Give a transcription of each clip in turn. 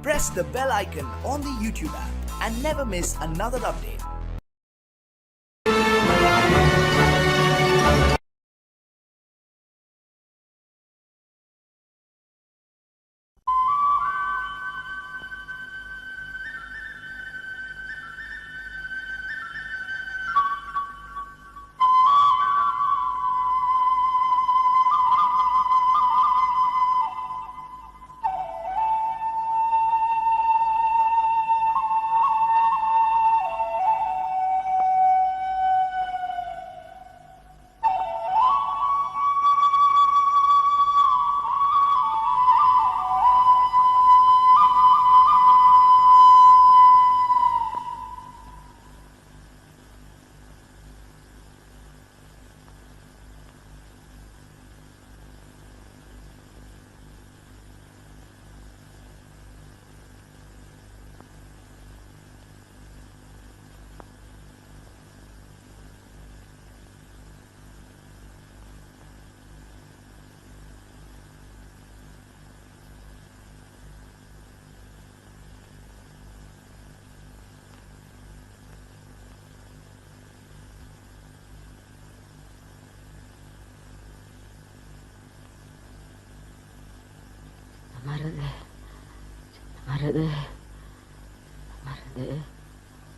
press the bell icon on the YouTube app and never miss another update.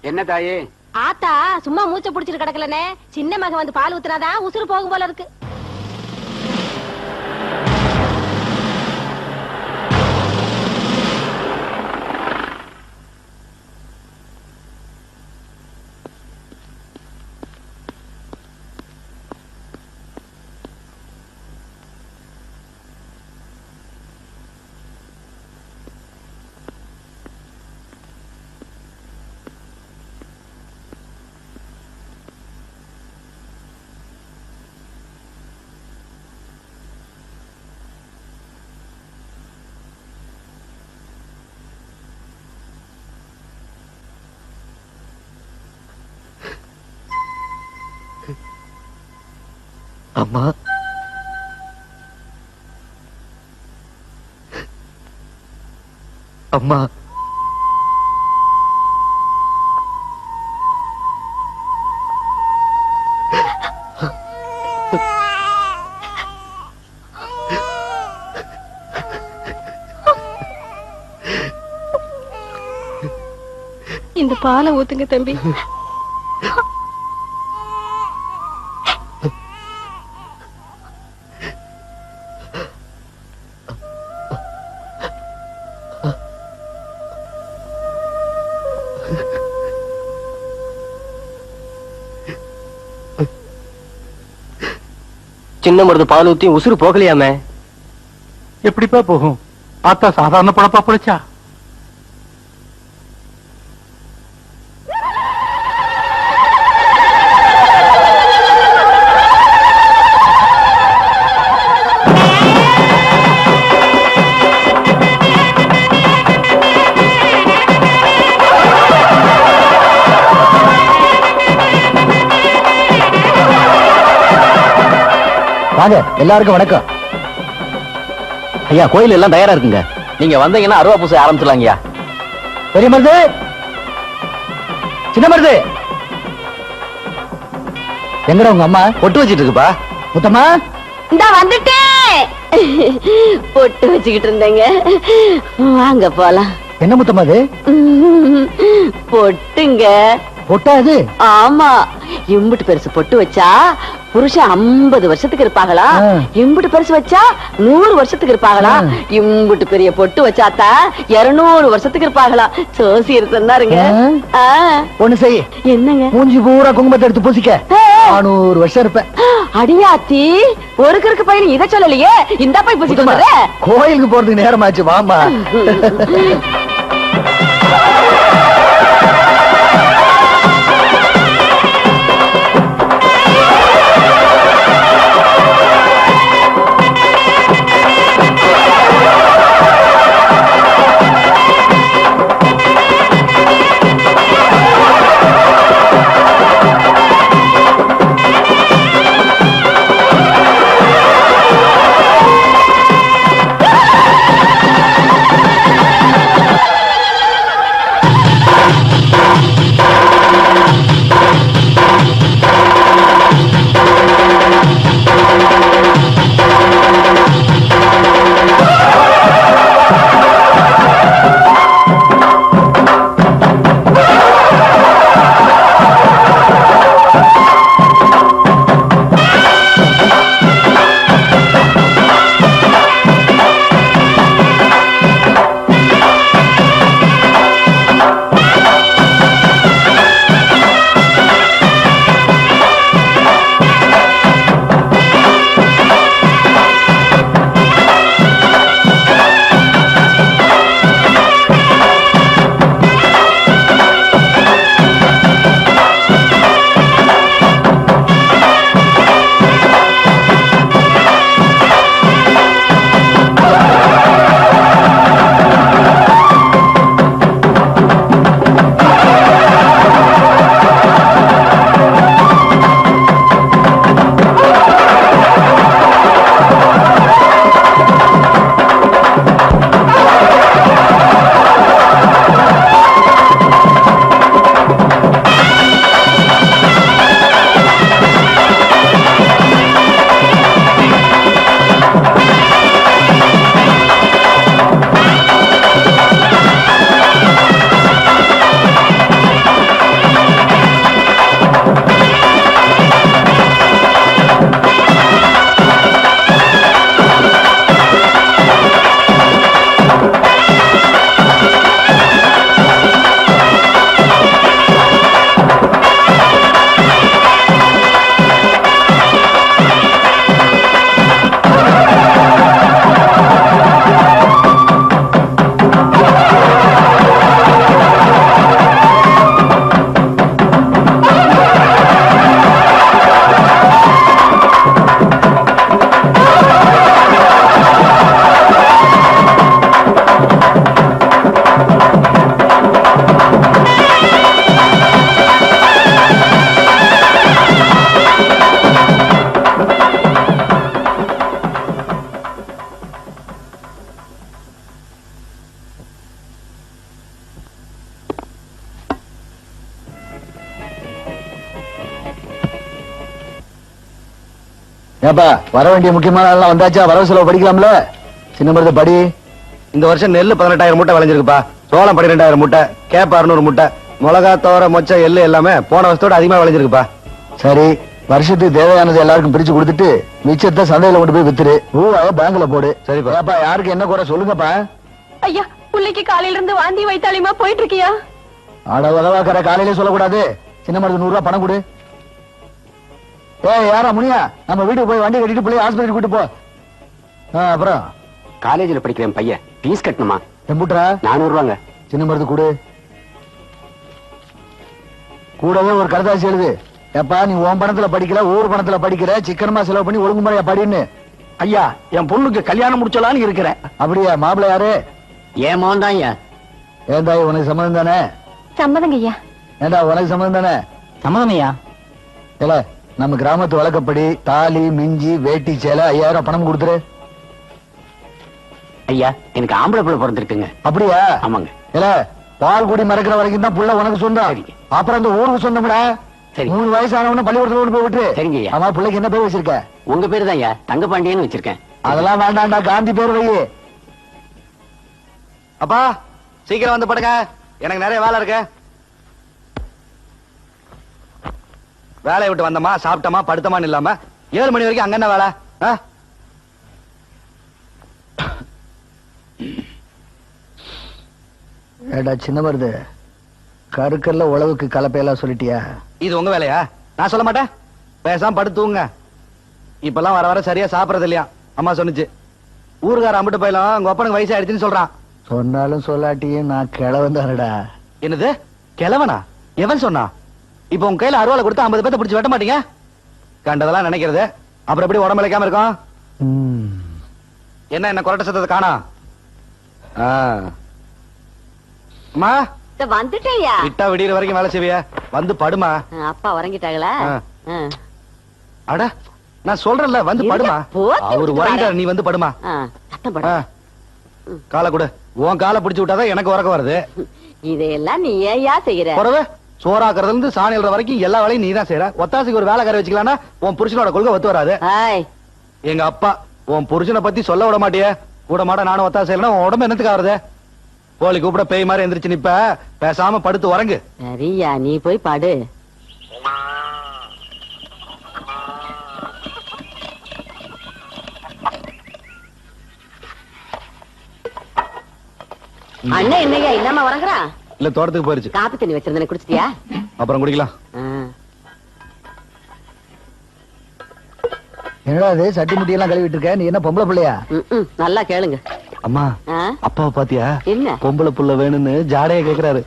என்ன தாயே? ஆத்தா சும்மா மூச்சை புடிச்சிட்டு கிடக்கலனே. சின்ன மகன் வந்து பால் ஊத்துனாதான் உசுறு போகும் போல இருக்கு. அம்மா, அம்மா, இந்த பாலை ஊத்துங்க தம்பி. சின்ன மருது பால் ஊத்தி உசுறு போகலையாமே. எப்படிப்பா போகும்? பார்த்தா சாதாரண பழப்பா பிடிச்சா? வாங்க, எல்லாருக்கும் வணக்கம். ஐயா, கோயில் எல்லாம் தயாரா இருக்குங்க. நீங்க வந்தீங்கன்னா அருவா பூசை ஆரம்பிச்சிடலாங்கய்யா. பெரிய மருது, சின்ன மருது, எங்கடா உங்க அம்மா? பொட்டு வச்சிட்டு இருக்குப்பா. முத்தம்மா, இந்தா வந்துட்டேன். பொட்டு வச்சுக்கிட்டு இருந்தேங்க, வாங்க போலாம். என்ன முத்தம்மா அது? பொட்டுங்க. பொட்டா அது? ஆமா, இம்புட்டு பெருசு பொட்டு வச்சா புருஷன் 50 வருஷத்துக்கு இருப்பாங்களா, இம்புட்டு பெருசு வச்சா 100 வருஷத்துக்கு இருப்பாங்களா, இம்புட்டு பெரிய பொட்டு வச்சாத்தா 200 வருஷத்துக்கு இருப்பாங்களா. சோசியர் சொன்னாருங்க. ஒண்ணு செய். என்னங்க? மூஞ்சி பூரா குங்குமத்தை எடுத்து பூசிக்க. 400 வருஷம் இருப்பேன். அடியாத்தி, ஒரு கருக்கு பையன் இதை சொல்லலையே. இந்த போய் பூசிட்டு வந்துடுறேன். கோயிலுக்கு போறதுக்கு நேரமாச்சு, வாமா. ஏப்பா வர வேண்டிய முக்கியமான ஆள்லாம் வந்தாச்சா? வரவு செலவு படிக்கலாம்ல? சின்ன மருது படி. இந்த வருஷம் நெல்லு 18,000 மூட்டை விளைஞ்சிருக்குப்பா. சோளம் 12,000 மூட்டை, கேப்ப 600 மூட்டை, மிளகா, தோரை, மொச்சை, எள்ளு எல்லாமே போன வருஷத்தோட அதிகமா விளைஞ்சிருக்குப்பா. சரி, வருஷத்துக்கு தேவையானது எல்லாருக்கும் பிரிச்சு கொடுத்துட்டு மிச்சத்தை சந்தையில கொண்டு போய் வித்துரு. ரூபாய பேங்க்ல போடு. சரிப்பா. ஏப்பா யாருக்கு என்ன குறை சொல்லுங்கப்பா. ஐயா பிள்ளைக்கு காலையில இருந்து வாந்தி வைத்தாலியமா போயிட்டு இருக்கியா? அட உதவாக்கற காலையிலே சொல்லக்கூடாது. சின்ன மருது 100 ரூபாய் பணம் கொடு. ஏய் யாரா முனியா, நம்ம வீட்டுக்கு போய் வண்டி கட்டிட்டு போய் ஆஸ்பத்திரி கூட்டு போ. அப்புறம் காலேஜ்ல படிக்கிறேன் பையன், ஃபீஸ் கட்டணுமா? எம்புட்ரா? 400 ரூபாங்க. சின்ன மருது கொடு. கூடவே ஒரு கடுதாசி எழுது. ஏப்பா நீ உன் பணத்துல படிக்கிற, ஊர் பணத்துல படிக்கிற, சிக்கனமா செலவு பண்ணி ஒழுங்கு முறையா படின்னு. ஐயா என் பொண்ணுக்கு கல்யாணம் முடிச்சலான்னு இருக்கிறேன். அப்படியா? மாப்பிள்ளை யாரு? ஏன் மோன் தான் ஐயா. ஏன் தாய் உனக்கு சம்மதம் தானே? சம்மதங்க ஐயா. ஏண்டா உனக்கு சம்மதம் தானே? சம்மதம் ஐயா. இல்ல நம்ம கிராமத்து வழக்கப்படி தாலி, மிஞ்சி, வேட்டி, சேலை 5000 பணம் கொடுத்துரு. ஐயா எனக்கு ஆம்பளை பிள்ளை பிறந்திருக்குங்க. அப்படியா? ஆமாங்க. இல்ல பால் குடி மறக்கிற வரைக்கும் தான் புள்ள உனக்கு சொந்தம். சரிங்க. அப்புறம் அந்த ஊருக்கு சொந்தம்டா. சரி. 3 வயசானவன பள்ளிக்கூடத்துல கொண்டு போய் விட்டு. சரிங்க ஐயா. ஆமா, பிள்ளைக்கு என்ன பேர் வச்சிருக்க? உங்க பேரு தான் ஐயா, தங்கபாண்டியன்னு வச்சிருக்கேன். அதெல்லாம் வேண்டாம்டா, காந்தி பேர் வை. அப்பா சீக்கிரம் வந்து படுங்க, எனக்கு நிறைய வேலை இருக்கு. வேலையை விட்டு வந்தமா, சாப்பிட்டமா, படுத்தமான்னு இல்லாம 7 மணி வரைக்கும் அங்க என்ன வேலை? ஏடா சின்ன மருது, கருக்கல்ல உழவுக்கு கலப்பையெல்லாம் சொல்லிட்டியா? இது உங்க வேலையா? நான் சொல்ல மாட்டேன். பேசாம படுத்து தூங்குங்க. இப்பெல்லாம் வர வர சரியா சாப்பிடறது இல்லையா? அம்மா சொன்னுச்சு. ஊருக்கார அம்பிட்டு போயிலும் உங்க அப்பனுக்கு வயசு ஆயிடுச்சுன்னு சொல்றான். சொன்னாலும் சொல்லாட்டியும் நான் கிழவன் தானடா. என்னது கிழவனா? எவன் சொன்னா? இப்ப உங்க கையில அருவாளை கொடுத்து 50 பேத்த பிடிச்சு வெட்ட மாட்டீங்க? கண்டதெல்லாம் நினைக்கிறது. அப்புறம் எப்படி உடம்பு இழைக்காம இருக்கும்? என்ன கொரட்ட சத்தத்தை காணா? அம்மா வந்துட்டேயா? விட்டா விடியற வரைக்கும் வேலை செய்விய, வந்து படுமா. அப்பா உறங்கிட்டாங்களா? அட நான் சொல்றேன்ல, வந்து படுமா. அவர் உறங்கிட்டார், நீ வந்து படுமா. சத்தம் போட. காலை கொடு. உன் காலை பிடிச்சு விட்டாதான் எனக்கு உறக்கம் வருது. இதையெல்லாம் நீ ஏயா செய்யற? பிறகு சோறாக்குறதுல இருந்து சாணி எழுற வரைக்கும் எல்லா வேலையும் நீ தான் செய்யற. ஒத்தாசிக்கு ஒரு வேலைக்கார வச்சுக்கலாம்னா உன் புருஷனோட கொள்கை ஒத்து வராது. எங்க அப்பா உன் புருஷனை பத்தி சொல்ல விட மாட்டியே. கூட மாட நானும் ஒத்தாசை செய்யலன்னா உன் உடம்பு என்னத்துக்கு ஆறுது? கோழி கூப்பிட பேய் மாதிரி எந்திரிச்சு நிப்ப. பேசாம படுத்து உறங்கு. சரியா, நீ போய் பாடு. அண்ணன் என்னையா இல்லாம உறங்குறா? இல்ல தோட்டத்துக்கு போயிருச்சு. காப்பி தண்ணி வச்சிருந்தேன், குடிச்சிட்டியா? அப்புறம் குடிக்கலாம். என்னடா அது சட்டி முட்டி எல்லாம் கழுவிட்டு இருக்க? நீ என்ன பொம்பளை பிள்ளையா? நல்லா கேளுங்க. அம்மா அப்பாவை பாத்தியா? என்ன பொம்பளை புள்ள வேணும்னு ஜாடையா கேக்குறாரு.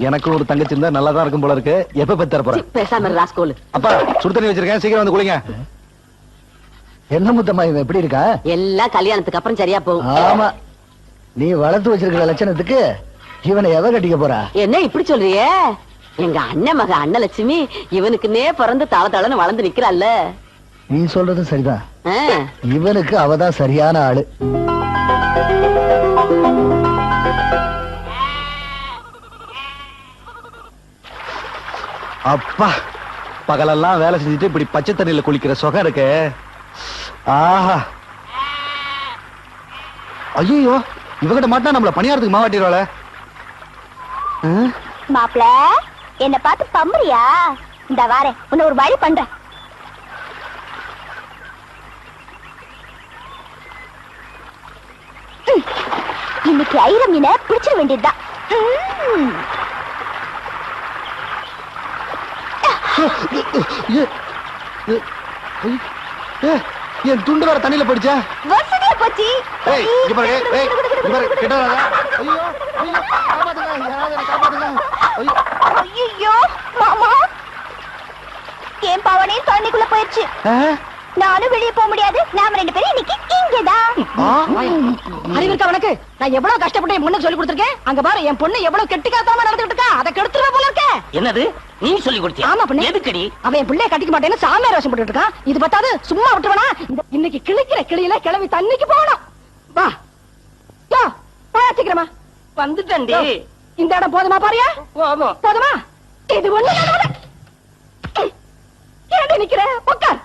எனக்கு ஒரு தங்கச்சி இருந்தா நல்லா தான் இருக்கும் போல இருக்கு. எப்ப பெத்து தர போறேன்? பேசாம ராஸ்கோல். அப்பா சுடு தண்ணி வச்சிருக்கேன், சீக்கிரம் வந்து குளிங்க. என்ன முத்தம்மா இவன் எப்படி இருக்கா? எல்லாம் கல்யாணத்துக்கு அப்புறம் சரியா போகும். ஆமா, நீ வளர்த்து வச்சிருக்கிற லட்சணத்துக்கு இவனை எவ கட்டிக்க போறா? என்ன இப்படி சொல்றியே? எங்க அண்ணன் மக அண்ணலட்சுமி இவனுக்குன்னே பிறந்து தவ தளன்னு வளர்ந்து நிக்கிறாள்ல. நீ சொல்றது சரிதான். இவனுக்கு அவதான் சரியான ஆளு. அப்பா பகலெல்லாம் வேலை செஞ்சுட்டு இப்படி பச்சை தண்ணியில குளிக்கிற சுகம் இருக்கு. ஆஹா, ஐயோ இவகிட்ட மாட்டா நம்மள பணியாரத்துக்கு மாவாட்டிடுவாள. மாப்ள என்ன பார்த்து பம்புறியா? இந்த வாரேன், உன்னை ஒரு வழி பண்றேன். இன்னைக்கு ஐரம் மீனை பிடிச்சிட வேண்டியதுதான். என் துண்டு வேற தண்ணியில போயிடுச்சா? வசதியா போச்சு. ஐயோ மாமா, என் பவனே தண்ணிக்குள்ள போயிடுச்சு. நானும் வெளியே போக முடியாது. நாம 2 பேரும் இன்னைக்கு இங்கதான். அறிவிருக்கா உனக்கு? நான் எவ்வளவு கஷ்டப்பட்டு என் பொண்ணு சொல்லி கொடுத்திருக்கேன். அங்க பாரு, என் பொண்ணு எவ்வளவு கெட்டிக்காத்தாம நடந்துட்டு இருக்கா. அதை கெடுத்துருவ போல இருக்க. என்னது நீ சொல்லி கொடுத்தியா? ஆமா பொண்ணு. எதுக்கடி? அவன் என் பிள்ளைய கட்டிக்க மாட்டேன்னு சாமியார் வேஷம் போட்டுட்டு இருக்கான். இது பத்தாது, சும்மா விட்டுவனா? இன்னைக்கு கிழிக்கிற கிளியில கிளம்பி தண்ணிக்கு போகணும். வா யோ, சீக்கிரமா வந்துட்டேன்டி. இந்த இடம் போதுமா பாரியா? போதுமா? இது ஒண்ணு ஏன் நிக்கிற? உட்கார்.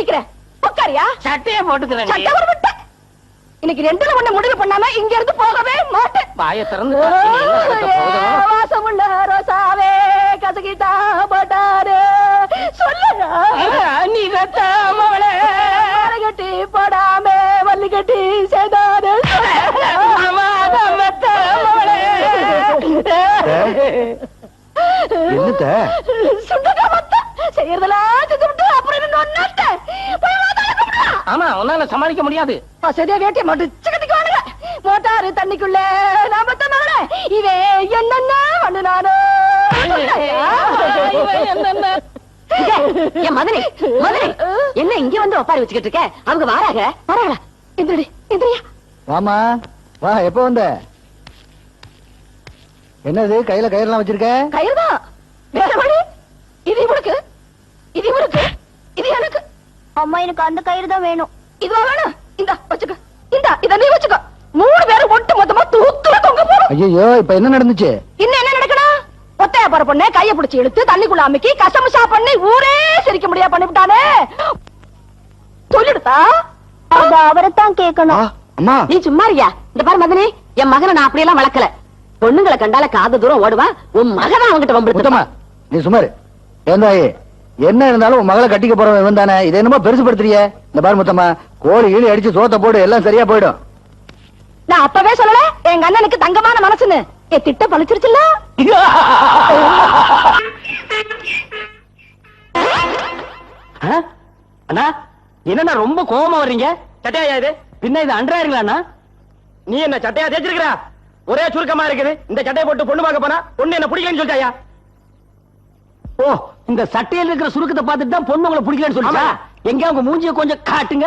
நிக்கிறேன் உட்காரியா சட்டையை போட்டுக்கிறேன் சட்டை ஒரு விட்ட இன்னைக்கு ரெண்டுல ஒண்ணு முடிவு பண்ணாம இங்க இருந்து போகவே மாட்டேன் வாயை திறந்து வாசமுள்ள ரோசாவே கசகிட்டா போட்டாரு சொல்லுங்க நீ ரத்தமவளே கட்டி போடாம வள்ளி கட்டி செய்தாரு என்னத்த சுண்டக்கா மத்த செய்யறதெல்லாம் செஞ்சுட்டு அப்புறம் இன்னொன்னு ஆமா உன்னால சமாளிக்க முடியாது சரியா வேட்டிய மட்டும் கட்டிக்கு வாங்க மோட்டாரு தண்ணிக்குள்ள நாம தன்னால இவே என்னென்ன பண்ணுனானோ மதுரை மதுரை என்ன இங்க வந்து ஒப்பாரி வச்சுக்கிட்டு இருக்க அவங்க வாராக வராங்களா எந்திரடி எந்திரியா வாமா வா எப்ப வந்த என்னது கையில கயிறுலாம் வச்சிருக்க கயிறுதான் வேற வழி இது இவனுக்கு இது இவனுக்கு இது எனக்கு அம்மா எனக்கு அந்த கயிறு தான் வேணும். இதுவா வேணும் இந்த வச்சுக்க இந்த இத நீ வச்சுக்க 3 பேரும் ஒட்டு மொத்தமா தூத்துல தொங்க போறோம். ஐயோ இப்ப என்ன நடந்துச்சு? இன்னும் என்ன நடக்கணும்? ஒத்தையா போற பொண்ணே கைய பிடிச்சு இழுத்து தண்ணிக்குள்ள அமுக்கி கசமுசா பண்ணி ஊரே சிரிக்க முடியா பண்ணிவிட்டானே. சொல்லிடுதா அது அவரைத்தான் கேட்கணும். அம்மா நீ சும்மா இருக்கியா? இந்த பாரு மதனி என் மகனை நான் அப்படியெல்லாம் வளர்க்கல. பொண்ணுங்களை கண்டால காது தூரம் ஓடுவா. உன் மகன் அவங்கிட்ட வம்பிடுமா? நீ சுமாரு ஏந்தாயே என்ன இருந்தாலும் உன் மகளை கட்டிக்க போறவன் இவன் தானே. இது என்னமோ பெருசுபடுத்துறிய? இந்த பாரு முத்தம்மா கோழி ஈழி அடிச்சு சோத்த போடு எல்லாம் சரியா போயிடும். நான் அப்பவே சொல்லல எங்க அண்ணனுக்கு தங்கமான மனசுன்னு. என் திட்ட பழிச்சிருச்சுல்ல. அண்ணா என்ன ரொம்ப கோபமா வர்றீங்க? சட்டையா இது பின்ன இது அன்றாயிருங்களா? நீ என்ன சட்டையா தேய்ச்சிருக்கிறா? ஒரே சுருக்கமா இருக்குது. இந்த சட்டையை போட்டு பொண்ணு பார்க்க போனா பொண்ணு என்ன பிடிக்கலன்னு சொல்லிட்டாயா? ஓ இந்த சட்டையில் இருக்கிற சுருக்கத்தை பார்த்துட்டு தான் பொண்ணு உங்களை பிடிக்கலன்னு சொல்லிச்சா? எங்க உங்க மூஞ்சியை கொஞ்சம் காட்டுங்க.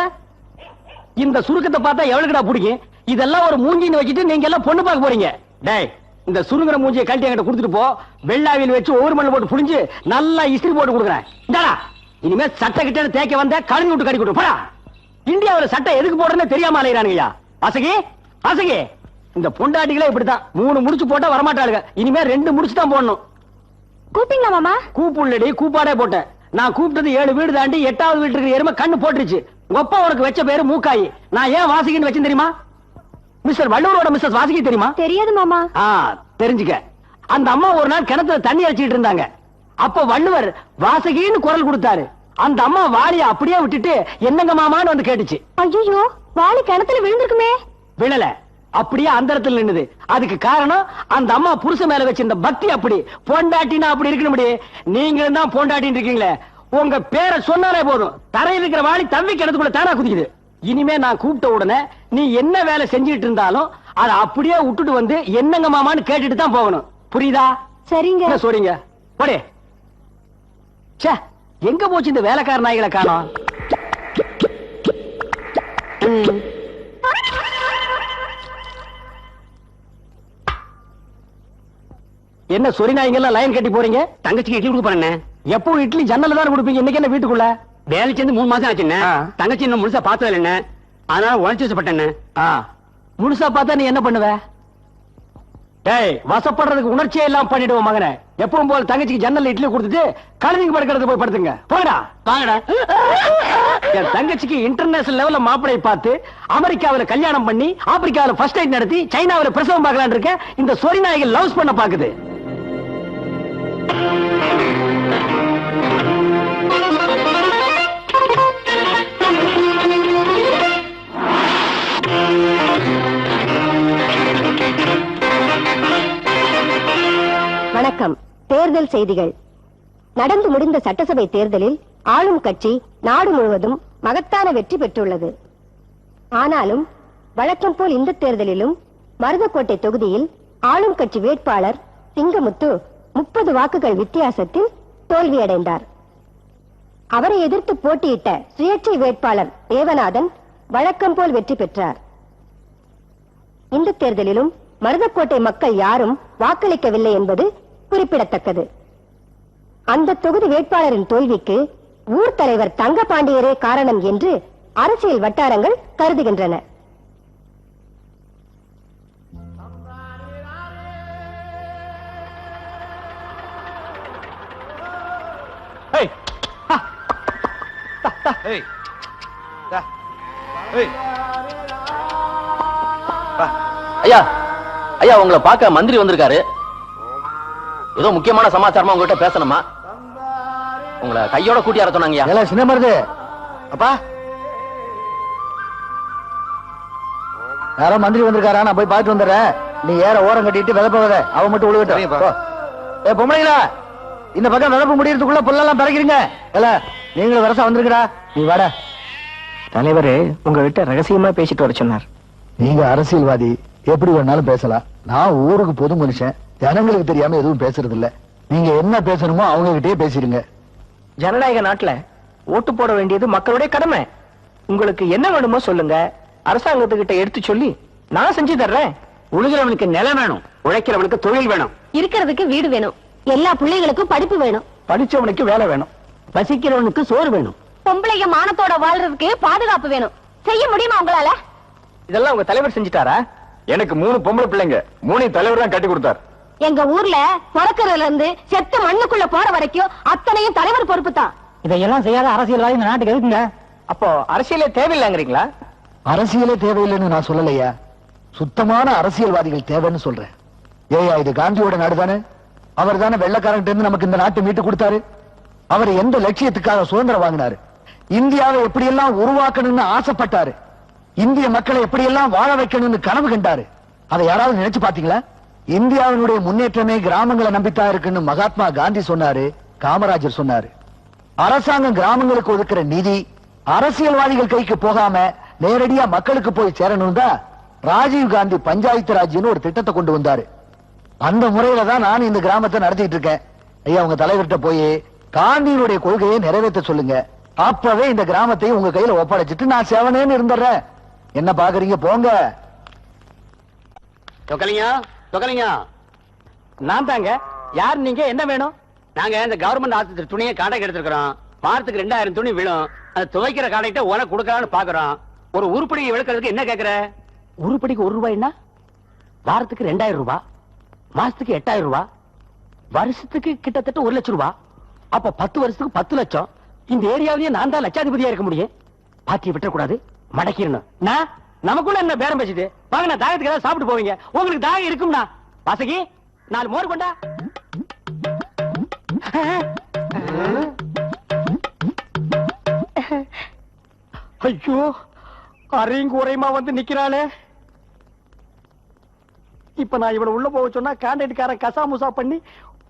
இந்த சுருக்கத்தை பார்த்தா எவ்வளவுடா பிடிக்கும்? இதெல்லாம் ஒரு மூஞ்சின்னு வச்சுட்டு நீங்க எல்லாம் பொண்ணு பார்க்க போறீங்க. டேய் இந்த சுருங்குற மூஞ்சியை கழட்டி என்கிட்ட கொடுத்துட்டு போ. வெள்ளாவில் வச்சு ஒவ்வொரு மண்ணு போட்டு புடிஞ்சு நல்லா இஸ்திரி போட்டு கொடுக்குறேன். இந்தாடா இனிமே சட்டை கிட்ட தேய்க்க வந்த கழுவி விட்டு கடி கொடுப்பா. இந்தியாவுல சட்டை எதுக்கு போடுறேன்னு தெரியாம அலையிறானுங்கய்யா. வாசகி வாசகி இந்த பொண்டாட்டிகளே இப்படித்தான் 3 முடிச்சு போட்டா வரமாட்டாளுங்க. இனிமே 2 முடிச்சு தான் போடணும். கூப்பிட்டீங்களா மாமா? கூப்புள்ளடி கூப்பாடே போட்டேன். நான் கூப்பிட்டது 7 வீடு தாண்டி 8வது வீட்டுக்கு எருமை கண்ணு போட்டுருச்சு. ஒப்பா உனக்கு வச்ச பேரு மூக்காயி. நான் ஏன் வாசகின்னு வச்சேன் தெரியுமா? மிஸ்டர் வள்ளூரோட மிஸ்ஸஸ் வாசகி தெரியுமா? தெரியாது மாமா. தெரிஞ்சுக்க. அந்த அம்மா ஒரு நாள் கிணத்துல தண்ணி அடிச்சிட்டு இருந்தாங்க. அப்ப வள்ளுவர் வாசகின்னு குரல் கொடுத்தாரு. அந்த அம்மா வாளிய அப்படியே விட்டுட்டு என்னங்க மாமான்னு வந்து கேட்டுச்சு. ஐயோ வாளி கிணத்துல விழுந்திருக்குமே. விழல, அப்படியே அந்த இடத்துல நின்னுது. அதுக்கு காரணம் அந்த அம்மா புருஷ மேல வச்சிருந்த பக்தி. அப்படி பொண்டாட்டினா அப்படி இருக்கணும். நீங்களும் தான் பொண்டாட்டின்னு இருக்கீங்களே. உங்க பேரை சொன்னாலே போதும் தரையில் இருக்கிற வாளி தம்பி கிணத்துக்குள்ள தானா குதிக்குது. இனிமே நான் கூப்பிட்ட உடனே நீ என்ன வேலை செஞ்சுட்டு இருந்தாலும் அதை அப்படியே விட்டுட்டு வந்து என்னங்க மாமான்னு கேட்டுட்டு தான் போகணும். புரியுதா? சரிங்க. என்ன சொல்றீங்க? போடே. ச்சே எங்க போச்சு இந்த வேலைக்கார நாய்களை காணோம்? என்ன சொரி நாய்ங்கெல்லாம் லைன் கட்டி போறீங்க? தங்கச்சிக்கு இட்லி கொடுக்க போறேன். எப்போ இட்லி ஜன்னல தான் கொடுப்பீங்க. இன்னைக்கு என்ன வீட்டுக்குள்ள? வேலை சேர்ந்து 3 மாசம் ஆச்சுன்னு. தங்கச்சி இன்னும் முழுசா பார்த்தது என்ன, அதனால உழைச்சு வசப்பட்டேன்னு. முழுசா பார்த்தா நீ என்ன பண்ணுவ? டேய் வசப்படுறதுக்கு உணர்ச்சியே எல்லாம் பண்ணிடுவோம் மகனை. எப்பவும் போல தங்கச்சிக்கு ஜன்னல்ல இட்லி கொடுத்துட்டு கழுதிக்கு படுக்கிறது போய் படுத்துங்க. போங்கடா வாங்கடா. என் தங்கச்சிக்கு இன்டர்நேஷனல் லெவல்ல மாப்பிளை பார்த்து அமெரிக்காவில கல்யாணம் பண்ணி ஆப்பிரிக்காவில ஃபர்ஸ்ட் நைட் நடத்தி சைனாவில பிரசவம் பார்க்கலான்னு இருக்க. இந்த சொரி நாய்கள் லவ்ஸ் பண்ண பாக்குது. வணக்கம். தேர்தல் செய்திகள். நடந்து முடிந்த சட்டசபை தேர்தலில் ஆளும் கட்சி நாடு முழுவதும் மகத்தான வெற்றி பெற்றுள்ளது. ஆனாலும் வழக்கம் போல் இந்த தேர்தலிலும் மருதக்கோட்டை தொகுதியில் ஆளும் கட்சி வேட்பாளர் சிங்கமுத்து 30 வாக்குகள் வித்தியாசத்தில் தோல்வியடைந்தார். அவரை எதிர்த்து போட்டியிட்ட சுயேட்சை வேட்பாளர் தேவநாதன் வழக்கம் போல் வெற்றி பெற்றார். இந்த தேர்தலிலும் மருதக்கோட்டை மக்கள் யாரும் வாக்களிக்கவில்லை என்பது குறிப்பிடத்தக்கது. அந்த தொகுதி வேட்பாளரின் தோல்விக்கு ஊர் தலைவர் தங்கபாண்டியரே காரணம் என்று அரசியல் வட்டாரங்கள் கருதுகின்றன. ஏய் டா. ஏய் வா. ஐயா ஐயா உங்களை பார்க்க மந்திரி வந்திருக்காரு. ஏதோ முக்கியமான சமாச்சாரமா உங்ககிட்ட பேசணுமா? உங்களை கையோட கூட்டி வர சொன்னாங்கய்யா. எல்லாம் சின்ன மருது. அப்பா யாரோ மந்திரி வந்திருக்காரா, நான் போய் பார்த்து வந்துடுறேன். நீ ஏற ஓரம் கட்டிட்டு விதப்பவத அவன் மட்டும் உழுகட்டும். ஏ பொம்பளைங்களா, இந்த பக்கம் விதப்பு முடியறதுக்குள்ள புல்லெல்லாம் பறக்கிறீங்க. இல்ல நீங்களும் வரசா வந்திருக்கடா. நீ வாடா. தலைவரு உங்ககிட்ட ரகசியமா பேசிட்டு வர சொன்னார். நீங்க அரசியல்வாதி, எப்படி வேணாலும் பேசலாம். நான் ஊருக்கு பொது மனுஷன், ஜனங்களுக்கு தெரியாம எதுவும் பேசுறது இல்ல. நீங்க என்ன பேசணுமோ அவங்க கிட்டயே பேசிடுங்க. ஜனநாயக நாட்டுல ஓட்டு போட வேண்டியது மக்களுடைய கடமை. உங்களுக்கு என்ன வேணுமோ சொல்லுங்க, அரசாங்கத்துக்கிட்ட எடுத்து சொல்லி நான் செஞ்சு தர்றேன். உழுகிறவனுக்கு நிலம் வேணும், உழைக்கிறவனுக்கு தொழில் வேணும், இருக்கிறதுக்கு வீடு வேணும், எல்லா பிள்ளைகளுக்கும் படிப்பு வேணும், படிச்சவனுக்கு வேலை வேணும், பசிக்கிறவனுக்கு சோறு வேணும், பொம்பளைங்க மானத்தோட வாழ்றதுக்கு பாதுகாப்பு வேணும். செய்ய முடியுமா உங்களால? இதெல்லாம் உங்க தலைவர் செஞ்சுட்டாரா? எனக்கு 3 பொம்பளை பிள்ளைங்க, 3 தலைவர் தான் கட்டி கொடுத்தார். எங்க ஊர்ல பிறக்கிறதுல இருந்து செத்த மண்ணுக்குள்ள போற வரைக்கும் அத்தனையும் தலைவர் பொறுப்பு தான். இதையெல்லாம் செய்யாத அரசியல்வாதி இந்த நாட்டுக்கு எதுக்குங்க? அப்போ அரசியலே தேவையில்லைங்கிறீங்களா? அரசியலே தேவையில்லைன்னு நான் சொல்லலையா, சுத்தமான அரசியல்வாதிகள் தேவைன்னு சொல்றேன். ஏயா இது காந்தியோட நாடு தானே? அவர் தானே வெள்ளக்காரங்கிட்ட இருந்து நமக்கு இந்த நாட்டை மீட்டு கொடுத்தாரு. அவர் எந்த லட்சியத்துக்காக சுதந்திரம் வாங்கினாரு? இந்தியாவை எப்படியெல்லாம் உருவாக்கணும்னு ஆசைப்பட்டாரு. இந்திய மக்களை எப்படியெல்லாம் வாழ வைக்கணும்னு கனவு கண்டாரு. அதை யாராவது நினைச்சு பாத்தீங்களா? இந்தியாவினுடைய முன்னேற்றமே கிராமங்களை நம்பித்தான் இருக்குன்னு மகாத்மா காந்தி சொன்னாரு, காமராஜர் சொன்னாரு. அரசாங்கம் கிராமங்களுக்கு ஒதுக்குற நிதி அரசியல்வாதிகள் கைக்கு போகாம நேரடியா மக்களுக்கு போய் சேரணும் தான் ராஜீவ் காந்தி பஞ்சாயத்து ராஜ்னு ஒரு திட்டத்தை கொண்டு வந்தாரு. அந்த முறையில தான் நான் இந்த கிராமத்தை நடத்திட்டு இருக்கேன். ஐயா உங்க தலைவர்கிட்ட போய் காந்தியினுடைய கொள்கையை நிறைவேற்ற சொல்லுங்க. அப்பவே இந்த கிராமத்தை உங்க கையில ஒப்படைச்சிட்டு நான் சேவனேன்னு இருந்துடுறேன். என்ன பாக்குறீங்க? போங்க. தொகலிங்க நான் தாங்க. யார் நீங்க? என்ன வேணும்? நாங்க இந்த கவர்மெண்ட் ஆஸ்பத்திரி துணியை காண்டாக்ட் எடுத்துக்கிறோம். வாரத்துக்கு 2000 துணி விழும். அது துவைக்கிற காண்டாக்ட உனக்கு கொடுக்கலான்னு பாக்குறோம். ஒரு உருப்படி விளக்குறதுக்கு என்ன கேக்குற? உருப்படிக்கு 1 ரூபாய்னா வாரத்துக்கு 2000 ரூபாய், மாசத்துக்கு 8000 ரூபாய், வருஷத்துக்கு கிட்டத்தட்ட 1 லட்சம் ரூபாய். அப்ப 10 வருஷத்துக்கு 10 லட்சம். இந்த ஏரியாவிலேயே நான் தான் லட்சாதிபதியா இருக்க முடியும். பாத்தியை விட்டுறக்கூடாது, மடக்கிடணும். நான் நமக்குள்ள என்ன பேரம் பேசிட்டு வாங்க, நான் தாகத்துக்கு ஏதாவது சாப்பிட்டு போவீங்க. உங்களுக்கு தாகம் இருக்கும்னா வாசகி 4 மோர் கொண்டா. ஐயோ, அரையும் குறையுமா வந்து நிக்கிறாளே. இப்ப நான் இவளை உள்ள போக சொன்னா கான்ட்ராக்ட்காரன் கசாமுசா பண்ணி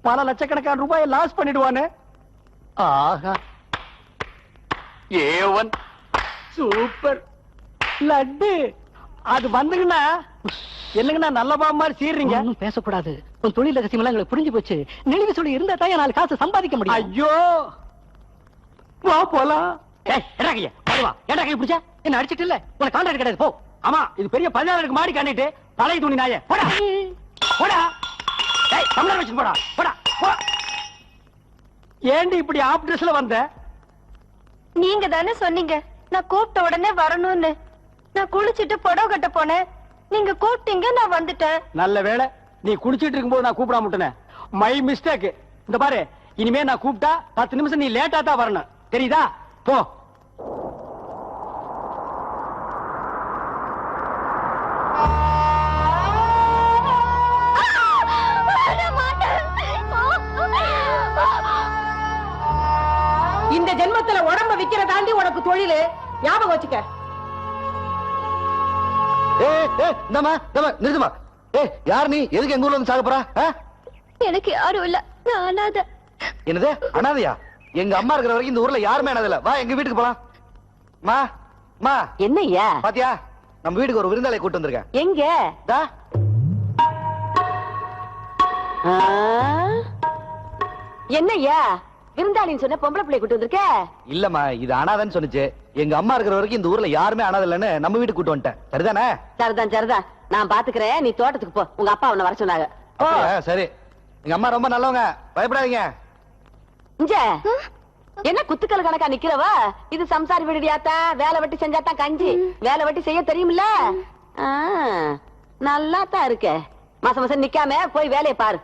பல லட்சக்கணக்கான ரூபாயை லாஸ் பண்ணிடுவானே. ஆஹா, A1 சூப்பர் லட்டு. அது வந்துங்கண்ணா என்னங்கண்ணா நல்ல பாம்பு மாதிரி சீர்றீங்க. ஒண்ணும் பேசக்கூடாது. உன் தொழில் ரகசியம் எல்லாம் எங்களுக்கு புரிஞ்சு போச்சு. நெளிவு சொல்லி இருந்தா தான் 4 காசு சம்பாதிக்க முடியும். ஐயோ, வா போலாம். பிடிச்சா என்ன அடிச்சிட்டு இல்ல? உனக்கு கான்ட்ராக்ட் கிடையாது, போ. ஆமா, இது பெரிய 14 மாடி காண்டிட்டு பழைய துணி நாயே. போடா போடா, டேய் தமிழர் வச்சு போடா போடா போ. ஏண்டி இப்படி ஆப் ட்ரெஸ்ல வந்த? நீங்க தானே சொன்னீங்க நான் கூப்பிட்ட உடனே வரணும்னு. நான் குளிச்சிட்டு புடவை கட்ட போனேன், நீங்க கூப்பிட்டீங்க, நான் வந்துட்டேன். நல்ல வேளை நீ குளிச்சிட்டு இருக்கும்போது நான் கூப்பிடாம விட்டேன். My mistake. இந்த பாரு, இனிமே நான் கூப்பிட்டா 10 நிமிஷம் நீ லேட்டா தான் வரணும், தெரியுதா? போ. இந்த ஜென்மத்துல உடம்ப விக்கிற தாண்டி உனக்கு தொழில் ஞாபகம் வச்சுக்க. நிறுத்துமா. யார் நீ? எதுக்கு எங்க ஊர்ல வந்து சாக போறா? எனக்கு யாரும் இல்ல, நான் அனாதை. என்னது அனாதையா? எங்க அம்மா இருக்கிற வரைக்கும் இந்த ஊர்ல யாருமே அனாதை இல்ல. வா எங்க வீட்டுக்கு போலாம். மா மா என்னய்யா? பாத்தியா, நம்ம வீட்டுக்கு ஒரு விருந்தாளை கூட்டு வந்திருக்கேன். எங்க? தா. என்னய்யா விருந்தாளின்னு சொன்ன பொம்பளை பிள்ளை கூட்டு வந்திருக்க? இல்லம்மா, இது அனாதைன்னு சொன்னுச்சு. எங்க அம்மா இருக்கிற வரைக்கும் இந்த ஊர்ல யாருமே அனாதை இல்லன்னு நம்ம வீட்டுக்கு கூட்டு வந்துட்டேன். சரிதானே? சரிதான் சரிதான், நான் பாத்துக்கிறேன். நீ தோட்டத்துக்கு போ, உங்க அப்பா உன்னை வர சொன்னாங்க. சரி. எங்க அம்மா ரொம்ப நல்லவங்க, பயப்படாதீங்க. இங்க என்ன குத்துக்கள் கணக்கா நிக்கிறவா? இது சம்சாரி வீடுடியாத்தா. வேலை வெட்டி செஞ்சாதான் கஞ்சி. வேலை வெட்டி செய்ய தெரியுமில்ல? நல்லா தான் இருக்க. மாசம் மாசம் நிக்காம போய் வேலையை பாரு.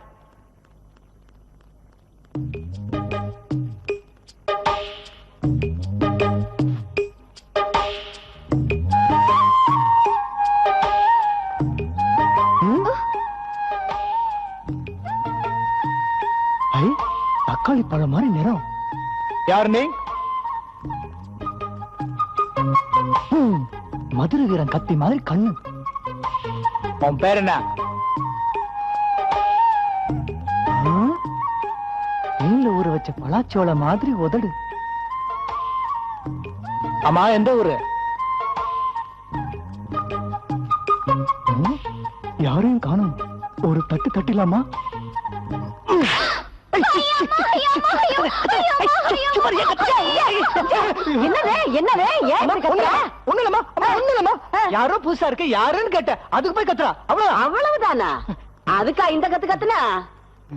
மாம்பழம் மாதிரி நிறம். யாரு நீ? மதுரை வீரன் கத்தி மாதிரி கண்ணு. உன் பேர் என்ன? நீல ஊற வச்ச பலாச்சோள மாதிரி உதடு. அம்மா எந்த ஊரு? யாரையும் காணும். ஒரு தட்டு தட்டிலாமா? யாரோ புதுசா இருக்கு, யாருன்னு கேட்ட, அதுக்கு போய் கத்துறா. அவ்வளவுதானா? அதுக்கா இந்த கத்து கத்துனா?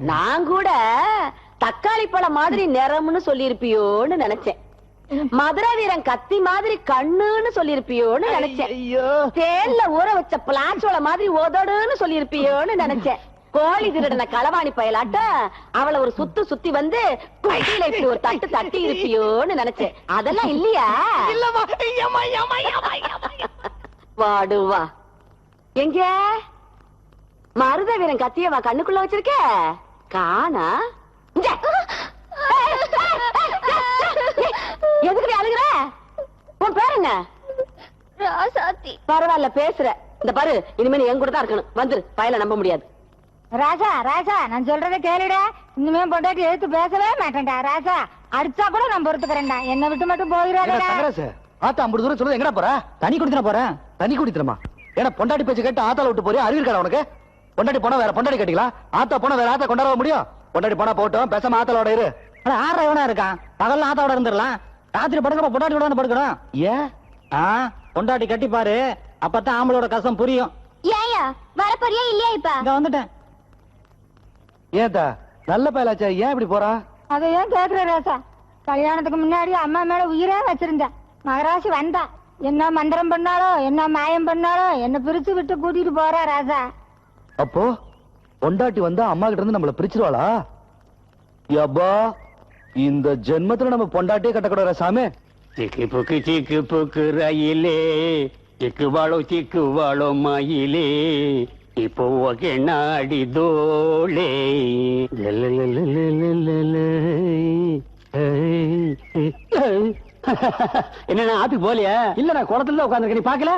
நான் கூட தக்காளி பழம் மாதிரி நிறம்னு சொல்லிருப்பியோன்னு நினைச்சேன். மதுரை வீரன் கத்தி மாதிரி கண்ணுன்னு சொல்லிருப்பியோன்னு நினைச்சேன். தேன்ல ஊற வச்ச பிளாச்சோள மாதிரி உதடுன்னு சொல்லிருப்பியோன்னு நினைச்சேன். கோழி திருடன களவாணி பயலாட்ட அவளை ஒரு சுத்தி வந்து குட்டியில இப்படி ஒரு தட்டு தட்டி இருப்பியோன்னு நினைச்சேன். அதெல்லாம் இல்லையா? வாடுவா எங்க மருத வீரன் கத்தியவா கண்ணுக்குள்ள வச்சிருக்க? காணா. எதுக்கு அழுகுற? உன் பேர் என்ன? பரவாயில்ல பேசுற. இந்த பாரு, இனிமே என் கூட தான் இருக்கணும். வந்துரு, பயல நம்ப முடியாது. ராஜா ராஜா, நான் சொல்றதை கேளுடா. இனிமே பொண்டாட்டி எடுத்து பேசவே மாட்டேன்டா ராஜா. அடிச்சா கூட நான் பொறுத்துக்கிறேன்டா. என்ன விட்டு மட்டும் போகிறாடா. ஆத்தா 50 தூரம் சொல்லுது, எங்கடா போற? தனி குடித்தன போறேன். தண்ணி குடிக்கிறமா? ஏன்னா பொண்டாட்டி பேச்சு கேட்டு ஆத்தால விட்டு போறியா? அறிவு இருக்கா உனக்கு? பொண்டாட்டி போனா வேற பொண்டாட்டி கட்டிக்கலாம், ஆத்தா போனா வேற ஆத்தா கொண்டாட முடியும்? பொண்டாட்டி போனா போட்டோம், பேசாம ஆத்தாலோட இரு. ஆறவனா இருக்கான். பகல்ல ஆத்தாவோட இருந்துடலாம், ராத்திரி படுக்கிறப்ப பொண்டாட்டியோட படுக்கணும். ஏன்? பொண்டாட்டி கட்டி பாரு, அப்பதான் ஆம்பளோட கஷ்டம் புரியும். ஏயா வரப்போறியா இல்லையா? இப்ப இங்க வந்துட்டேன். ஏதா நல்ல பயலாச்சா, ஏன் இப்படி போறா? அதை ஏன் கேக்குற ராசா? கல்யாணத்துக்கு முன்னாடி அம்மா மேல உயிரே வச்சிருந்தேன். மகராசி வந்தா என்ன மந்திரம் பண்ணாலோ, என்ன மாயம் பண்ணாலோ, என்ன பிரிச்சு விட்டு கூட்டிட்டு போறா ராசா. அப்போ பொண்டாட்டி வந்தா அம்மா கிட்ட இருந்து நம்மள பிரிச்சிருவாளா? யப்பா, இந்த ஜென்மத்துல நம்ம பொண்டாட்டியே கட்டக்கூடாது சாமி. சிக்கு புக்கு ரயிலே, சிக்கு வாழோ மயிலே, இப்போ நாடி தோளே. என்ன ஆத்துக்கு போலியா? இல்ல, நான் குளத்துல தான் உட்கார்ந்து. நீ பாக்கல?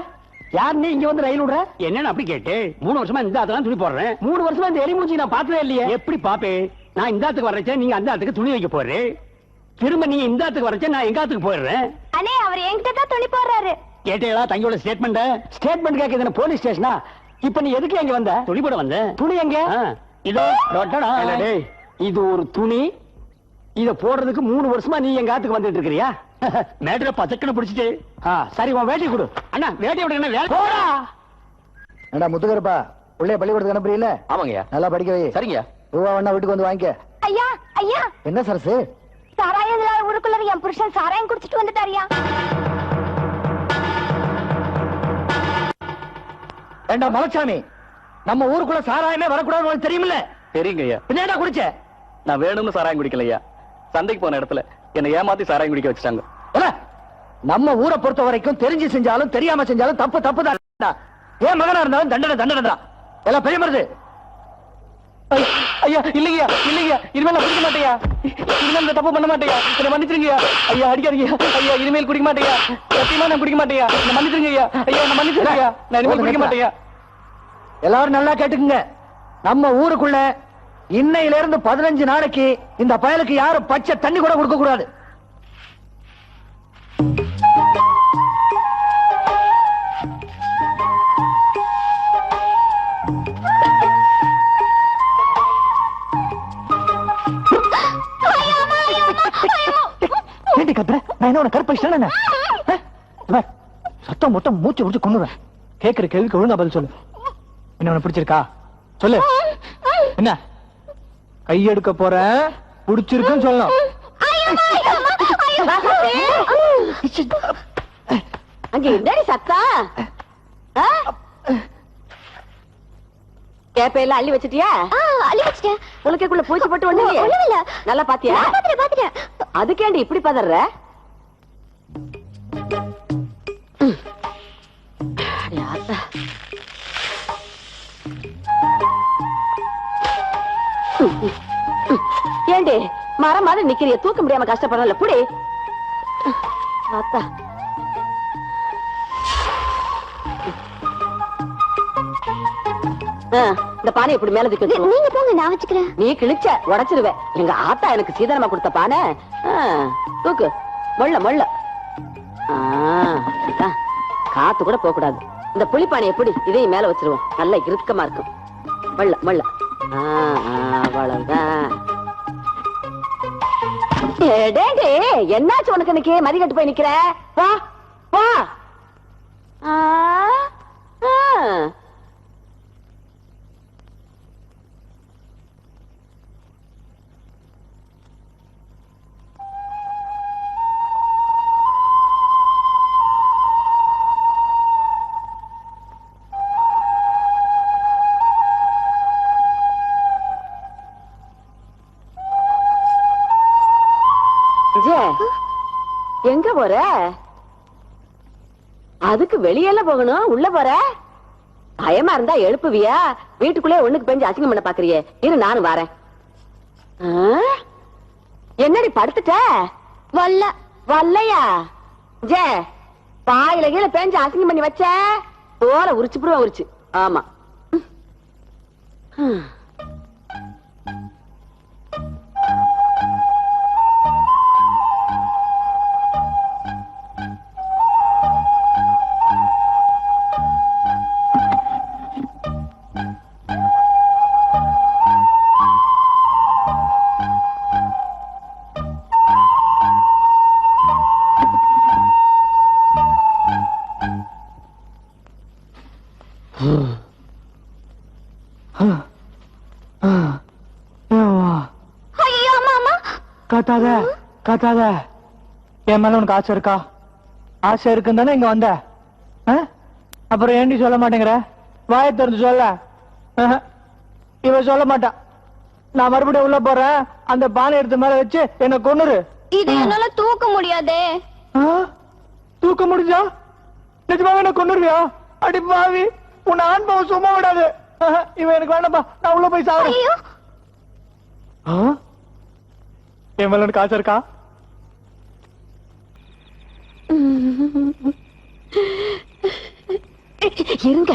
யார் நீ இங்க வந்து ரயில் விடுற? என்னன்னு அப்படி கேட்டு 3 வருஷமா இந்த ஆத்துலாம் துணி போடுறேன். 3 வருஷமா இந்த எலி மூஞ்சி நான் பார்த்ததே இல்லையே. எப்படி பாப்பேன்? நான் இந்த ஆத்துக்கு வர்றேன், நீங்க அந்த ஆத்துக்கு துணி வைக்க போறேன். திரும்ப நீங்க இந்த ஆத்துக்கு வர்றேன், நான் எங்க ஆத்துக்கு போயிடுறேன். அண்ணே, அவர் என்கிட்ட தான் துணி போடுறாரு. கேட்டீங்களா தங்கியோட ஸ்டேட்மெண்ட்? ஸ்டேட்மெண்ட் கேக்குது போலீஸ் ஸ்டேஷனா? இப்ப நீ எதுக்கு எங்க வந்த? துணி போட வந்தேன். துணி எங்க? இதோ இல்ல டேய், இது ஒரு துணி. இத போடுறதுக்கு 3 வருஷமா நீ எங்க ஆத்துக்கு வந்துட்டு இருக்கிறியா? மேட்டரை பச்சக்கன்னு பிடிச்சிட்டு. சரி, உன் வேட்டி கொடு. அண்ணா வேட்டையோட என்ன வேலை? போடா. ஏண்டா முத்துக்கருப்பா, பிள்ளைய பள்ளிக்கூடத்துக்கு அனுப்புறீல? ஆமாங்கய்யா. நல்லா படிக்க வை. சரிங்கய்யா. ரூபா வேணா வீட்டுக்கு வந்து வாங்கிக்க. ஐயா ஐயா, என்ன சரசு? சாராயம் ஊருக்குள்ள என் புருஷன் சாராயம் குடிச்சிட்டு வந்துட்டாரியா. ஏண்டா மலச்சாமி, நம்ம ஊருக்குள்ள சாராயமே வரக்கூடாதுன்னு உனக்கு தெரியுமில்ல? தெரியுங்கய்யா. பின்னாடா குடிச்ச? நான் வேணும்னு சாராயம் குடிக்கலையா. சந்தைக்கு போன இடத்துல என்னை ஏமாத்தி சாராயம் குடிக்க வச்சுட்டாங்க. நம்ம ஊரை பொறுத்த வரைக்கும் தெரிஞ்சு செஞ்சாலும் தெரியாம செஞ்சாலும் தப்பு தப்பு தான். ஏன் மகனா இருந்தாலும் தண்டனை தண்டனை தான். எல்லாம் பெரிய மருது. ஐயா இல்லையா, இல்லையா, இனிமேல் நான் குடிக்க மாட்டேயா. இனிமேல் இந்த தப்பு பண்ண மாட்டேயா. என்ன மன்னிச்சிருங்கய்யா. ஐயா அடிக்காதீங்க ஐயா. இனிமேல் குடிக்க மாட்டேயா. சத்தியமா நான் குடிக்க மாட்டேயா. என்ன மன்னிச்சிருங்க ஐயா. ஐயா என்ன மன்னிச்சிருங்க. நான் இனிமேல் குடிக்க மாட்டேயா. எல்லாரும் நல்லா கேட்டுக்குங்க. நம்ம ஊருக்குள்ள இன்னையில இருந்து 15 நாளைக்கு இந்த பயலுக்கு யாரும் பச்சை தண்ணி கூட கொடுக்க கூடாது. ஏண்டி கத்துற? நான் என்ன உனக்கு கற்பழிச்சிட்டேன்? சத்தம் மொத்தம் மூச்சு முடிச்சு கொண்டுறேன். கேட்கிற கேள்விக்கு ஒழுங்கா பதில் சொல்லு. என்ன உனக்கு பிடிச்சிருக்கா? சொல்லு. என்ன கையெடுக்க போற? பிடிச்சிருக்குன்னு சொல்லணும். அங்க என்னடி சத்தம்? கேப்பையில அள்ளி வச்சிட்டியா? அள்ளி வச்சிட்டேன். உனக்குள்ள பூச்சி போட்டு ஒண்ணு இல்ல. நல்லா பாத்தியா? பாத்துட்டேன். அதுக்கேண்டி இப்படி பதற? ஏண்டி மரம் மாதிரி நிக்கிறிய தூக்க முடியாம கஷ்டப்படுறல புடி ஆத்தா இந்த பானை இப்படி மேல தூக்கி நீங்க போங்க, நான் வச்சுக்கிறேன். நீ கிழிச்ச உடைச்சிருவேன். எங்க ஆத்தா எனக்கு சீதனமா கொடுத்த பானை. தூக்கு மொள்ள மொள்ள. காத்து கூட போக கூடாது. இந்த புளிப்பானை எப்படி இதையும் மேல வச்சிருவோம். நல்ல இறுக்கமா இருக்கும். மொள்ள மொள்ள. அவ்வளவுதான். என்னாச்சு உனக்கு? இன்னைக்கு மதிக்கட்டு போய் நிக்கிற? வா வா. எங்க போற? அதுக்கு வெளியெல்லாம் போகணும், உள்ள போற? பயமா இருந்தா எழுப்புவியா? வீட்டுக்குள்ளே ஒண்ணுக்கு பெஞ்சு அசிங்கம் பண்ண பாக்குறியே. இரு நானும் வரேன். என்னடி படுத்துட்ட? வல்ல வல்லையா? ஜே பாயில கீழே பெஞ்சு அசிங்கம் பண்ணி வச்ச தோலை உரிச்சு புடுவா உரிச்சு. ஆமா காட்டாத காட்டாத. என் மேல உனக்கு ஆசை இருக்கா? ஆசை இருக்குன்னு தானே இங்க வந்த. அப்புறம் ஏண்டி சொல்ல மாட்டேங்கிற? வாயை திறந்து சொல்ல. இவ சொல்ல மாட்டா. நான் மறுபடியும் உள்ள போறேன். அந்த பானை எடுத்து மேல வச்சு என்ன கொன்னுரு. இது என்னால தூக்க முடியாதே. தூக்க முடிஞ்சா நிஜமாவே என்ன கொன்னுருவியா? அடி பாவி, உன்னை ஆண்பாவம் சும்மா விடாது. இவன் எனக்கு வேண்டாப்பா, நான் உள்ள போய் சாகுறேன். என் மேல எனக்கு ஆசை இருக்கா? இருங்க,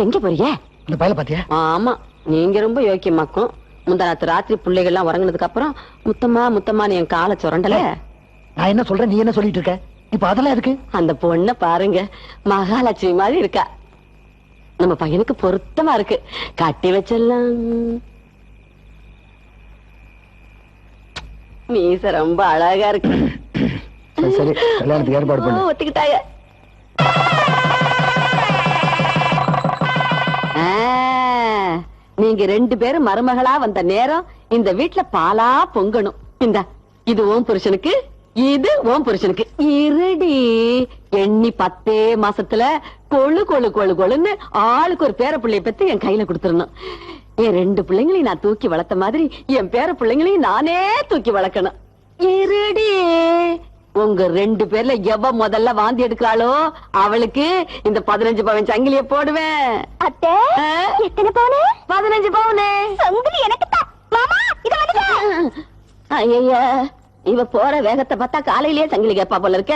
எங்க போறீங்க? இந்த பயல பாத்தியா? ஆமா, நீங்க ரொம்ப யோக்கியமாக்கும். முந்தானத்து ராத்திரி பிள்ளைகள் எல்லாம் உறங்கினதுக்கு அப்புறம் முத்தம்மா முத்தம்மா என் காலை சுரண்டல. நான் என்ன சொல்றேன், நீ என்ன சொல்லிட்டு இருக்க? இப்ப அதெல்லாம் இருக்கு. அந்த பொண்ண பாருங்க, மகாலட்சுமி மாதிரி இருக்கா. நம்ம பையனுக்கு பொருத்தமா இருக்கு. கட்டி வச்செல்லாம். மீச ரொம்ப அழகா இருக்கு. சரி, கல்யாணத்துக்கு ஏற்பாடு பண்ணு. ஒத்துக்கிட்டாய. நீங்க 2 பேரும் மருமகளா வந்த நேரம் இந்த வீட்டுல பாலா பொங்கணும். இந்த இது ஓம் புருஷனுக்கு, இது ஓம் புருஷனுக்கு. இருடி, எண்ணி 10 மாசத்துல கொழு கொழு கொழு கொழுன்னு ஆளுக்கு ஒரு பேர பிள்ளைய பத்தி என் கையில கொடுத்துடணும். என் 2 பிள்ளைங்களையும் நான் தூக்கி வளர்த்த மாதிரி என் பேர பிள்ளைங்களையும் நானே தூக்கி வளர்க்கணும். இருடி, உங்க 2 பேர்ல எவ முதல்ல வாந்தி எடுக்கிறாளோ அவளுக்கு இந்த 15 பவன் சங்கிலிய போடுவேன். அத்தை, எத்தனை பவுனு? 15 பவுனு சங்கிலி எனக்கு தான். மாமா, இத வந்துட்டேன். ஐயா, இவ போற வேகத்தை பார்த்தா காலையிலேயே சங்கிலி கேப்பா போல இருக்க.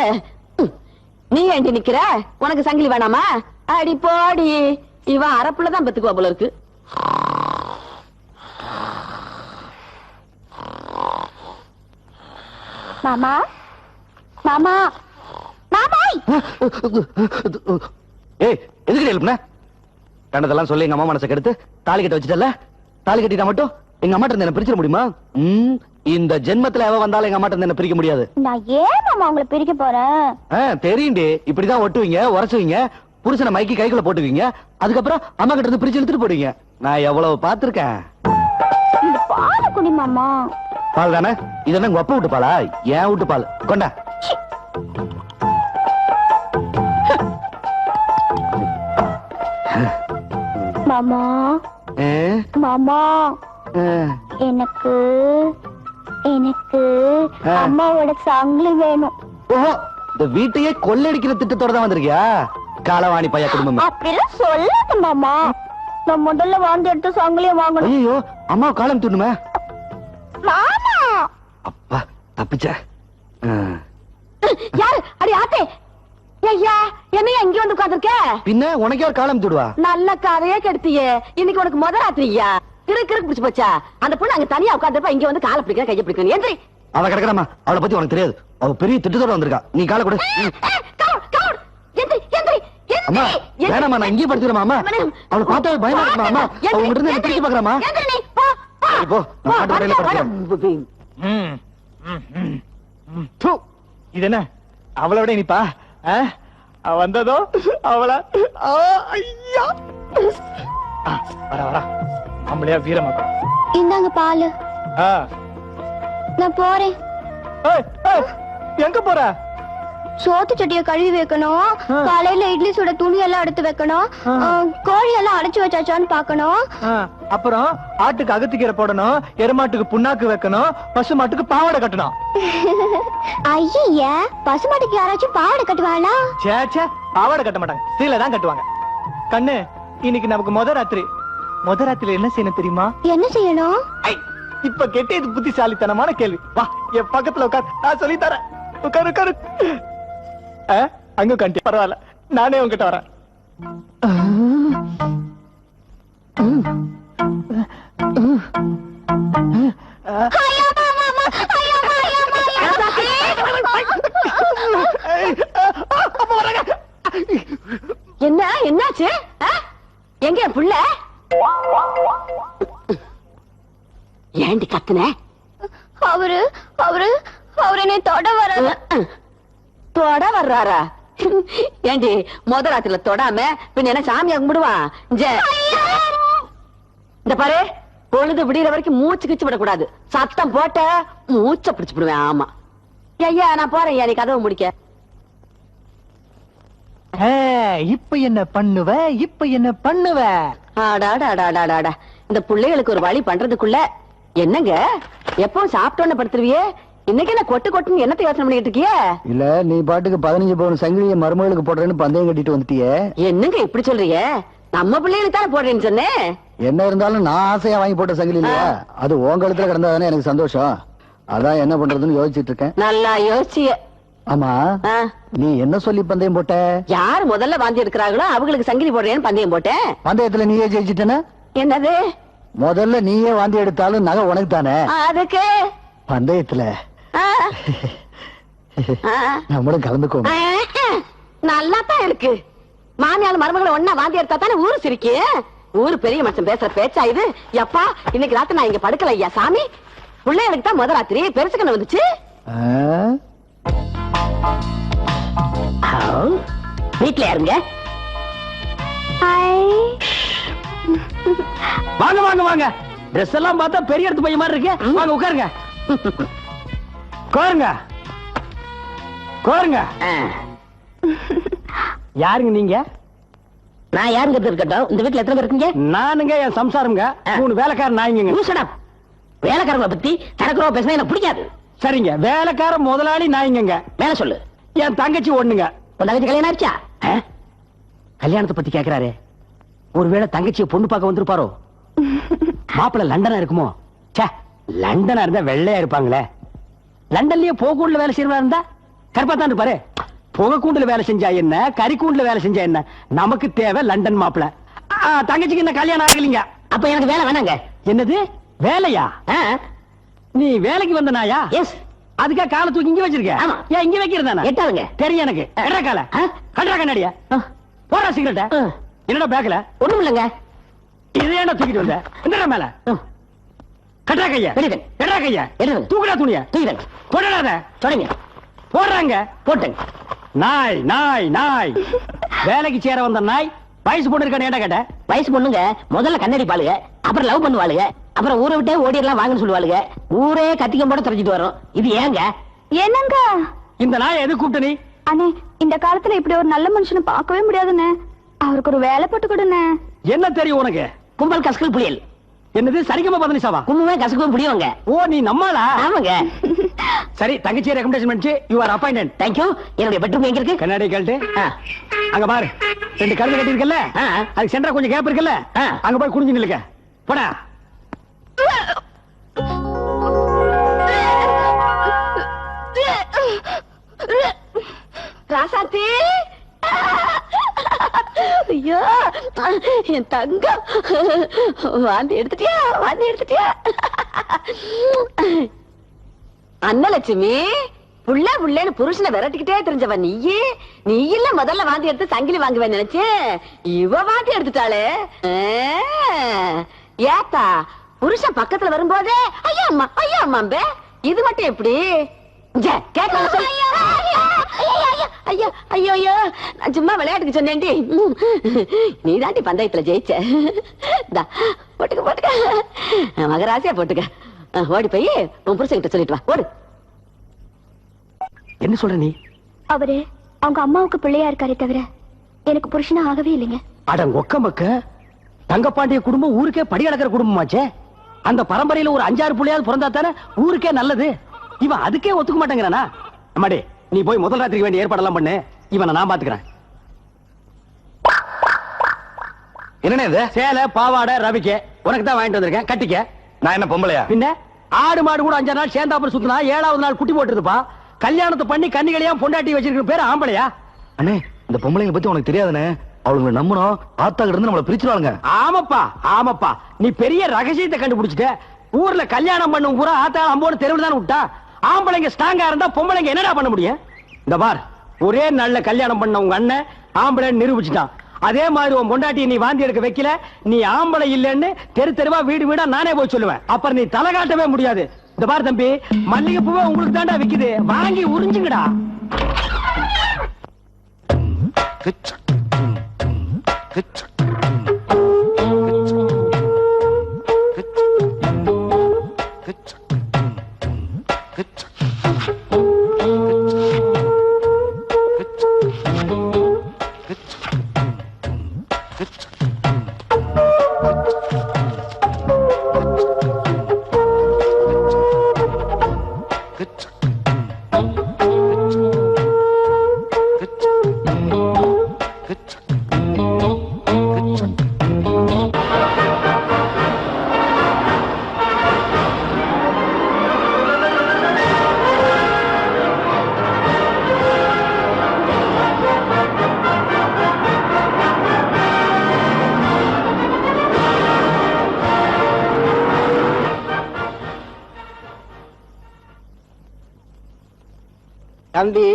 நீ ஏண்டி நிக்கிற? உனக்கு சங்கிலி வேணாமா? அடி போடி, இவ அரப்புலதான் பெத்துக்குவா போல இருக்கு. மாமா மாமா மாமாய். ஏய், எதுக்கு எழுப்புன? கண்டதெல்லாம் சொல்லி எங்க அம்மா மனசை கெடுத்து தாலி கட்ட வச்சுட்டல. தாலி கட்டிட்டா மட்டும் எங்க அம்மாட்ட இருந்து என்ன பிரிச்சிட முடியுமா? இந்த ஜென்மத்துல எவ வந்தாலும் எங்க அம்மாட்ட இருந்து என்ன பிரிக்க முடியாது. நான் ஏன் மாமா உங்களை பிரிக்க போறேன்? தெரியுண்டி, இப்படிதான் ஒட்டுவீங்க, உரசுவீங்க, புருஷனை மைக்கி கைக்குள்ள போட்டுவீங்க, அதுக்கப்புறம் அம்மா கிட்ட இருந்து பிரிச்சு இழுத்துட்டு போடுவீங்க. நான் எவ்வளவு பாத்திருக்கேன். இந்த பாலை குடி மாமா. பால் தானே? இது என்ன உங்க அப்பா விட்டு பாலா? ஏன் விட்டு பால் கொண்டா. மாமா மாமா, எனக்கு எனக்கு அம்மாவோட சங்கிலி வேணும். ஓஹோ, இந்த வீட்டையே கொள்ளடிக்கிற திட்டத்தோட தான் வந்திருக்கியா? காலவாணி பையா குடும்பம். அப்படிலாம் சொல்லாத மாமா. நான் முதல்ல வாந்தி எடுத்து சங்கிலிய வாங்கணும். ஐயோ, அம்மா காலம் தூணுமே. மாமா, அப்பா தப்பிச்ச. யாரு அடி ஆத்தே? ஐயா என்னையா இங்க வந்து உட்கார்ந்திருக்க? பின்ன உனக்கே ஒரு காலம் துடுவா. நல்ல கதையே கெடுத்தியே. இன்னைக்கு உனக்கு முத ராத்திரியா? கிறுக்கு பிடிச்சு போச்சா? அந்த பொண்ணு அங்க தனியா உட்கார்ந்திருப்பா, இங்க வந்து காலை பிடிக்கிற கையை பிடிக்கணும். எந்திரி. அவ கிடக்குறாமா, அவளை பத்தி உனக்கு தெரியாது. அவ பெரிய திட்டத்தோட வந்திருக்கா. நீ காலை கொடு. அம்மா வேணாமா, நான் இங்கே படுத்துக்கிறேன். அம்மா அவளை பார்த்தா பயமா இருக்குமா? அம்மா அவ கிட்ட இருந்து பிடிச்சு பாக்குறாமா? போ, நான் பாட்டு வரையில படுத்துக்கிறேன். இது என்ன அவளோட இனிப்பா? வந்ததோ அவள ஐயா வர நம்மளையா வீரமாக்கும். இந்தாங்க பாலு. நான் போறேன். எங்க போற? சோத்து சட்டியை கழுவி வைக்கணும், காலையில இட்லி சுட துணி எல்லாம் எடுத்து வைக்கணும், கோழி எல்லாம் அடைச்சு வச்சாச்சான்னு பாக்கணும். அப்புறம் ஆட்டுக்கு அகத்திக்கீரை போடணும், எருமாட்டுக்கு புண்ணாக்கு வைக்கணும், பசு மாட்டுக்கு பாவாடை கட்டணும். ஐய பசுமாட்டுக்கு யாராச்சும் பாவாடை கட்டுவாளா? சேச்சே, பாவாடை கட்ட மாட்டாங்க, சீலை தான் கட்டுவாங்க. கண்ணு, இன்னைக்கு நமக்கு முத ராத்திரி. முத ராத்திரி என்ன செய்யணும் தெரியுமா? என்ன செய்யணும்? இப்ப கேட்டது புத்திசாலித்தனமான கேள்வி. வா என் பக்கத்துல உட்கார், நான் சொல்லி தரேன். உட்காரு உட்காரு. அங்க கண்டி பரவாயில்ல, நானே உங்ககிட்ட வரேன். என்ன என்னாச்சு? எங்க என் புள்ள? ஏண்டி கத்துன? அவரு அவரு அவரு என்னை தொட வர. தொட வர்றாரா? ஏண்டி முத ராத்திரில தொடாம பின்ன என்ன சாமியா கும்பிடுவான்? இந்த பாரு, பொழுது விடிகிற வரைக்கும் மூச்சு கிச்சு விடக்கூடாது. சத்தம் போட்ட மூச்ச பிடிச்சு விடுவேன். ஆமா ஐயா, நான் போறேன். நீ கதவை முடிக்க. இப்ப என்ன பண்ணுவ? இப்ப என்ன பண்ணுவ? ஆடாடாடாடாடா, இந்த பிள்ளைகளுக்கு ஒரு வழி பண்றதுக்குள்ள என்னங்க எப்பவும் சாப்பிட்டோன்னு படுத்துருவியே, இன்னைக்கு என்ன கொட்டு கொட்டுன்னு என்னத்தை யோசனை பண்ணிட்டு இருக்கிய? இல்ல, நீ பாட்டுக்கு 15 பவுன் சங்கிலிய மருமகளுக்கு போடுறேன்னு பந்தயம் கட்டிட்டு வந்துட்டியே. என்னங்க இப்படி சொல்றீங்க? நம்ம பிள்ளைகளுக்கு தானே போடுறேன்னு சொன்னேன். என்ன இருந்தாலும் நான் ஆசையா வாங்கி போட்ட சங்கிலி இல்லையா, அது உன் கழுத்துல கிடந்தாதானே எனக்கு சந்தோஷம். அதான் என்ன பண்றதுன்னு யோசிச்சுட்டு இருக்கேன். நல்லா யோசிச்சிய. ஆமா, நீ என்ன சொல்லி பந்தயம் போட்ட? யார் முதல்ல வாந்தி எடுக்கிறாங்களோ அவங்களுக்கு சங்கிலி போடுறேன்னு பந்தயம் போட்டேன். பந்தயத்துல நீயே ஜெயிச்சிட்டன? என்னது? முதல்ல நீயே வாந்தி எடுத்தாலும் நகை உனக்கு தானே. அதுக்கு பந்தயத்துல நம்மளும் கலந்துக்கோ. நல்லா தான் இருக்கு. மாமியார் மருமகளை ஒன்னா வாந்தி எடுத்தா தானே ஊரு சிரிக்கு. ஊரு பெரிய மனுஷன் பேசுற பேச்சா இது? எப்பா இன்னைக்கு ராத்திரி நான் இங்க படுக்கல ஐயா சாமி. பிள்ளைகளுக்கு தான் முத ராத்திரி பெருசுக்கண்ண வந்துச்சு. வீட்டுல யாருங்க? வாங்க வாங்க வாங்க. ட்ரெஸ் எல்லாம் பார்த்தா பெரிய இடத்து பையன் மாதிரி இருக்கு. வாங்க உட்காருங்க. கோருங்க கோருங்க. யாருங்க நீங்க? நான் யாருங்க இருக்கட்டும். இந்த வீட்டுல எத்தனை பேர் இருக்கீங்க? நானுங்க என் சம்சாரம்ங்க. 3 வேலைக்காரன் நாய்ங்க. வேலைக்காரங்களை பத்தி தனக்குறவ பேசினா எனக்கு பிடிக்காது. சரிங்க, வேலைக்கார முதலாளி நாய்ங்க. மேல சொல்லு. என் தங்கச்சி ஒண்ணுங்க. உன் தங்கச்சி கல்யாணம் ஆச்சா? கல்யாணத்தை பத்தி கேக்குறாரு. ஒருவேளை தங்கச்சியை பொண்ணு பார்க்க வந்திருப்பாரோ? மாப்பிள்ள லண்டனா இருக்குமோ? லண்டனா இருந்தா வெள்ளையா இருப்பாங்களே. லண்டன்லயே போகக்கூண்டுல வேலை செய்யறவா இருந்தா கருப்பா தான் இருப்பாரு. புகைக்கூண்டுல வேலை செஞ்சா என்ன, கறிக்கூண்டுல வேலை செஞ்சா என்ன, நமக்கு தேவை லண்டன் மாப்பிள்ள. தங்கச்சிக்கு என்ன கல்யாணம் ஆகலைங்க. அப்ப எனக்கு வேலை வேணாங்க. என்னது வேலையா? நீ வேலைக்கு வந்த நாயா? எஸ். அதுக்கா காலை தூக்கி இங்க வச்சிருக்க? ஏன் இங்க வைக்கிறதானே? எட்டாதுங்க. தெரியும் எனக்கு. எடா கால கண்டா கண்ணாடியா போடா சிகரெட்ட. என்னடா பேக்கல? ஒண்ணும் இல்லங்க. இது ஏன்டா தூக்கிட்டு வந்த? என்னடா மேல கட்டா கையா? எடா கையா? தூக்குடா துணியா? தூக்கிடுங்க. போடாத சொல்லுங்க. போடுறாங்க. போட்டுங்க. நாய் நாய் நாய். வேலைக்கு சேர வந்த நாய் வயசு பொண்ணு இருக்கானு ஏன்டா கேட்ட? வயசு பொண்ணுங்க முதல்ல கண்ணாடி பாளுங்க, அப்புறம் லவ் பண்ணுவாளுங்க, அப்புறம் ஊரை விட்டே ஓடிடலாம் வாங்கன்னு சொல்லுவாளுங்க. ஊரே கத்திக்கம் போட தெரிஞ்சிட்டு வரும். இது ஏங்க? என்னங்க இந்த நாயை எது கூப்பிட்ட நீ? அண்ணே, இந்த காலத்துல இப்படி ஒரு நல்ல மனுஷனை பார்க்கவே முடியாதுண்ணே. அவருக்கு ஒரு வேலை போட்டு கொடுண்ணே. என்ன தெரியும் உனக்கு? கும்பல் கசக்கல் புளியல். என்னது சரிகமா 15 கும்பமே கசக்கவும் புளியவங்க. ஓ, நீ நம்மளா? ஆமாங்க. சரி, தங்கச்சி ரெக்கமெண்டேஷன் பண்ணிச்சு. You are appointed. Thank you. என்னுடைய பெட்ரூம் எங்க இருக்கு? கண்ணாடி கழட்டு. அங்க பாரு, 2 கருது கட்டி இருக்கல்ல, அதுக்கு சென்டரா கொஞ்சம் கேப் இருக்குல்ல, அங்க போய் குனிஞ்சு நில்லுங்க. போடா. ராசாத்தி ஐயோ என் தங்கம் வாந்தி எடுத்துட்டியா அன்னலட்சுமி புள்ள புள்ளன்னு புருஷனை விரட்டிக்கிட்டே தெரிஞ்சவ நீ இல்ல முதல்ல வாந்தி எடுத்து சங்கிலி வாங்குவேன்னு நினைச்சேன். இவ வாந்தி எடுத்துட்டாளே. ஏத்தா புருஷன் பக்கத்துல வரும்போதே ஐயா அம்மாம்பே இது மட்டும் எப்படி ஐயோ நான் சும்மா விளையாட்டுக்கு சொன்னேன்டி. நீ தாண்டி பந்தயத்துல ஜெயிச்ச. போட்டுக்க மகராசியா போட்டுக்க. ஓடி போய் உன் புருஷன்கிட்ட சொல்லிட்டு வா. ஓடு. என்ன சொல்ற நீ? அவரு அவங்க அம்மாவுக்கு பிள்ளையா இருக்காரே தவிர எனக்கு புருஷனா ஆகவே இல்லைங்க. அட ஒக்க மக்க தங்கப்பாண்டிய குடும்பம் ஊருக்கே படி அளக்கிற குடும்பமாச்சே. அந்த பரம்பரையில ஒரு 5-6 புள்ளையாவது பிறந்தா தானே ஊருக்கே நல்லது. இவன் அதுக்கே ஒத்துக்க மாட்டேங்கிறானா? அம்மாடி நீ போய் முதல் ராத்திரிக்கு வேண்டிய ஏற்பாடெல்லாம் பண்ணு. இவனை நான் பாத்துக்கிறேன். என்னண்ணே இது? சேலை பாவாடை ரவிக்கே உனக்கு தான் வாங்கிட்டு வந்திருக்கேன். கட்டிக்க. நான் என்ன பொம்பளையா? பின்ன ஆடு மாடு கூட 5 நாள் சேர்ந்தாப்புல சுத்தினா 7வது நாள் குட்டி போட்டுருப்பா. கல்யாணத்தை பண்ணி கன்னிகளையா பொண்டாட்டி வச்சிருக்கிற பேரு ஆம்பளையா? அண்ணே இந்த பொம்பளைங்க பத்தி உனக்கு தெரியாதுண்ணே. அவளுங்களை நம்பணும். ஆத்தா கிட்ட இருந்து நம்மள பிரிச்சுடுவாங்க. ஆமாப்பா நீ பெரிய ரகசியத்தை கண்டுபிடிச்சிட்ட. ஊர்ல கல்யாணம் பண்ணும் பூரா ஆத்தா அம்போன்னு தெருவில் தான் விட்டா. ஆம்பளைங்க ஸ்ட்ராங்கா இருந்தா பொம்பளைங்க என்னடா பண்ண முடியும்? இந்த பார் ஒரே நல்ல கல்யாணம் பண்ண உங்க அண்ணன் ஆம்பளை நிரூபிச்சுட்டான். அதே மாதிரி உன் பொண்டாட்டி நீ வாந்தி எடுக்க வைக்கல, நீ ஆம்பளை இல்லன்னு தெரு தெருவா வீடு வீடா நானே போய் சொல்லுவேன். அப்புறம் நீ தலை காட்டவே முடியாது. இந்த பார் தம்பி மல்லிகை பூவை உங்களுக்கு தாண்டா விக்குது, வாங்கி உறிஞ்சுங்கடா. தம்பி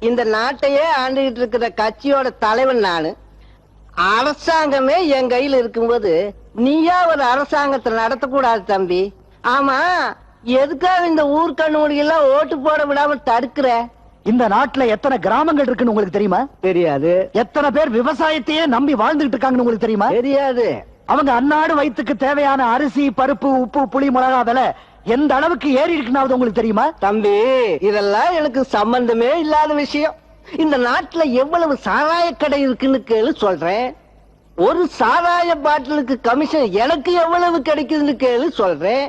இந்த நாட்டையே ஆண்டுகிட்டு இருக்கிற கட்சியோட தலைவன் நானு. அரசாங்கமே என் கையில் இருக்கும்போது நீயா ஒரு அரசாங்கத்தை நடத்தக்கூடாது தம்பி. ஆமா எதுக்காக இந்த ஊர் கண்ணுமொழி எல்லாம் ஓட்டு போட விடாம தடுக்கிற? இந்த நாட்டுல எத்தனை கிராமங்கள் இருக்குன்னு உங்களுக்கு தெரியுமா? தெரியாது. எத்தனை பேர் விவசாயத்தையே நம்பி வாழ்ந்துட்டு இருக்காங்கன்னு உங்களுக்கு தெரியுமா? தெரியாது. அவங்க அன்னாடு வயிற்றுக்கு தேவையான அரிசி பருப்பு உப்பு புளி மிளகா விலை எந்த அளவுக்கு ஏறி இருக்குன்னு உங்களுக்கு தெரியுமா? தம்பி இதெல்லாம் எனக்கு சம்பந்தமே இல்லாத விஷயம். இந்த நாட்டுல எவ்வளவு சாராய கடை இருக்குன்னு கேளு சொல்றேன். ஒரு சாராய பாட்டிலுக்கு கமிஷன் எனக்கு எவ்வளவு கிடைக்குதுன்னு கேளு சொல்றேன்.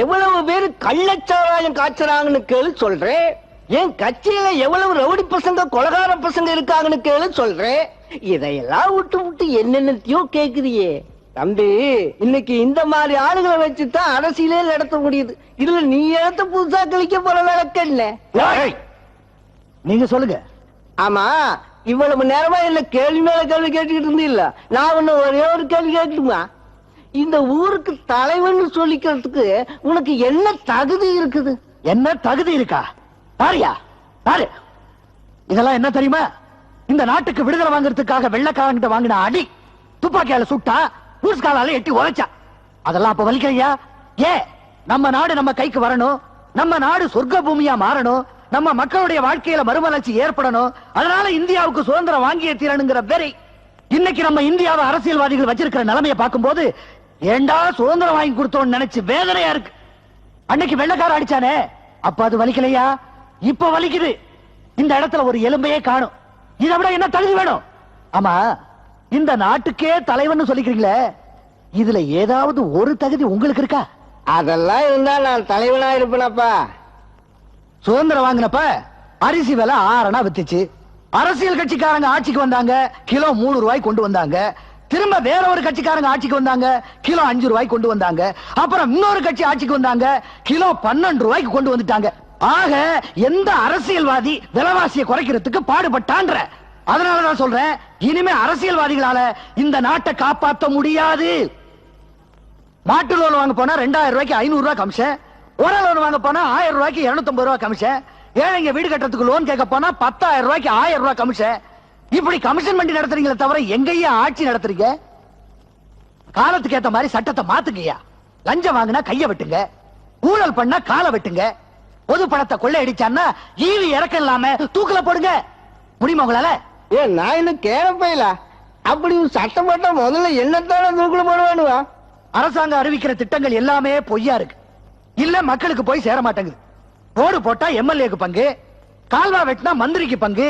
எவ்வளவு பேரு கள்ளச்சாராயம் காய்ச்சறாங்கன்னு கேளு சொல்றேன். என் கட்சியில எவ்வளவு ரவுடி பசங்க கொலகார பசங்க இருக்காங்கன்னு கேளு சொல்றேன். இதையெல்லாம் விட்டு என்னென்னத்தையோ கேக்குறியே தம்பி. இன்னைக்கு இந்த மாதிரி ஆளுகளை வச்சுதான் அரசியலே நடத்த முடியுது. இதுல நீ எடுத்து புதுசா கழிக்க போற விளக்க என்ன? நீங்க சொல்லுங்க. ஆமா இவ்வளவு நேரமா என்ன கேள்வி மேல கேள்வி கேட்டுக்கிட்டு இருந்தீல்ல, நான் ஒண்ணு ஒரே ஒரு கேள்வி கேட்கட்டுமா? இந்த ஊருக்கு தலைவன் சொல்லிக்கிறதுக்கு உனக்கு என்ன தகுதி இருக்குது? என்ன தகுதி இருக்கா? பாரியா பாரு. இதெல்லாம் என்ன தெரியுமா? இந்த நாட்டுக்கு விடுதலை வாங்குறதுக்காக வெள்ளக்காரங்கிட்ட வாங்கின அடி, துப்பாக்கியால சுட்டா, ஊர்ஸ்காலால எட்டி உரைச்சா, அதெல்லாம் அப்ப வலிக்கலையா? ஏ நம்ம நாடு நம்ம கைக்கு வரணும், நம்ம நாடு சொர்க்க பூமியா மாறணும், நம்ம மக்களுடைய வாழ்க்கையில மறுமலர்ச்சி ஏற்படணும். அதனால இந்தியாவுக்கு சுதந்திரம் வாங்கிய தீரணுங்கிற வெறி இன்னைக்கு நம்ம இந்தியாவை அரசியல்வாதிகள் வச்சிருக்கிற நிலைமையை பார்க்கும்போது ஏண்டா சுதந்திரம் வாங்கி கொடுத்தோம்னு நினைச்சு வேதனையா இருக்கு. அன்னைக்கு வெள்ளக்கார அடிச்சானே, அப்ப அது வலிக்கலையா? இப்ப வலிக்குது. இந்த இடத்துல ஒரு எலும்பையே காணும். இதை விட என்ன தகுதி வேணும்? ஆமா இந்த நாட்டுக்கே தலைவன் சொல்லிக்கிறீங்களே, இதுல ஏதாவது ஒரு தகுதி உங்களுக்கு இருக்கா? அதெல்லாம் இருந்தா நான் தலைவனா இருப்பேனப்பா. சுதந்திரம் வாங்கினப்ப அரிசி விலை 6 வித்துச்சு. அரசியல் கட்சிக்காரங்க ஆட்சிக்கு வந்தாங்க, கிலோ 3 ரூபாய் கொண்டு வந்தாங்க. திரும்ப வேற ஒரு கட்சிக்காரங்க ஆட்சிக்கு வந்தாங்க, கிலோ 5 ரூபாய் கொண்டு வந்தாங்க. அப்புறம் இன்னொரு கட்சி ஆட்சிக்கு வந்தாங்க, கிலோ 12 ரூபாய்க்கு கொண்டு வந்துட்டாங்க. ஆக எந்த அரசியல்வாதி விலைவாசியை குறைக்கிறதுக்கு பாடுபட்டான்ற. அதனாலதான் சொல்றேன், இனிமே அரசியல்வாதிகளால இந்த நாட்டை காப்பாற்ற முடியாது. மாட்டு லோன் வாங்க போனா 2000 ரூபாய்க்கு 500 ரூபாய் கமிஷன், ஒரு லோன் வாங்க போனா 1000 ரூபாய்க்கு 250 ரூபாய் கமிஷன், ஏழைங்க வீடு கட்டுறதுக்கு லோன் கேட்க போனா 10,000 ரூபாய்க்கு 1000 ரூபாய் கமிஷன். இப்படி கமிஷன் பண்ணி நடத்துறீங்களே தவிர எங்கேயே ஆட்சி நடத்துறீங்க? காலத்துக்கு ஏத்த மாதிரி சட்டத்தை மாத்துங்கய்யா. லஞ்சம் வாங்கினா கைய வெட்டுங்க, ஊழல் பண்ணா காலை வெட்டுங்க, பொது பணத்தை கொள்ளை அடிச்சான்னா ஈவி இறக்கம் இல்லாம தூக்குல போடுங்க. முடியுமா உங்களால? ஏன் நான் இன்னும் கேட்பேல அப்படி சட்டம் போட்டா முதல்ல என்னத்தான தூக்குல போடுவானுவா? அரசாங்கம் அறிவிக்கிற திட்டங்கள் எல்லாமே பொய்யா இருக்கு, இல்ல மக்களுக்கு போய் சேர மாட்டேங்குது. ரோடு போட்டா எம்எல்ஏக்கு பங்கு, கால்வா வெட்டினா மந்திரிக்கு பங்கு,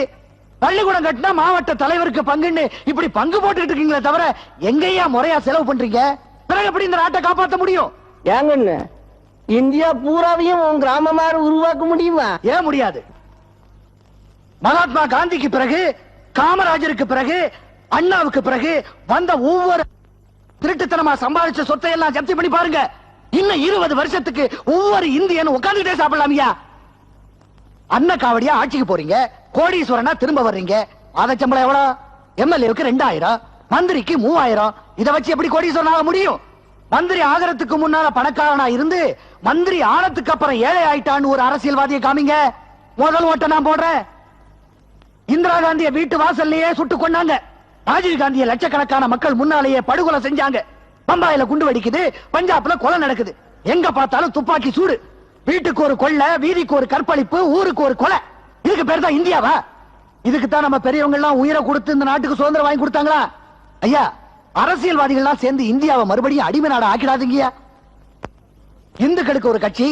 பள்ளிக்கூடம் கட்டினா மாவட்ட தலைவருக்கு பங்குன்னு இப்படி பங்கு போட்டுக்கிட்டு இருக்கீங்களே தவிர எங்கேயா முறையா செலவு பண்றீங்க? பிறகு எப்படி இந்த நாட்டை காப்பாற்ற முடியும்? ஏங்கன்னு இந்தியா பூராவையும் உன் கிராமமாறு உருவாக்க முடியுமா? ஏன் முடியாது? மகாத்மா காந்திக்கு பிறகு, காமராஜருக்கு பிறகு, அண்ணாவுக்கு பிறகு வந்த ஒவ்வொரு திருட்டுத்தனமா சம்பாதிச்ச சொத்தை எல்லாம் ஜப்தி பண்ணி பாருங்க. இன்னும் 20 வருஷத்துக்கு ஒவ்வொரு இந்தியன் உட்கார்ந்துட்டே சாப்பிடலாமியா? அண்ணா காவடியா ஆட்சிக்கு போறீங்க, கோடீஸ்வரனா திரும்ப வர்றீங்க. அத சம்பளம் எவ்வளவு? எம்எல்ஏவுக்கு 2000, மந்திரிக்கு 3000. இத வச்சு எப்படி கோடீஸ்வரன் ஆக முடியும்? மந்திரி ஆகறதுக்கு முன்னால பணக்காரனா இருந்து மந்திரி ஆனதுக்கு அப்புறம் ஏழை ஆயிட்டான்னு ஒரு அரசியல்வாதியை காமிங்க. முதல் ஓட்ட நான் போடுறேன். இந்திரா காந்திய வீட்டு வாசல்லையே சுட்டு கொண்டாங்க. ராஜீவ் காந்திய லட்சக்கணக்கான மக்கள் முன்னாலேயே படுகொலை செஞ்சாங்க. பம்பாயில குண்டு வெடிக்குது, பஞ்சாப்ல கொலை நடக்குது. எங்க பார்த்தாலும் துப்பாக்கி சூடு. வீட்டுக்கு ஒரு கொள்ளை, வீதிக்கு ஒரு கற்பழிப்பு, ஊருக்கு ஒரு கொலை. இதுக்கு பேர் தான் இந்தியாவா? இதுக்கு தான் நம்ம பெரியவங்க எல்லாம் உயிரை கொடுத்து இந்த நாட்டுக்கு சுதந்திரம் வாங்கி கொடுத்தாங்களா? ஐயா, அரசியல்வாதிகள் எல்லாம் சேர்ந்து இந்தியாவை மறுபடியும் அடிமை நாடு ஆக்கிடாதீங்க. இந்துக்களுக்கு ஒரு கட்சி,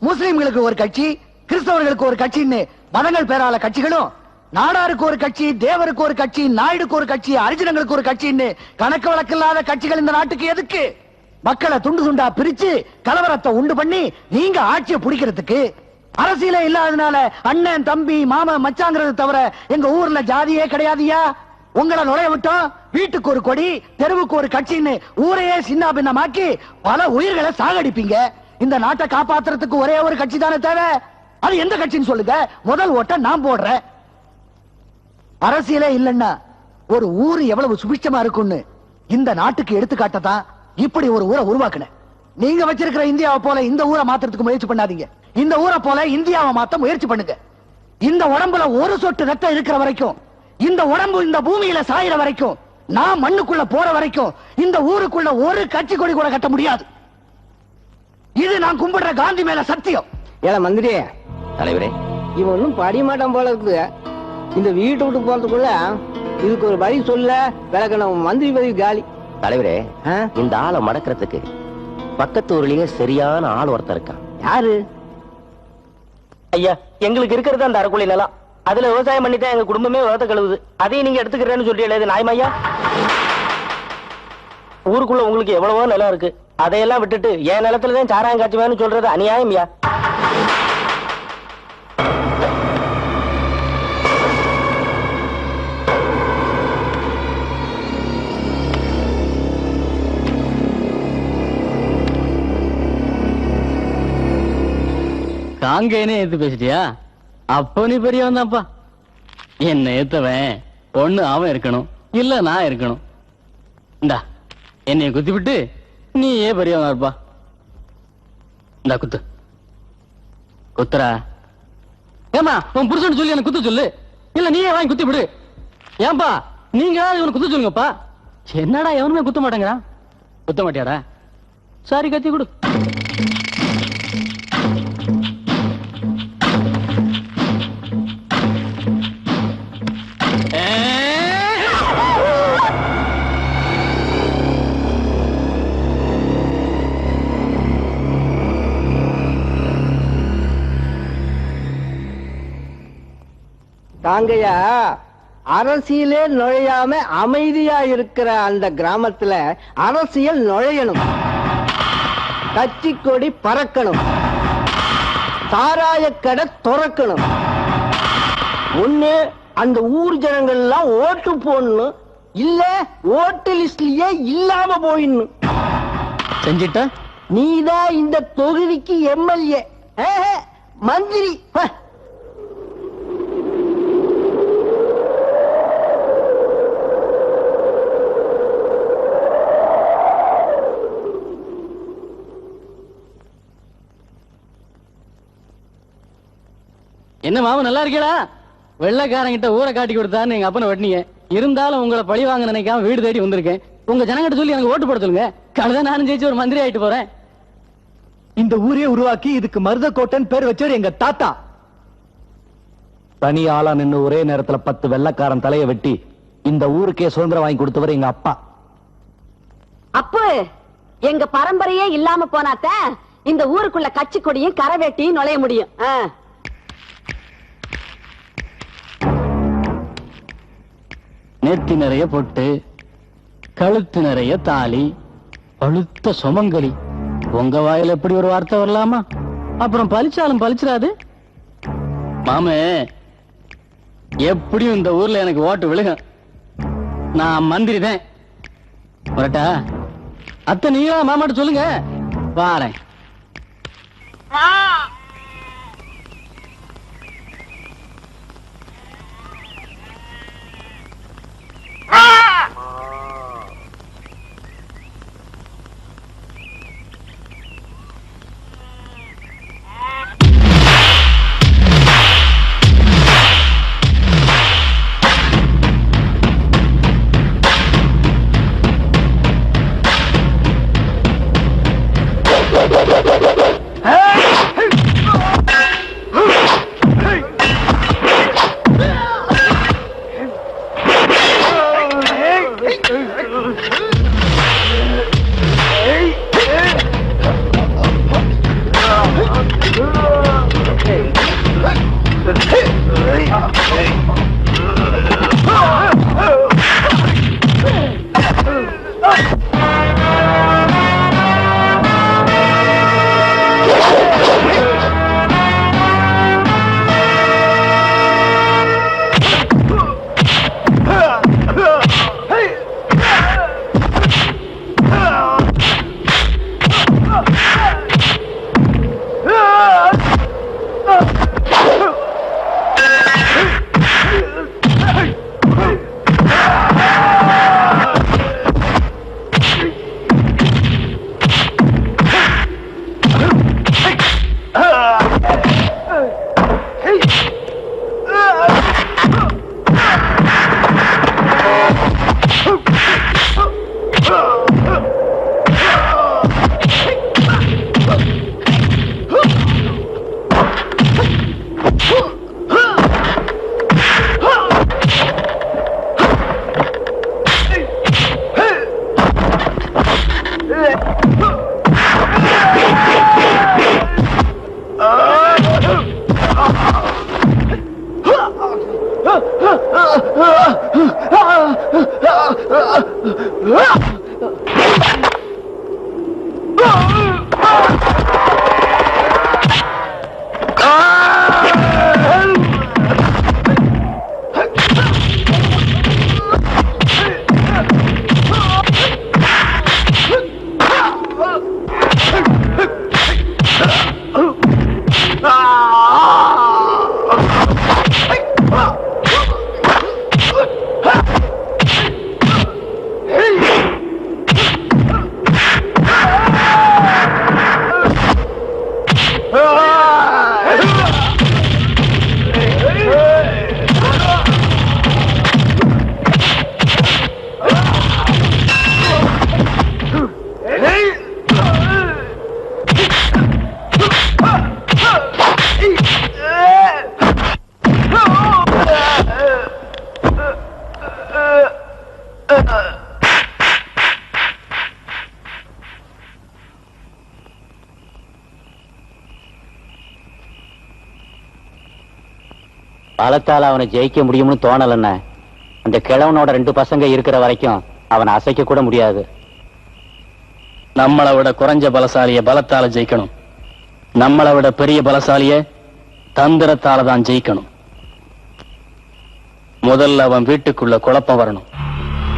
முஸ்லிம்களுக்கு ஒரு கட்சி, கிறிஸ்தவர்களுக்கு ஒரு கட்சின்னு மதங்கள் பேரால கட்சிகளும், நாடாருக்கு ஒரு கட்சி, தேவருக்கு ஒரு கட்சி, நாயுடுக்கு ஒரு கட்சி, அரிஜனங்களுக்கு ஒரு கட்சின்னு கணக்கு வழக்கில்லாத கட்சிகள் இந்த நாட்டுக்கு எதுக்கு? மக்களை துண்டு துண்டா பிரிச்சு கலவரத்தை உண்டு பண்ணி நீங்க ஆட்சியை பிடிக்கிறதுக்கு. அரசியலே இல்லாதனால அண்ணன் தம்பி மாமன் மச்சாங்கிறது தவிர எங்க ஊர்ல ஜாதியே கிடையாதுயா. உங்களை நுழைய விட்டோம், வீட்டுக்கு ஒரு கொடி, தெருவுக்கு ஒரு கட்சின்னு ஊரையே சின்ன பின்னமாக்கி பல உயிர்களை சாகடிப்பீங்க. இந்த நாட்டை காப்பாத்துறதுக்கு ஒரே ஒரு கட்சி தானே தேவை. அது எந்த கட்சின்னு சொல்லுங்க. முதல் ஓட்ட நான் போடுறேன். அரசியலே இல்லன்னா ஒரு ஊரு எவ்வளவு சுபிட்சமா இருக்கும்னு இந்த நாட்டுக்கு எடுத்துக்காட்டதான் இப்படி ஒரு ஊரை உருவாக்குனேன். நீங்க வச்சிருக்கிற இந்தியாவை போல இந்த ஊரை மாத்துறதுக்கு முயற்சி பண்ணாதீங்க. இந்த ஊரை போல இந்தியாவை மாத்த முயற்சி பண்ணுங்க. இந்த உடம்புல ஒரு சொட்டு ரத்தம் இருக்கிற வரைக்கும், இந்த உடம்பு இந்த பூமியில சாயிற வரைக்கும், நான் மண்ணுக்குள்ள போற வரைக்கும் இந்த ஊருக்குள்ள ஒரு கட்சி கொடி கூட கட்ட முடியாது. இது நான் கும்பிடுற காந்தி மேல சத்தியம். ஏல மந்திரி தலைவரே, இவன் ஒன்னும் படிய மாட்டான் போல இருக்குது. இந்த வீட்டை விட்டு போறதுக்குள்ள இதுக்கு ஒரு வழி சொல்ல விளக்கணும். மந்திரி பதவி காலி. தலைவரே, இந்த ஆளை மடக்கிறதுக்கு பக்கத்து ஊர்லயே சரியான ஆள் ஒருத்தர் இருக்கான். யாரு? ஐயா, எங்களுக்கு இருக்கிறது அந்த அரைக்குழி நிலம். அதுல விவசாயம் பண்ணிதான் எங்க குடும்பமே விவசாய கழுவுது. அதையும் நீங்க எடுத்துக்கிறேன்னு சொல்றீங்களே, நியாயமா ஐயா? ஊருக்குள்ள உங்களுக்கு எவ்வளவோ நிலம் இருக்கு, அதையெல்லாம் விட்டுட்டு என் நிலத்துலதான் சாராயம் காய்ச்சுவேன்னு சொல்றது அநியாயம் ஐயா. காங்கேனே ஏத்து பேசிட்டியா? அப்போ நீ பெரியவன் தான்ப்பா. என்ன ஏத்தவன் ஒண்ணு அவன் இருக்கணும், இல்ல நான் இருக்கணும். இந்தா என்னைய குத்தி விட்டு நீ ஏன் பெரியவன் இருப்பா. இந்தா குத்து, குத்துறா. ஏமா உன் புருஷன் சொல்லி எனக்கு குத்து சொல்லு, இல்ல நீயே வாங்கி குத்தி விடு. ஏன்பா நீங்க இவனை குத்த சொல்லுங்கப்பா. என்னடா எவனுமே குத்த மாட்டேங்கிறான். குத்த மாட்டியாடா? சாரி, கத்தி கொடு. தாங்கய்யா, அரசியலே நுழையாம அமைதியா இருக்கிற அந்த கிராமத்துல அரசியல் நுழையணும். கட்சி கொடி பறக்கணும், சாராய கடை துறக்கணும். ஒண்ணு அந்த ஊர் ஜனங்கள் எல்லாம் ஓட்டு போடணும், இல்ல ஓட்டு லிஸ்ட்லயே இல்லாம போயிடணும். செஞ்சிட்ட நீதான் இந்த தொகுதிக்கு எம்எல்ஏ. மந்திரி. என்ன மாமா நல்லா இருக்கீங்களா? வெள்ளைக்காரங்கிட்ட ஊரை காட்டி கொடுத்தான்னு எங்க அப்பனை வெட்டினீங்க. இருந்தாலும் உங்களை பழி வாங்க நினைக்காம வீடு தேடி வந்திருக்கேன். உங்க ஜனங்கிட்ட சொல்லி எனக்கு ஓட்டு போட சொல்லுங்க. கழுத நானும் ஜெயிச்சு ஒரு மந்திரி ஆயிட்டு போறேன். இந்த ஊரே உருவாக்கி இதுக்கு மருதக்கோட்டைன்னு பேர் வச்சவர் எங்க தாத்தா. தனி ஆளா நின்னு ஒரே நேரத்துல 10 வெள்ளைக்காரன் தலையை வெட்டி இந்த ஊருக்கே சுதந்திரம் வாங்கி கொடுத்தவர் எங்க அப்பா. அப்பு எங்க பரம்பரையே இல்லாம போனாத்தான் இந்த ஊருக்குள்ள கட்சி கொடியும் கரவேட்டியும் நுழைய முடியும். நெத்தி நிறைய பொட்டு, கழுத்து நிறைய தாலி, பழுத்த சுமங்கலி. உங்க வாயில எப்படி ஒரு வார்த்தை வரலாமா? அப்புறம் பலிச்சாலும் பலிச்சிடாது. மாமே, எப்படியும் இந்த ஊர்ல எனக்கு ஓட்டு விழுகும். நான் மந்திரி தான். வரட்டா? அத்தை நீங்களா மாமாட்ட சொல்லுங்க, வாரேன். பலத்தால அவனை ஜெயிக்க முடியும்னு தோணலன்ன. அந்த கிழவனோட 2 பசங்க இருக்கிற வரைக்கும் அவனை அசைக்க கூட முடியாது. நம்மளை விட குறைஞ்ச பலசாலிய பலத்தால ஜெயிக்கணும். நம்மளை விட பெரிய பலசாலிய தந்திரத்தால தான் ஜெயிக்கணும். முதல்ல அவன் வீட்டுக்குள்ள குழப்பம் வரணும்.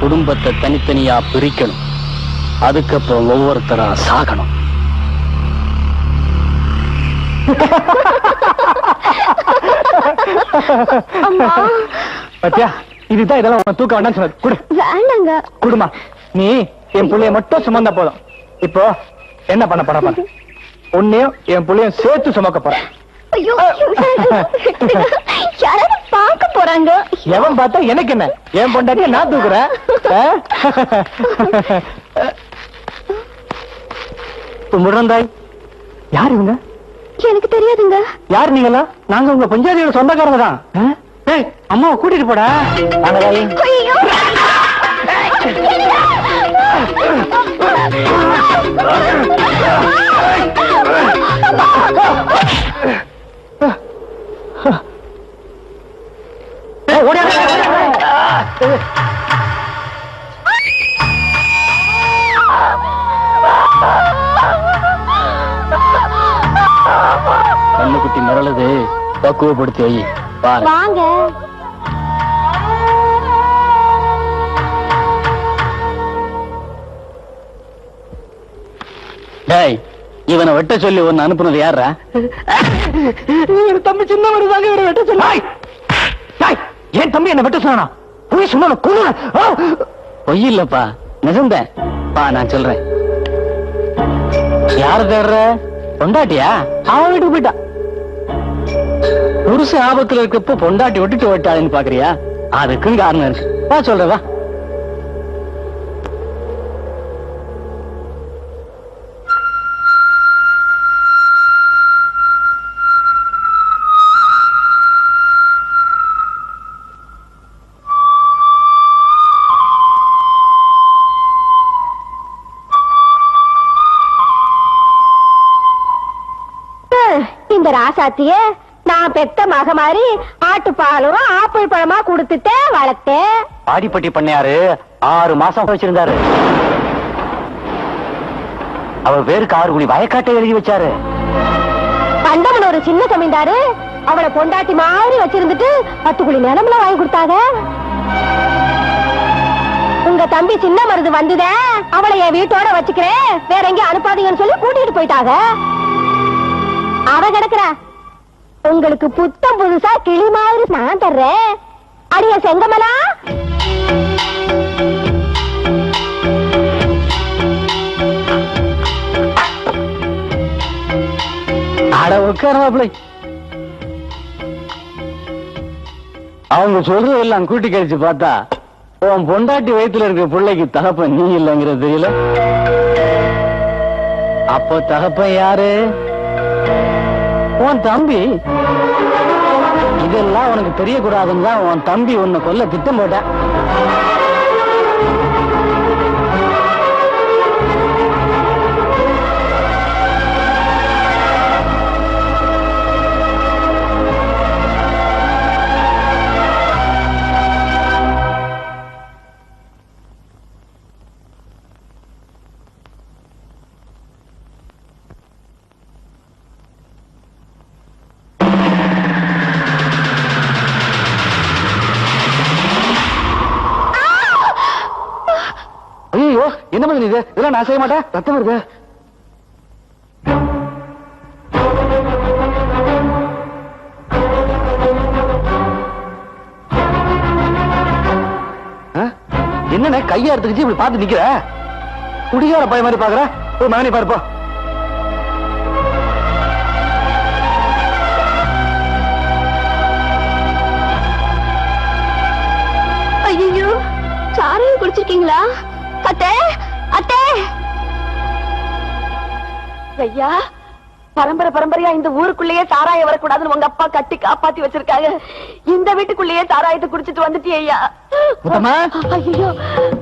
குடும்பத்தை தனித்தனியா பிரிக்கணும். அதுக்கப்புறம் ஒவ்வொருத்தரா சாகணும். பத்தியா இதுதான் இதெல்லாம் உன தூக்க வேண்டாம்னு சொன்னது. குடு வேண்டாங்க. குடுமா, நீ என் புள்ளைய மட்டும் சுமந்தா போதும். இப்போ என்ன பண்ண போற பாரு. உன்னையும் என் புள்ளையும் சேர்த்து சுமக்க போறேன். ஐயோ, யாராவது பார்க்க போறாங்க. எவன் பார்த்தா எனக்கு என்ன, என் பொண்டாட்டிய நான் தூக்குறேன். முருகந்தாய், யார் இவங்க? எனக்கு தெரியாதுங்க. யார் நீங்களா? நாங்க உங்க பஞ்சாயத்தோட சொந்தக்காரங்க தான். அம்மாவை கூட்டிட்டு போடா. ஐயோ, கண்ணுக்குட்டி மிரளுது, பக்குவப்படுத்தி வை. வாங்க. டேய், இவனை வெட்ட சொல்லி ஒன்னு அனுப்புனது யாரா? தம்பி சின்ன தாங்க இவரை வெட்ட சொல்ல. என் தம்பி என்ன வெட்ட சொன்னா? போய் சொன்ன கொள்ள. பொய் இல்லப்பா, நிஜம்தான். பா, நான் சொல்றேன். யாரு தேடுற? பொண்டாட்டியா? அவன் வீட்டுக்கு போயிட்டா. புருஷ ஆபத்துல இருக்கப்போ பொண்டாட்டி விட்டுட்டு ஓட்டாதுன்னு பாக்குறியா? அதுக்கும் காரணம் இருக்கு. வா சொல்ற, வா. இந்த ராசாத்திய நான் பெத்த மக மாதிரி ஆட்டுப்பாலும் ஆப்பிள் பழமா கொடுத்துட்டே வளர்த்தேன். ஆடிப்பட்டி பண்ணையாரு 6 மாசம் வச்சிருந்தாரு. அவர் பேருக்கு 6 குழி வயக்காட்டை எழுதி வச்சாரு. பண்டமன் ஒரு சின்ன ஜமீன்தாரு அவளை பொண்டாட்டி மாதிரி வச்சிருந்துட்டு 10 குழி நிலம்ல வாங்கி கொடுத்தாங்க. உங்க தம்பி சின்ன மருது வந்துத அவளை என் வீட்டோட வச்சுக்கிறேன், வேற எங்க அனுப்பாதீங்கன்னு சொல்லி கூட்டிட்டு போயிட்டாங்க. அவ கிடக்குற உங்களுக்கு புத்தம் புதுசா கிளி மாதிரி நான் தர்றேன். அடிய செங்கமலா, அட உட்காரமாப்ளை. அவங்க சொல்றதெல்லாம் கூட்டி கழிச்சு பார்த்தா உன் பொண்டாட்டி வயித்துல இருக்க பிள்ளைக்கு தகப்பன் நீ இல்லைங்கிறது தெரியல. அப்போ தகப்பன் யாரு? உன் தம்பி. இதெல்லாம் உனக்கு தெரியக்கூடாதுன்னு தான் உன் தம்பி உன்னை கொல்ல திட்டம் போட்ட. ஐயோ, என்ன பண்ணி இது? இதெல்லாம் நான் செய்ய மாட்டேன். ரத்தம் வருது. என்ன கையா எடுத்துக்கிச்சு இப்படி பார்த்து நிக்கிற? குடிகார பையன் மாதிரி பாக்குற? ஒரு மகனி பாருப்பா. ஐயோ, சாரையும் குடிச்சிருக்கீங்களா? அத்தே, அத்தே. ஐயா, பரம்பரை பரம்பரையா இந்த ஊருக்குள்ளேயே சாராயம் வரக்கூடாதுன்னு உங்க அப்பா கட்டி காப்பாத்தி வச்சிருக்காங்க. இந்த வீட்டுக்குள்ளேயே சாராயத்தை குடிச்சிட்டு வந்துட்டே ஐயா. ஐயோ,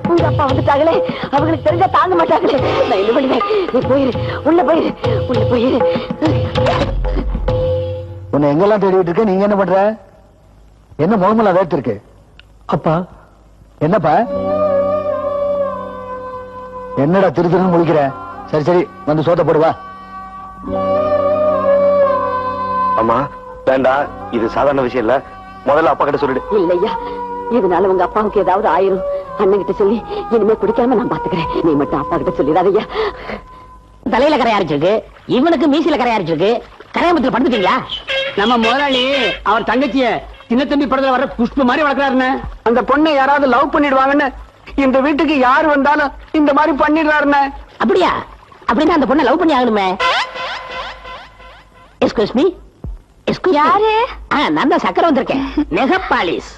உங்க அப்பா வந்துட்டாங்களே, அவங்களுக்கு தெரிஞ்சா தாங்க மாட்டாங்களே. நான் என்ன பண்ணுவேன்? நீ போயிரு, உள்ள போயிரு, உள்ள போயிரு. உன்னை எங்கெல்லாம் தேடிட்டு இருக்க? நீங்க என்ன பண்ற? என்ன முகமெல்லாம் வேர்த்து இருக்கு? அப்பா, என்னப்பா? என்னடா திருன்னு முழிக்கிற? சரி சரி, வந்து சோத்த போடுவா. அம்மா வேண்டாம், இது சாதாரண விஷயம் இல்ல. முதல்ல அப்பா கிட்ட சொல்லிடு. இல்லையா, இதனால உங்க அப்பாவுக்கு ஏதாவது ஆயிரும். அண்ணன் கிட்ட சொல்லி இனிமே குடிக்காம நான் பாத்துக்கிறேன். நீ மட்டும் அப்பா கிட்ட சொல்லிடாதய்யா. தலையில கரையா அரைச்சிருக்கு, இவனுக்கு மீசில கரையா அரைச்சிருக்கு. கரையாமத்துல படுத்துட்டீங்களா? நம்ம முதலாளி அவர் தங்கச்சிய சின்ன தம்பி படத்துல வர புஷ்ப மாதிரி வளர்க்கறாருன்னு. அந்த பொண்ணை யாராவது லவ் பண்ணிடுவாங்கன்னு இந்த வீட்டுக்கு யார் வந்தாலும் இந்த மாதிரி பண்ணிடுறாருன்னு. அப்படியா? அப்படின்னா அந்த பொண்ணை லவ் பண்ணி ஆகணுமே. Excuse me. எஸ்கூஸ் யாரு? நான் தான் சக்கரம் வந்திருக்கேன். நெகப்பாலிஸ்.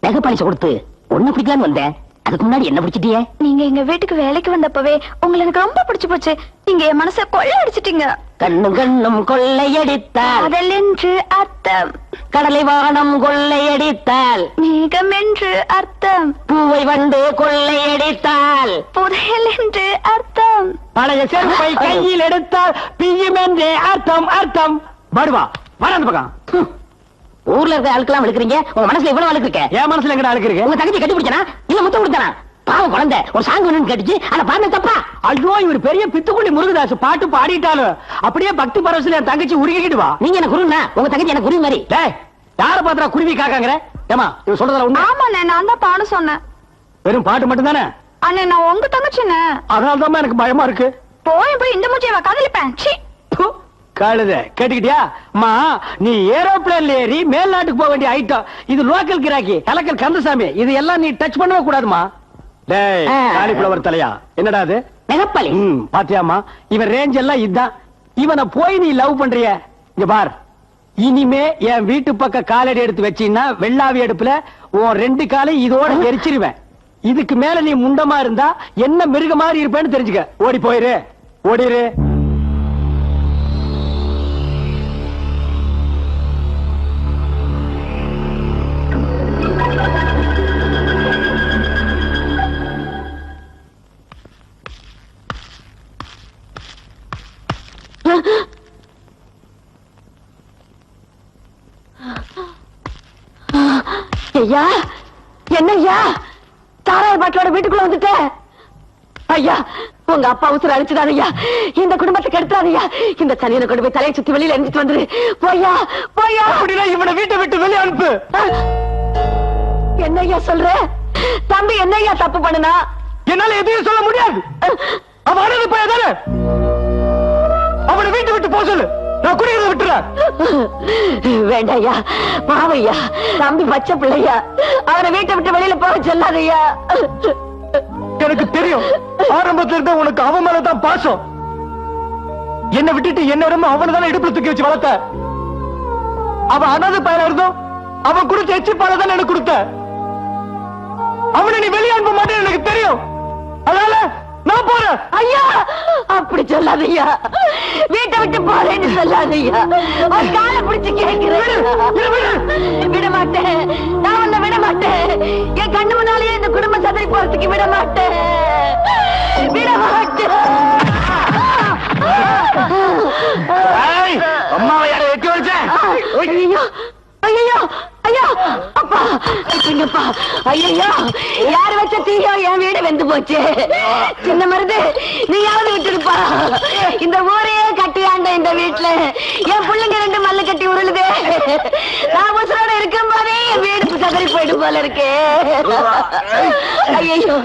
நெகப்பாலிஸ் கொடுத்து ஒண்ணு பிடிக்கலான்னு வந்தேன். அதுக்கு முன்னாடி என்ன பிடிச்சிட்டியே? நீங்க எங்க வீட்டுக்கு வேலைக்கு வந்தப்பவே உங்களை எனக்கு ரொம்ப பிடிச்சு போச்சு. நீங்க என் மனசை கொள்ளை அடிச்சிட்டீங்க. கண்ணும் கண்ணும் கொள்ளையடித்தால் கடல் என்று அர்த்தம், கடலை வானம் கொள்ளையடித்தால் மேகம் என்று அர்த்தம், பூவை வந்து கொள்ளையடித்தால் புதையல் என்று அர்த்தம், பழைய செருப்பை கையில் எடுத்தால் பியும் என்றே அர்த்தம். அர்த்தம் பாடுவா வர அந்த பக்கம். ஊர்ல இருக்க ஆளுக்கெல்லாம் வளர்க்குறீங்க, உங்க மனசுல இவ்வளவு வளர்க்கு இருக்கேன். என் மனசுல எங்கடா அழுக்கு இருக்கு? உங்க தங்கச்சி கட்டி பிடிச்சனா இல்ல முத்தம் கொடுத்தானா? பாவம் குழந்தை ஒரு சாங் வேணும்னு கேட்டுச்சு. ஆனா பாருங்க தப்பா. ஐயோ இவர் பெரிய பித்துக்குள்ளி முருகதாஸ் பாட்டு பாடிட்டாலும் அப்படியே பக்தி பரவசில என் தங்கச்சி உருகிடுவா. நீங்க என்ன குருன்னா உங்க தங்கச்சி என்ன குருவி மாதிரி. டேய் யார பாத்திரா குருவி காக்காங்கற? ஏமா இவ சொல்றதல உண்மை? ஆமாண்ணே, நான் தான் பாட சொன்னேன். வெறும் பாட்டு மட்டும் தானே? அண்ணே நான் உங்க தங்கச்சிண்ணே. அதனால தான் எனக்கு பயமா இருக்கு. போய் இந்த மூச்சைய காதலிப்பேன். கழுத கேட்டுக்கிட்டியா? அம்மா நீ ஏரோப்ளேன்ல ஏறி மேல்நாட்டுக்கு போக வேண்டிய ஐட்டம். இது லோக்கல் கிராக்கி கலக்கல் கந்தசாமி. இது எல்லாம் நீ டச் பண்ணவே கூடாதுமா. டேய் காலிஃப்ளவர் தலையா என்னடா அது? நெகப்பாலி. பாத்தியாமா இவன் ரேஞ்ச் எல்லாம் இதுதான். இவனை போய் நீ லவ் பண்றிய? இங்க பார், இனிமே என் வீட்டு பக்கம் காலடி எடுத்து வச்சீன்னா வெள்ளாவி அடுப்புல உன் 2 காலை இதோட எரிச்சிருவேன். இதுக்கு மேல நீ முண்டமா இருந்தா என்ன மிருக மாதிரி இருப்பேன்னு தெரிஞ்சுக்க. ஓடி போயிரு, ஓடிரு. ஐயா என்னய்யா சாராய பாட்டிலோட வீட்டுக்குள்ள வந்துட்ட? ஐயா உங்க அப்பா உசுர அழிச்சுடாதையா, இந்த குடும்பத்தை கெடுத்தாதையா. இந்த சனியனை கொண்டு போய் தலையை சுத்தி வெளியில எரிஞ்சிட்டு வந்துரு. போயா போயா. அப்படின்னா இவனை வீட்டை விட்டு வெளியே அனுப்பு. என்னய்யா சொல்ற? தம்பி என்னய்யா தப்பு பண்ணுனா? என்னால எதையும் சொல்ல முடியாது. அவன் அழுது போயதானே அவனை வீட்டை விட்டு போக சொல்லு. நான் குடிக்கிறத விட்டுறேன். வேண்டாயா பாவையா, தம்பி பச்சை பிள்ளையா, அவனை வீட்டை விட்டு வெளியில போக சொல்லாதையா. எனக்கு தெரியும் ஆரம்பத்துல இருந்த உனக்கு அவன் மேலதான் பாசம். என்ன விட்டுட்டு என்னிடமும் அவனை தானே இடுப்புல தூக்கி வச்சு வளர்த்த. அவன் அனாதை பையனா இருந்தோம் அவன் கொடுத்த எச்சி பாலை தானே எனக்கு கொடுத்த. அவனை நீ வெளியே அனுப்ப மாட்டேன்னு எனக்கு தெரியும். அதனால நான் போறேன். ஐயா அப்படி சொல்லாதையா, வீட்டை விட்டு போறேன்னு சொல்லாதையா. ஒரு காலை பிடிச்சு கேட்கிறேன். விட மாட்டேன், நான் உன்னை விட மாட்டேன். என் கண்ணு முன்னாலேயே இந்த குடும்ப சதறி போறதுக்கு விட மாட்டேன், விட மாட்டேன். அம்மாவை யாரை வெட்டி வச்சேன்? ஐயோ ஐயோ ஐயோ அப்பா எங்கப்பா. ஐயோ யாரு வச்ச தீயோ என் வீடு வெந்து போச்சு. சின்ன மருது நீயாவது விட்டுருப்பா. இந்த ஊரையே கட்டி ஆண்ட இந்த வீட்டுல என் பிள்ளைங்க 2 மல்லு கட்டி உருளுதே. நான் உசுரோட இருக்கும் போதே என் வீடு சதறி போயிடும் போல இருக்கே. ஐயோ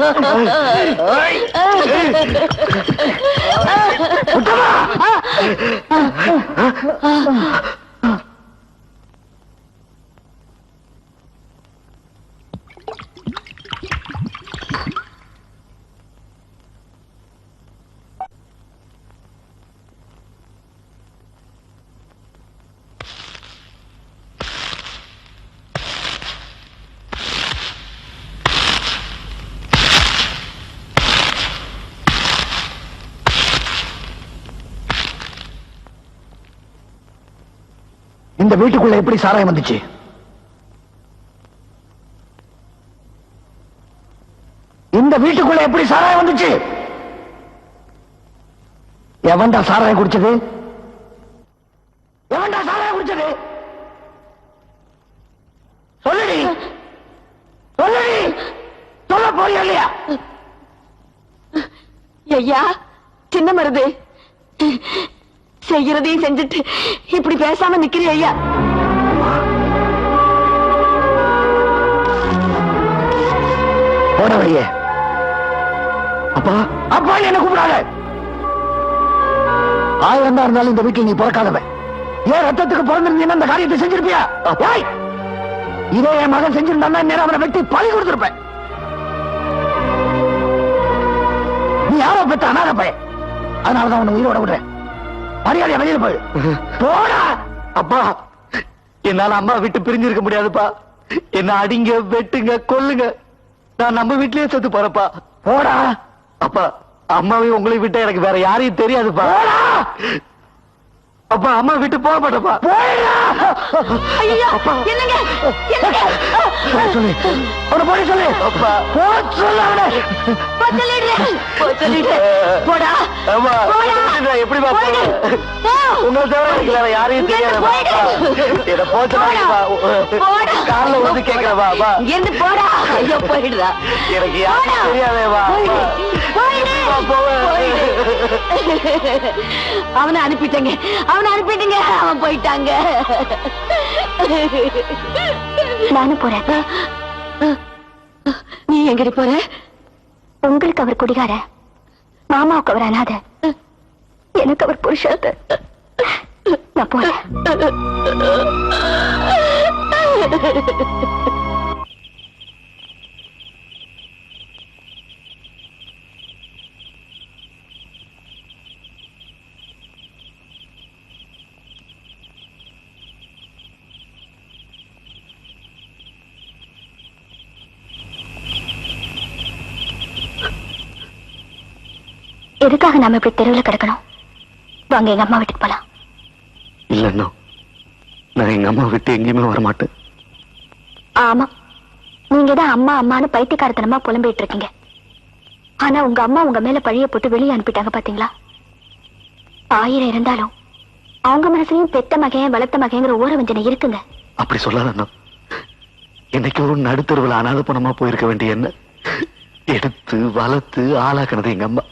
இந்த வீட்டுக்குள்ள எப்படி சாராயம் வந்துச்சு? இந்த வீட்டுக்குள்ள எப்படி சாராயம் வந்துச்சு? எவன்டா சாராயம் குடிச்சது? எவன்டா சாராயம் குடிச்சது? சொல்லுடி, சொல்லுடி, சொல்ல போறியா இல்லையா? ஐயா சின்ன மருது, செய்யறதையும் செஞ்சுட்டு இப்படி பேசாம நிக்கிறீ ஐயா. போன வழியே அப்பா அப்பா என்ன கூப்பிடாத. 1000 தான் இருந்தாலும் இந்த வீட்டில் நீ பிறக்காதவன். ஏன் ரத்தத்துக்கு பிறந்திருந்தீங்கன்னா இந்த காரியத்தை செஞ்சிருப்பியா? இதே என் மகன் செஞ்சிருந்தா நேரம் அவனை வெட்டி பழி கொடுத்திருப்பேன். நீ யாரோ பெற்ற அனாதை பையன், அதனாலதான் உன்னை உயிரோட விடுறேன். மரியாதையா வெளியில போய் போடா. அப்பா என்னால அம்மா விட்டு பிரிஞ்சிருக்க முடியாதுப்பா. என்ன அடிங்க வெட்டுங்க கொல்லுங்க, நான் நம்ம வீட்லயே செத்து போறப்பா. போடா. அப்பா அம்மாவையும் உங்களை விட்டு எனக்கு வேற யாரையும் தெரியாதுப்பா. அப்பா அம்மா விட்டு போக மாட்டப்பா. ஐயா என்னங்க என்னங்க சொல்லு அவனை போய் சொல்லு. அப்பா போ சொல்லு அவனை. போடா அம்மா போடா. எப்படிப்பா போயிடு. உங்களை தவிர எனக்கு வேற யாரையும் தெரியாதுப்பா. என்ன போச்சுப்பா காலைல வந்து கேட்கிறப்பா. அப்பா இங்கிருந்து போடா. ஐயோ போயிடுறா. எனக்கு யாரும் தெரியாதேவா. அவனை அனுப்பிட்டேங்க, அவனை அனுப்பிட்டீங்க, அவன் போயிட்டாங்க. நானும் போறேன். நீ எங்கடி போற? உங்களுக்கு அவர் குடிகார, மாமாவுக்கு அவர் அனாதை, எனக்கு அவர் புருஷாத. நான் போறேன். எதுக்காக நாம இப்படி தெருவில் கிடக்கணும்? வாங்க எங்க அம்மா வீட்டுக்கு போலாம். இல்ல நான் எங்க அம்மா விட்டு எங்கேயுமே வர மாட்டேன். ஆமா, நீங்க தான் அம்மா அம்மான்னு பைத்தியக்காரத்தனமா புலம்பிட்டு இருக்கீங்க. ஆனா உங்க அம்மா உங்க மேல பழிய போட்டு வெளியே அனுப்பிட்டாங்க பாத்தீங்களா? 1000 இருந்தாலும் அவங்க மனசுலயும் பெத்த மகன் வளர்த்த மகங்கிற ஊர வஞ்சனை இருக்குங்க. அப்படி சொல்லாத. என்னைக்கு ஒரு நடுத்தருவில் அனாத பணமா போயிருக்க வேண்டிய என்ன எடுத்து வளர்த்து ஆளாக்குனது எங்க அம்மா.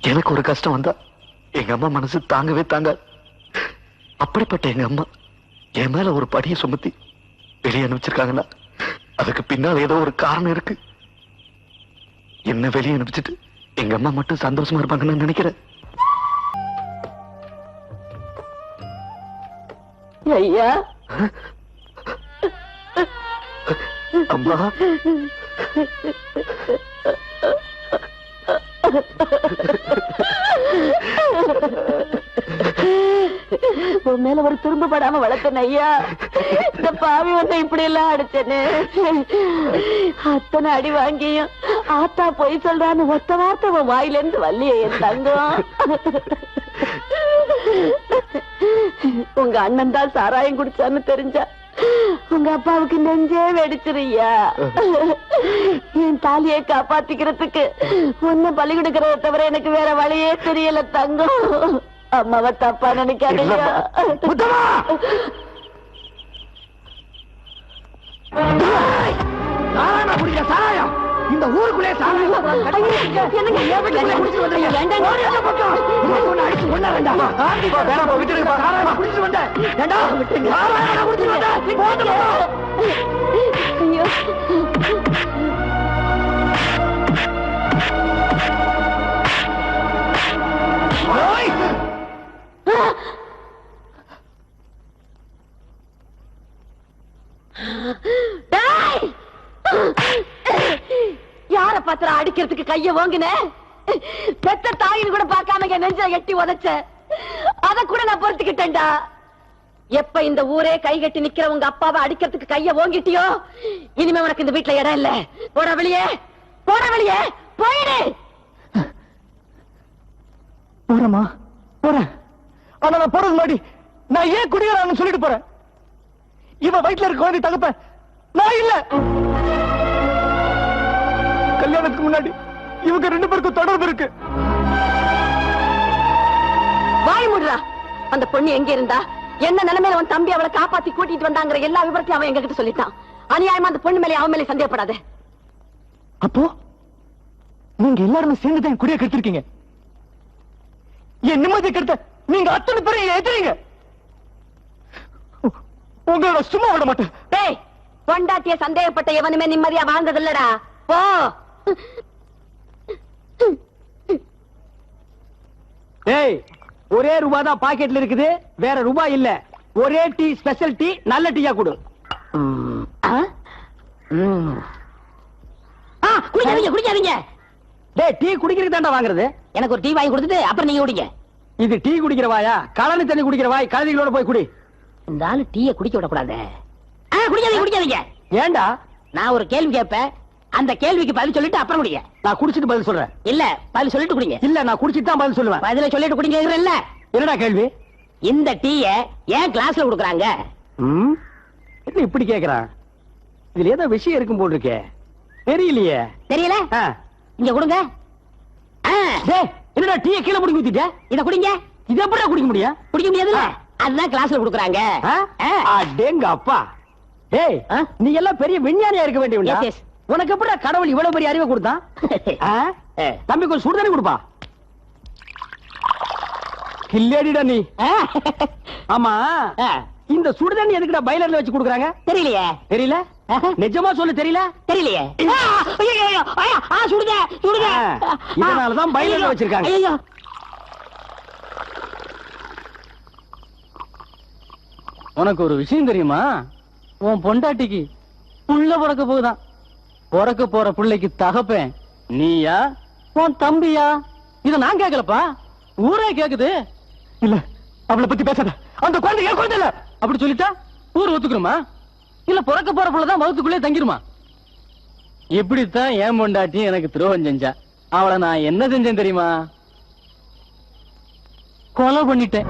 எனக்கு ஒரு கஷ்டம் வந்தா எங்க அம்மா மனசு தாங்கவே தாங்க. அப்படிப்பட்ட எங்க அம்மா என் மேல ஒரு படியை சுமத்தி வெளியே அனுப்பிச்சிருக்காங்கன்னா அதுக்கு பின்னால் ஏதோ ஒரு காரணம் இருக்கு. என்ன வெளியே அனுப்பிச்சிட்டு எங்க அம்மா மட்டும் சந்தோஷமா இருப்பாங்கன்னு நினைக்கிறேன். ஐயா அம்மா உன் மேல ஒரு துரும்பு படாம வளர்த்தன ஐயா. இந்த பாவி வந்து இப்படி எல்லாம் அடிச்சனே. அத்தனை அடி வாங்கியும் ஆத்தா போய் சொல்றான்னு ஒத்த வார்த்தை உன் வாயில இருந்து வல்லியே என் தங்கம். உங்க அண்ணன் தான் சாராயம் குடிச்சான்னு தெரிஞ்சா உங்க அப்பாவுக்கு நெஞ்சே வெடிச்சிருயா. என் தாலியை காப்பாத்திக்கிறதுக்கு உன்ன பலி கொடுக்கறத தவிர எனக்கு வேற வழியே தெரியல தங்கம். அம்மாவை தப்பா நினைக்காதீங்க. சாராயம் இந்த ஊருக்குள்ளே சாராயம் அடிச்சு கொண்டா வேண்டாம். ஐயோ யார பாத்திர அடிக்கிறதுக்கு கைய வாங்கின? பெத்த தாயின் கூட பார்க்காம என் நெஞ்ச எட்டி உதைச்ச. அத கூட நான் பொறுத்துக்கிட்டேன்டா. எப்ப இந்த ஊரே கை கட்டி நிக்கிற உங்க அப்பாவை அடிக்கிறதுக்கு கைய ஓங்கிட்டியோ இனிமே உனக்கு இந்த வீட்டுல இடம் இல்ல. போட வெளியே, போட வெளியே, போயிடு. போறமா போறேன். ஆனா நான் போறது முன்னாடி நான் ஏன் குடிக்கிறான்னு சொல்லிட்டு போறேன். இவ வயிற்றுல இருக்க குழந்தை தகப்ப நான் இல்ல. கல்யாணத்துக்கு முன்னாடி இவங்க 2 பேருக்கும் தொடர்பு இருக்கு. வாய் மூடுறா. அந்த பொண்ணு எங்க இருந்தா என்ன நிலைமையில அவன் தம்பி அவளை காப்பாத்தி கூட்டிட்டு வந்தாங்கிற எல்லா விவரத்தையும் அவன் எங்க கிட்ட சொல்லிட்டான். அநியாயமா அந்த பொண்ணு மேலே அவன் மேலே சந்தேகப்படாத. அப்போ நீங்க எல்லாருமே சேர்ந்துதான் குடிய கெடுத்திருக்கீங்க. என் நிம்மதி கெடுத்த நீங்க அத்தனை பேரும் எதிரிங்க. உங்களோட சும்மா விட மாட்டேன். டேய், பொண்டாட்டிய சந்தேகப்பட்ட எவனுமே நிம்மதியா வாழ்ந்தது இல்லடா. போ. டேய், ஒரே ரூபா தான் பாக்கெட்ல இருக்குது, வேற ரூபாய் இல்ல. ஒரே டீ, ஸ்பெஷல் டீ, நல்ல டீயா கொடு. குடிக்காதீங்க குடிக்காதீங்க. டேய், டீ குடிக்கிறதுக்கு தாண்டா வாங்குறது. எனக்கு ஒரு டீ வாங்கி கொடுத்துட்டு அப்புறம் நீங்க குடிங்க. இது டீ குடிக்கிற வாயா? கழனி தண்ணி குடிக்கிற வாய். கழுதிகளோட போய் குடி. இந்த ஆளு டீயை குடிக்க விடக்கூடாது. குடிக்காதீங்க குடிக்காதீங்க. ஏண்டா? நான் ஒரு கேள்வி கேட்பேன், அந்த கேள்விக்கு பதில் சொல்லிட்டு அப்புறம் குடிங்க. நான் குடிச்சிட்டு பதில் சொல்றேன். இல்ல, பதில் சொல்லிட்டு குடிங்க. இல்ல, நான் குடிச்சிட்டு தான் பதில் சொல்லுவேன். பதில சொல்லிட்டு குடிங்க. இல்ல, என்னடா கேள்வி? இந்த டீய ஏன் கிளாஸ்ல குடுக்குறாங்க? என்ன இப்படி கேக்குறான்? இதுல ஏதோ விஷயம் இருக்கும் போல் இருக்கே. தெரியலையே. தெரியல? இங்க கொடுங்க. டேய், என்னடா டீயை கீழே புடிங்கி ஊத்திட்ட? இத குடிங்க. இத எப்படிடா குடிக்க முடியும்? குடிக்க முடியாதுல்ல, அதுதான் கிளாஸ்ல குடுக்குறாங்க. அடேங்க அப்பா. டேய், நீ எல்லாம் பெரிய விஞ்ஞானியா இருக்க வேண்டியவன்டா. Yes, yes. உனக்கு எப்படிடா கடவுள் இவ்வளவு பெரிய அறிவை கொடுத்தான்? தம்பி, கொஞ்சம் சுடுதண்ணி கொடுப்பா. கில்லேடிடா நீ. ஆமா, இந்த சுடுதண்ணி எதுக்குடா பைலர்ல வச்சு கொடுக்குறாங்க? தெரியலையே. தெரியல? நிஜமா சொல்லு, தெரியல? தெரியலையே. சுடுங்க சுடுங்க. இதனாலதான் பைலர்ல வச்சிருக்காங்க. ஐயோ, உனக்கு ஒரு விஷயம் தெரியுமா? உன் பொண்டாட்டிக்கு புள்ள பிறக்க போகுதான். பிறக்க போற பிள்ளைக்கு தகப்பேன் நீயா உன் தம்பியா? இத நான் கேட்கலப்பா, ஊரே கேக்குது. இல்ல, அவளை பத்தி பேசாத. அந்த குழந்தை என் குழந்தை இல்ல. அப்படி சொல்லிட்டா ஊர் ஒத்துக்கணுமா? இல்ல பிறக்க போற புள்ளதான் வகுத்துக்குள்ளே தங்கிருமா? எப்படித்தான் ஏன் பொண்டாட்டி எனக்கு துரோகம் செஞ்சா? அவளை நான் என்ன செஞ்சேன் தெரியுமா? கொலை பண்ணிட்டேன்.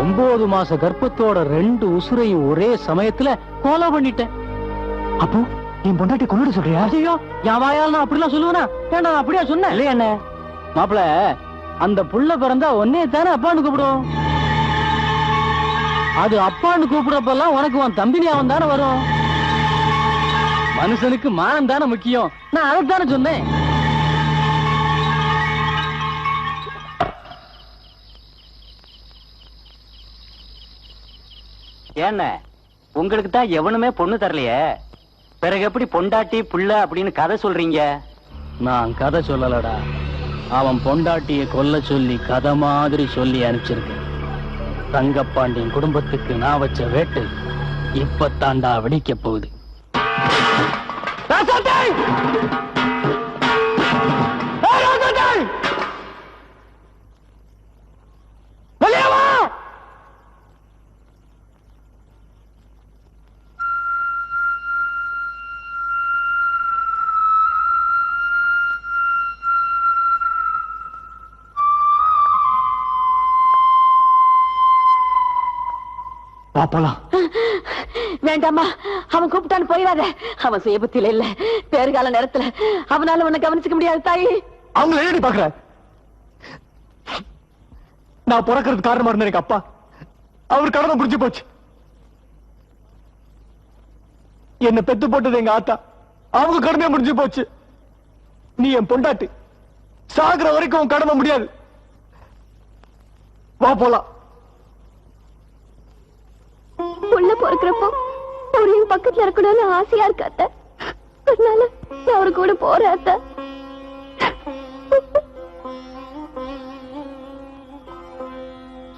9 மாச கர்ப்பத்தோட 2 உசுரையும் ஒரே சமயத்துல கொலை பண்ணிட்டேன். அப்போ என் பொண்டாட்டி கொண்டுட சொல்றியா? ஐயோ, என் வாயால் நான் அப்படிலாம் சொல்லுவேனா? ஏன்னா அப்படியா சொன்னேன் இல்லையா? என்ன மாப்பிள, அந்த புள்ள பிறந்தா ஒன்னே தானே அப்பான்னு கூப்பிடும். அது அப்பான்னு கூப்பிடுறப்பெல்லாம் உனக்கு உன் தம்பி ஞாபகம் தானே வரும். மனுஷனுக்கு மானம் தானே முக்கியம். நான் அதைத்தானே சொன்னேன். ஏன்ன உங்களுக்கு தான் எவனுமே பொண்ணு தரலையே, பிறகு எப்படி பொண்டாட்டி புள்ள அப்படின்னு கதை சொல்றீங்க? நான் கதை சொல்லலடா, அவன் பொண்டாட்டிய கொல்ல சொல்லி கதை மாதிரி சொல்லி அனுப்பிச்சிருக்கேன். தங்கப்பாண்டியன் குடும்பத்துக்கு நான் வச்ச வேட்டு இப்ப தாண்டா வெடிக்க போகுது. போலாம். வேண்டாமா, அவன் கூப்பிட்டான்னு போயிடாத. அவன் சுயபுத்தியில இல்ல, பேறுகால நேரத்துல அவனால உன்னை கவனிச்சுக்க முடியாது தாயி. அவங்களை ஏடி பாக்குற? நான் பிறக்கிறதுக்கு காரணமா இருந்த எனக்கு அப்பா, அவர் கடமை புரிஞ்சு போச்சு. என்ன பெத்து போட்டது எங்க ஆத்தா, அவங்க கடமையா முடிஞ்சு போச்சு. நீ என் பொண்டாட்டி, சாகுற வரைக்கும் உன் கடமை முடியாது. வா போலாம். உள்ள பொறுக்கிறப்போ அவரையும் பக்கத்துல இருக்கணும்னு ஆசையா இருக்காத்த, அதனால நான் அவரு கூட போறேன் அத்த.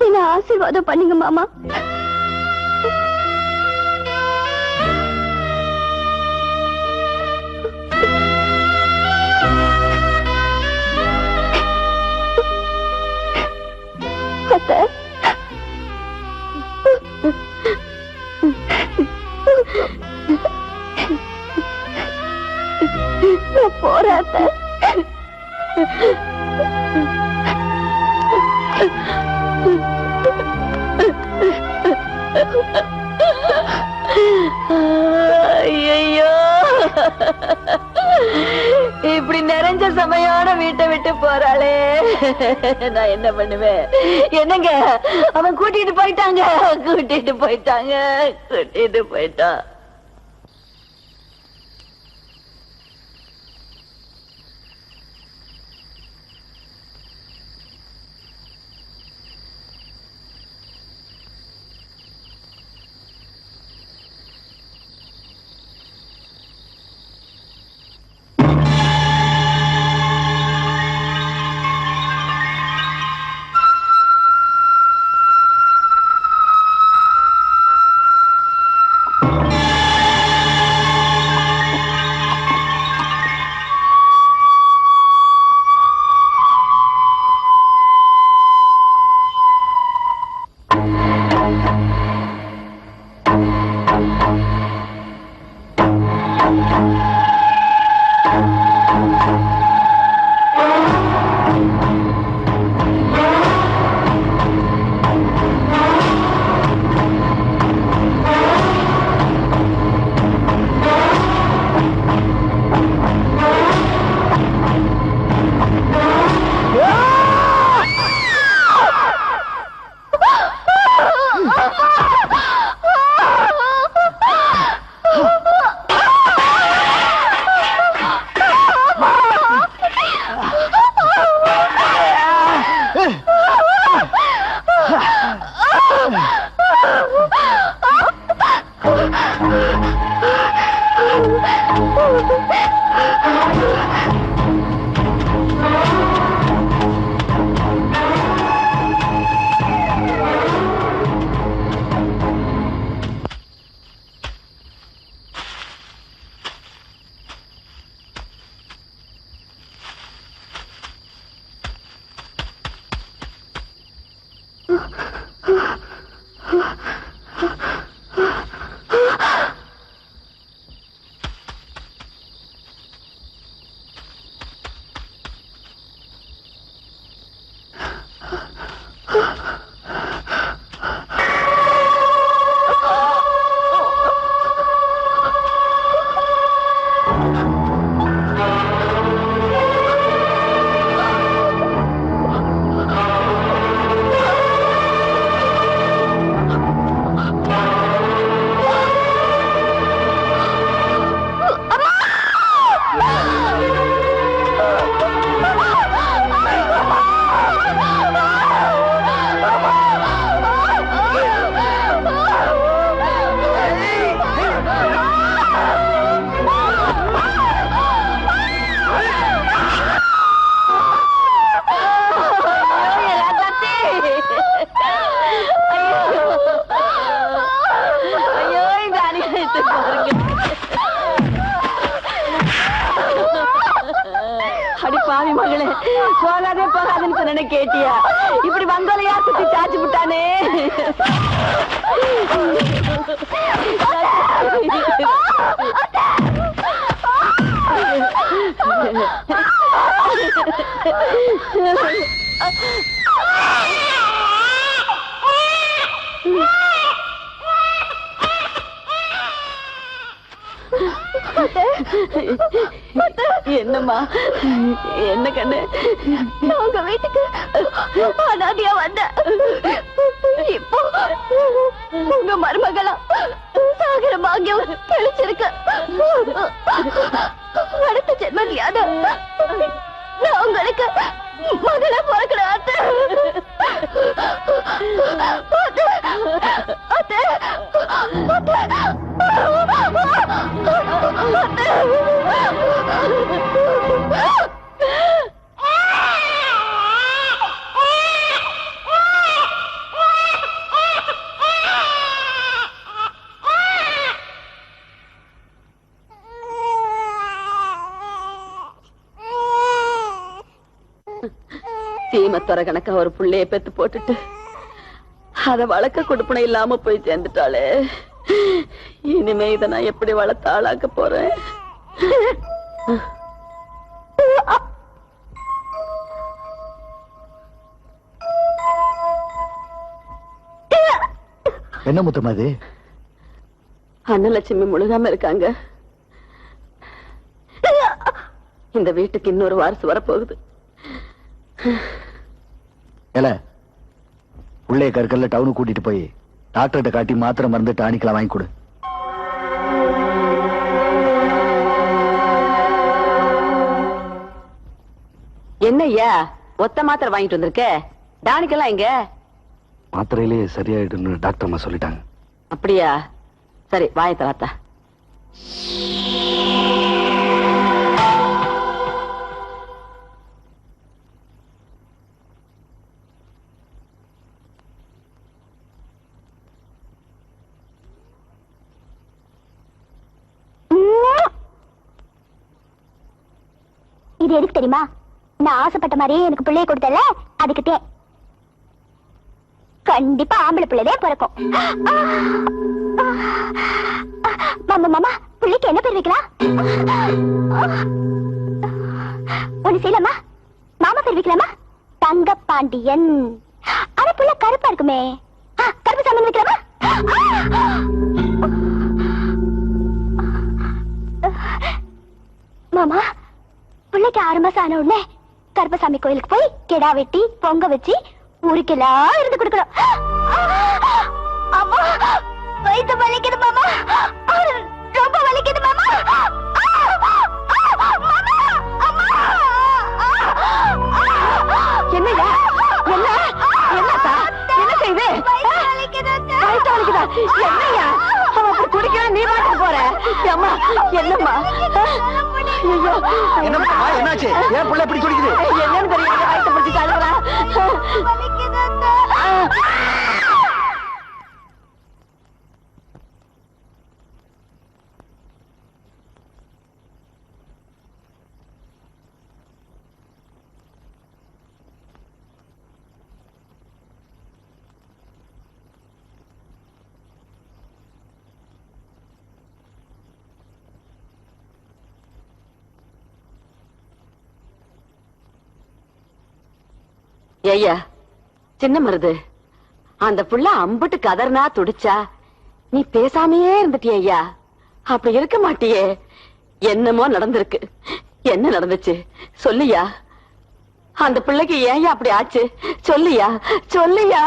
என்ன ஆசீர்வாதம் பண்ணுங்க மாமா. அத்தை, நான் போறேன் அத்தை. ஐயோ, இப்படி நிறைஞ்ச சமையோட வீட்டை விட்டு போறாளே, நான் என்ன பண்ணுவேன்? என்னங்க, அவன் கூட்டிட்டு போயிட்டாங்க, கூட்டிட்டு போயிட்டான். அடி பாவி மகளே, போகாதே போகாதுன்னு சொன்ன கேட்டியா? இப்படி வந்தாலையா குத்தி சாச்சு விட்டானே. என்னம்மா, என்ன கண்ணு? உங்க வீட்டுக்கு அனாதையா வந்த இப்போ உங்க மருமகளா சாகர பாக்கியம் கிடைச்சிருக்கு. அடுத்த ஜென்மத்தியாவது நான் உங்களுக்கு மகளா பிறக்கணும். சீமத்தொர கணக்கா ஒரு புள்ளைய பெத்து போட்டுட்டு அத வளர்க்க கொடுப்பனை இல்லாம போய் சேர்ந்துட்டாளே. இனிமே இத நான் எப்படி வளர்த்து ஆளாக்க போறேன்? என்ன முத்தமா இது? அன்னலட்சுமி முழுகாம இருக்காங்க. இந்த வீட்டுக்கு இன்னொரு வாரிசு வரப்போகுது. உள்ளே கற்கல்ல டவுனுக்கு கூட்டிட்டு போய் டாக்டர்கிட்ட காட்டி மாத்திரை மருந்து டானிக்கலாம் வாங்கி கொடு. என்னய்யா ஒத்த மாத்திரை வாங்கிட்டு வந்திருக்க? டானிக்கெல்லாம் எங்க? மாத்திரையிலே சரியாயிடுன்னு டாக்டர் அம்மா சொல்லிட்டாங்க. அப்படியா? சரி வாய தராத்தா. இது எதுக்கு தெரியுமா? நான் ஆசைப்பட்ட மாதிரியே எனக்கு பிள்ளைய கொடுத்தல, அதுக்கிட்டே கண்டிப்பா ஆம்பளை பிள்ளையே பிறக்கும். மாமா மாமா, பிள்ளைக்கு என்ன பேர் வைக்கலாம்? ஒண்ணு செய்யலாமா? மாமா பேர் வைக்கலாமா? தங்கப்பாண்டியன். ஆனா புள்ள கருப்பா இருக்குமே, கருப்பு சாமி வைக்கலாமா? மாமா, பிள்ளைக்கு 6 மாசம் ஆன உடனே கருப்பசாமி கோயிலுக்கு போய் கெடா வெட்டி பொங்க வச்சு ஊருக்கெல்லாம் இருந்து கொடுக்கணும். அம்மா, வயிற்று வலிக்குது மாமா, ரொம்ப வலிக்குது மாமா. என்னையா? என்ன என்னத்தா? என்ன செய்து? வயிற்று வலிக்குதா? என்னையா அவன் அப்படி குடிக்கவே நீ பாட்டுக்கு போற? அம்மா என்னம்மா? என்னாச்சு? ஏன் புள்ள இப்படி குடிக்குது? என்னன்னு தெரியல, வயிற்று பிடிச்சி தள்ளுறா. ஐயா, சின்ன மருது, அந்த புள்ள அம்புட்டு கதர்னா துடிச்சா நீ பேசாமையே இருந்துட்டிய ஐயா. அப்படி இருக்க மாட்டியே. என்னமோ நடந்திருக்கு. என்ன நடந்துச்சு சொல்லியா? அந்த பிள்ளைக்கு ஏன் அப்படி ஆச்சு சொல்லியா? சொல்லியா?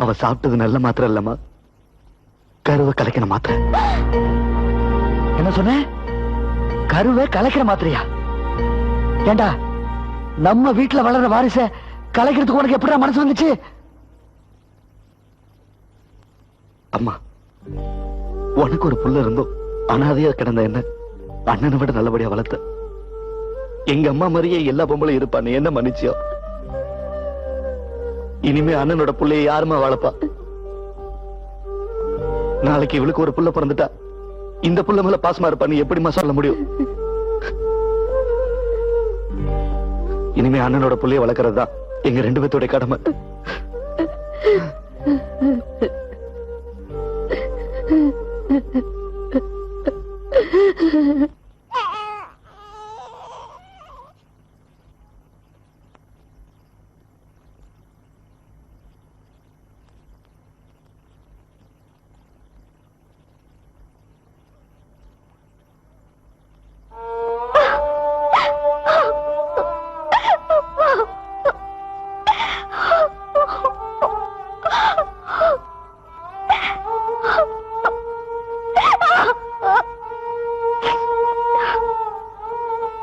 அவ சாப்பிட்டது நல்ல மாத்திரம் இல்லம்மா, கருவை கலைக்கிற மாத்திரை. என்ன சொன்ன? கருவை கலைக்கிற மாத்திரையா? ஏண்டா, நம்ம வீட்டுல வளர்ற வாரிச கலைக்கிறதுக்கு உனக்கு எப்படிடா மனசு வந்துச்சு? அம்மா, உனக்கு ஒரு புள்ள இருந்தோம், அனாதையா கிடந்த என்ன அண்ணனை விட நல்லபடியா வளர்த்த. எங்க அம்மா மாதிரியே எல்லா பொம்பளையும் இருப்பான்னு என்ன மன்னிச்சியோ. இனிமே அண்ணனோட புள்ளைய யாருமா வளர்ப்பா? நாளைக்கு இவளுக்கு ஒரு புள்ள பிறந்துட்டா இந்த புள்ள மேல பாசமா இருப்பான்னு எப்படிமா சொல்ல முடியும்? இனிமே அண்ணனோட புள்ளைய வளர்க்கறது தான் எங்க 2 பேத்தோட கடமை.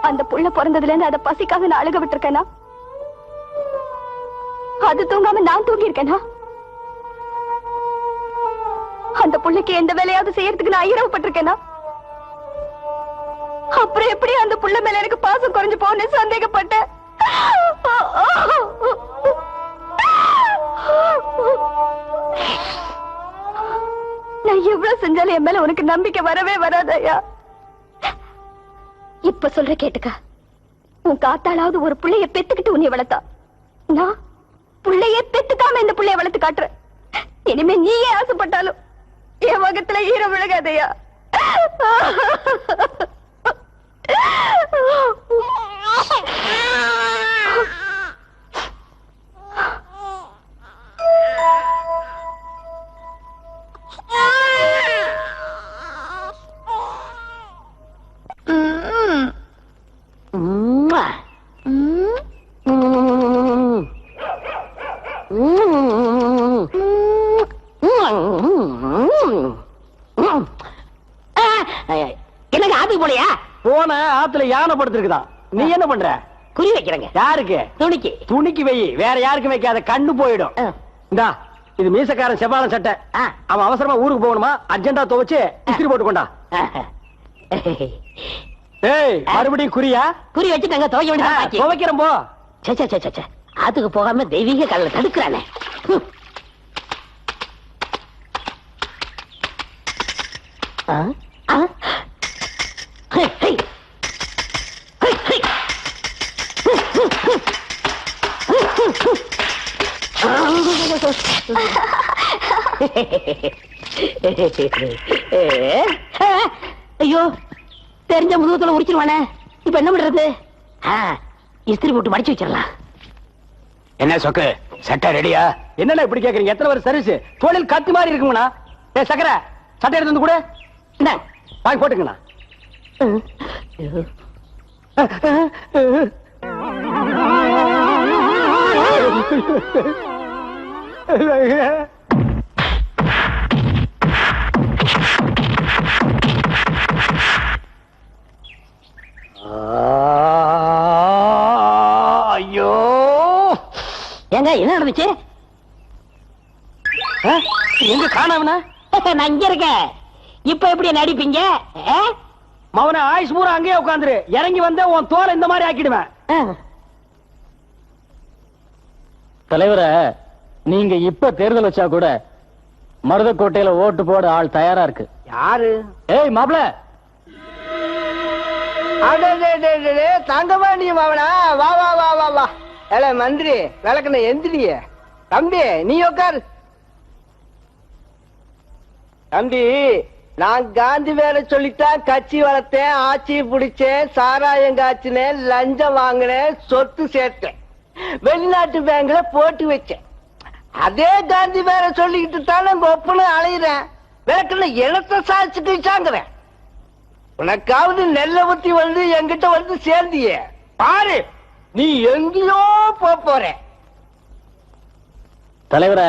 அந்த புள்ள பிறந்ததுல இருந்து அதை பசிக்காக நான் அழுக விட்டுருக்கேனா? அது தூங்காம நான் தூங்கி இருக்கேனா? அந்த புள்ளைக்கு எந்த வேலையாவது செய்யறதுக்கு நான் இரவுப்பட்டிருக்கேனா? அப்புறம் எப்படி அந்த புள்ள மேல எனக்கு பாசம் குறைஞ்சு போன்னு சந்தேகப்பட்டேன். நான் எவ்வளவு செஞ்சாலும் என் மேல உனக்கு நம்பிக்கை வரவே வராதயா. இப்ப சொல்ற கேட்டுக்க. உன் காத்தாளாவது ஒரு புள்ளைய பெத்துக்கிட்டு உன்னை வளர்த்தா, நான் புள்ளைய பெத்துக்காம இந்த புள்ளைய வளர்த்து காட்டுறேன். இனிமே நீயே ஆசைப்பட்டாலும் என் வகத்துல ஈரம் விழுகாதையா. என்னங்க ஆத்துக்கு போலையா? போன ஆத்துல யானை படுத்திருக்குதான். நீ என்ன பண்ற? குறி வைக்கிறேங்க. யாருக்கு? துணிக்கு. துணிக்கு வை, வேற யாருக்கும் வைக்காத, கண்ணு போயிடும். இந்தா, இது மீசக்காரன் செவ்வாழம் சட்டை. அவன் அவசரமா ஊருக்கு போகணுமா, அர்ஜென்டா துவைச்சு இஸ்திரி போட்டு கொண்டா. ஏய், மறுபடியும் குறியா? குறி வச்சுட்டாங்க, துவைக்க வேண்டியது. துவைக்கிறோம் போ. ஆத்துக்கு போகாம தெய்வீக கடலை தடுக்கிறானே. ஐயோ, தெரிஞ்ச முதுகத்துல உரிச்சிருவானே. இப்ப என்ன பண்றது? இஸ்திரி போட்டு மடிச்சு வச்சிடலாம். என்ன சொக்கு, சட்டை ரெடியா? என்னடா இப்படி கேக்குறீங்க? எத்தனை வருஷம் சர்வீஸ்? தொழில் கத்தி மாதிரி இருக்குங்கண்ணா. ஏ சக்கரை, சட்டை எடுத்து வந்து கூட வாங்கி போட்டுங்கண்ணா. ஐயோ, ஏங்க என்ன நடந்துச்சு? எங்க காணாமனா? நான் இங்க இருக்கேன். இப்ப எப்படி நடிப்பீங்க? மவன ஆயுஷ் பூரா அங்கேயே உட்காந்துரு. இறங்கி வந்த உன் தோலை இந்த மாதிரி ஆக்கிடுவேன். தலைவர, நீங்க இப்ப தேர்தல் வச்சா கூட மருதக்கோட்டையில ஓட்டு போட ஆள் தயாரா இருக்கு. யாரு? ஏய் மாப்ள, தங்கமா நீ மாவனா? வா வா வா வா வா. ஏல மந்திரி, விளக்குன எந்திரிய. தம்பி நீ உட்காரு. தம்பி, நான் காந்தி வேலை சொல்லித்தான் கட்சி வளர்த்தேன், ஆட்சி பிடிச்சேன், சாராயம் காய்ச்சினேன், லஞ்சம் வாங்கினேன், சொத்து சேர்த்தேன். வெளிநாட்டு பேங்க்ல போட்டு வச்சேன். அதே காந்தி வேற சொல்லிக்கிட்டு தானே ஒப்புன்னு அலையிறேன். விளக்குல இனத்தை சாதிச்சுட்டு வச்சாங்கிறேன். உனக்காவது நெல்ல ஊத்தி வந்து என்கிட்ட வந்து சேர்ந்தியே பாரு, நீ எங்கேயோ போற. தலைவர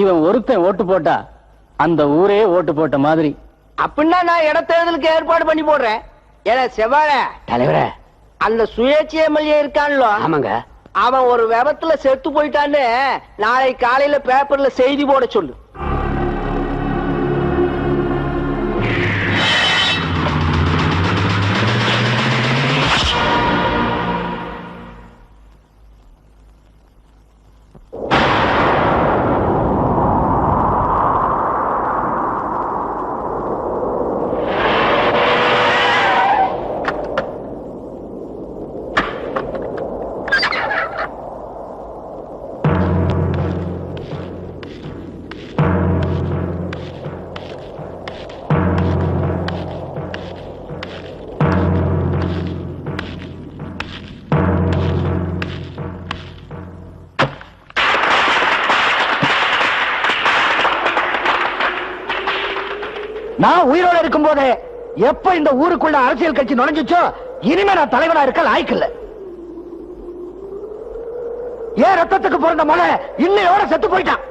இவன் ஒருத்தன் ஓட்டு போட்டா அந்த ஊரே ஓட்டு போட்ட மாதிரி. அப்படின்னா நான் இடத்தேர்தலுக்கு ஏற்பாடு பண்ணி போடுறேன். ஏன்னா செவ்வாழ தலைவர அந்த சுயேட்சை எம்எல்ஏ இருக்கான்ல, ஆமாங்க, அவன் ஒரு விபத்துல செத்து போயிட்டான்னு நாளை காலையில பேப்பர்ல செய்தி போட சொல்லு. நான் உயிரோட இருக்கும் போதே எப்ப இந்த ஊருக்குள்ள அரசியல் கட்சி நுழைஞ்சுச்சோ இனிமே நான் தலைவனா இருக்க லாய்க்கில்ல. ஏன் ரத்தத்துக்கு பிறந்த மலை இன்னையோட செத்து போயிட்டான்.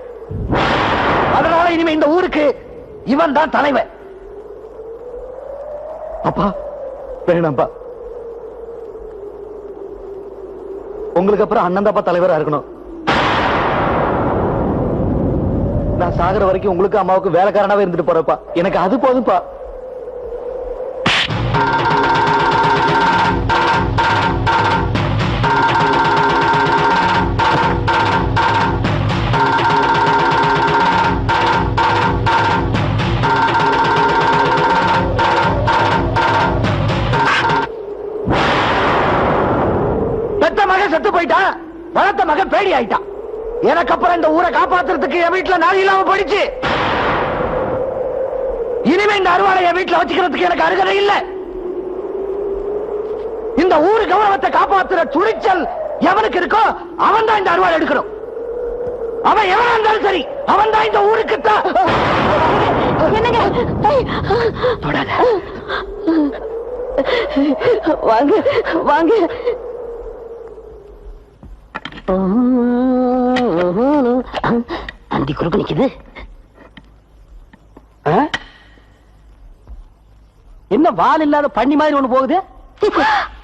அதனால இனிமே இந்த ஊருக்கு இவன் தான் தலைவன். அப்பா வேணாம்பா, உங்களுக்கு அப்புறம் அண்ணன் தாப்பா தலைவரா இருக்கணும். நான் சாகர வரைக்கும் உங்களுக்கு அம்மாவுக்கு வேலைக்காரனாவே இருந்துட்டு போறப்பா, எனக்கு அது போதும்பா. பெத்த மகன் செத்து போயிட்டான், வளர்த்த மகன் பேடி ஆயிட்டான். எனக்கு அப்புறம் இந்த ஊரை காப்பாத்துறதுக்கு என் வீட்டுல நாள் இல்லாம போயிடுச்சு. இனிமே இந்த அறுவாளை என் வீட்டுல வச்சுக்கிறதுக்கு எனக்கு அருகதை இல்ல. இந்த ஊரு கௌரவத்தை காப்பாத்துற துணிச்சல் எவனுக்கு இருக்கோ அவன் தான் இந்த அறுவாளை எடுக்கணும். அவன் எவனா இருந்தாலும் சரி, அவன் தான் இந்த ஊருக்கு தான். வாங்க வாங்க. அந்தி குறுக்கு நிக்குது. என்ன வால் இல்லாத பண்ணி மாதிரி ஒண்ணு போகுது.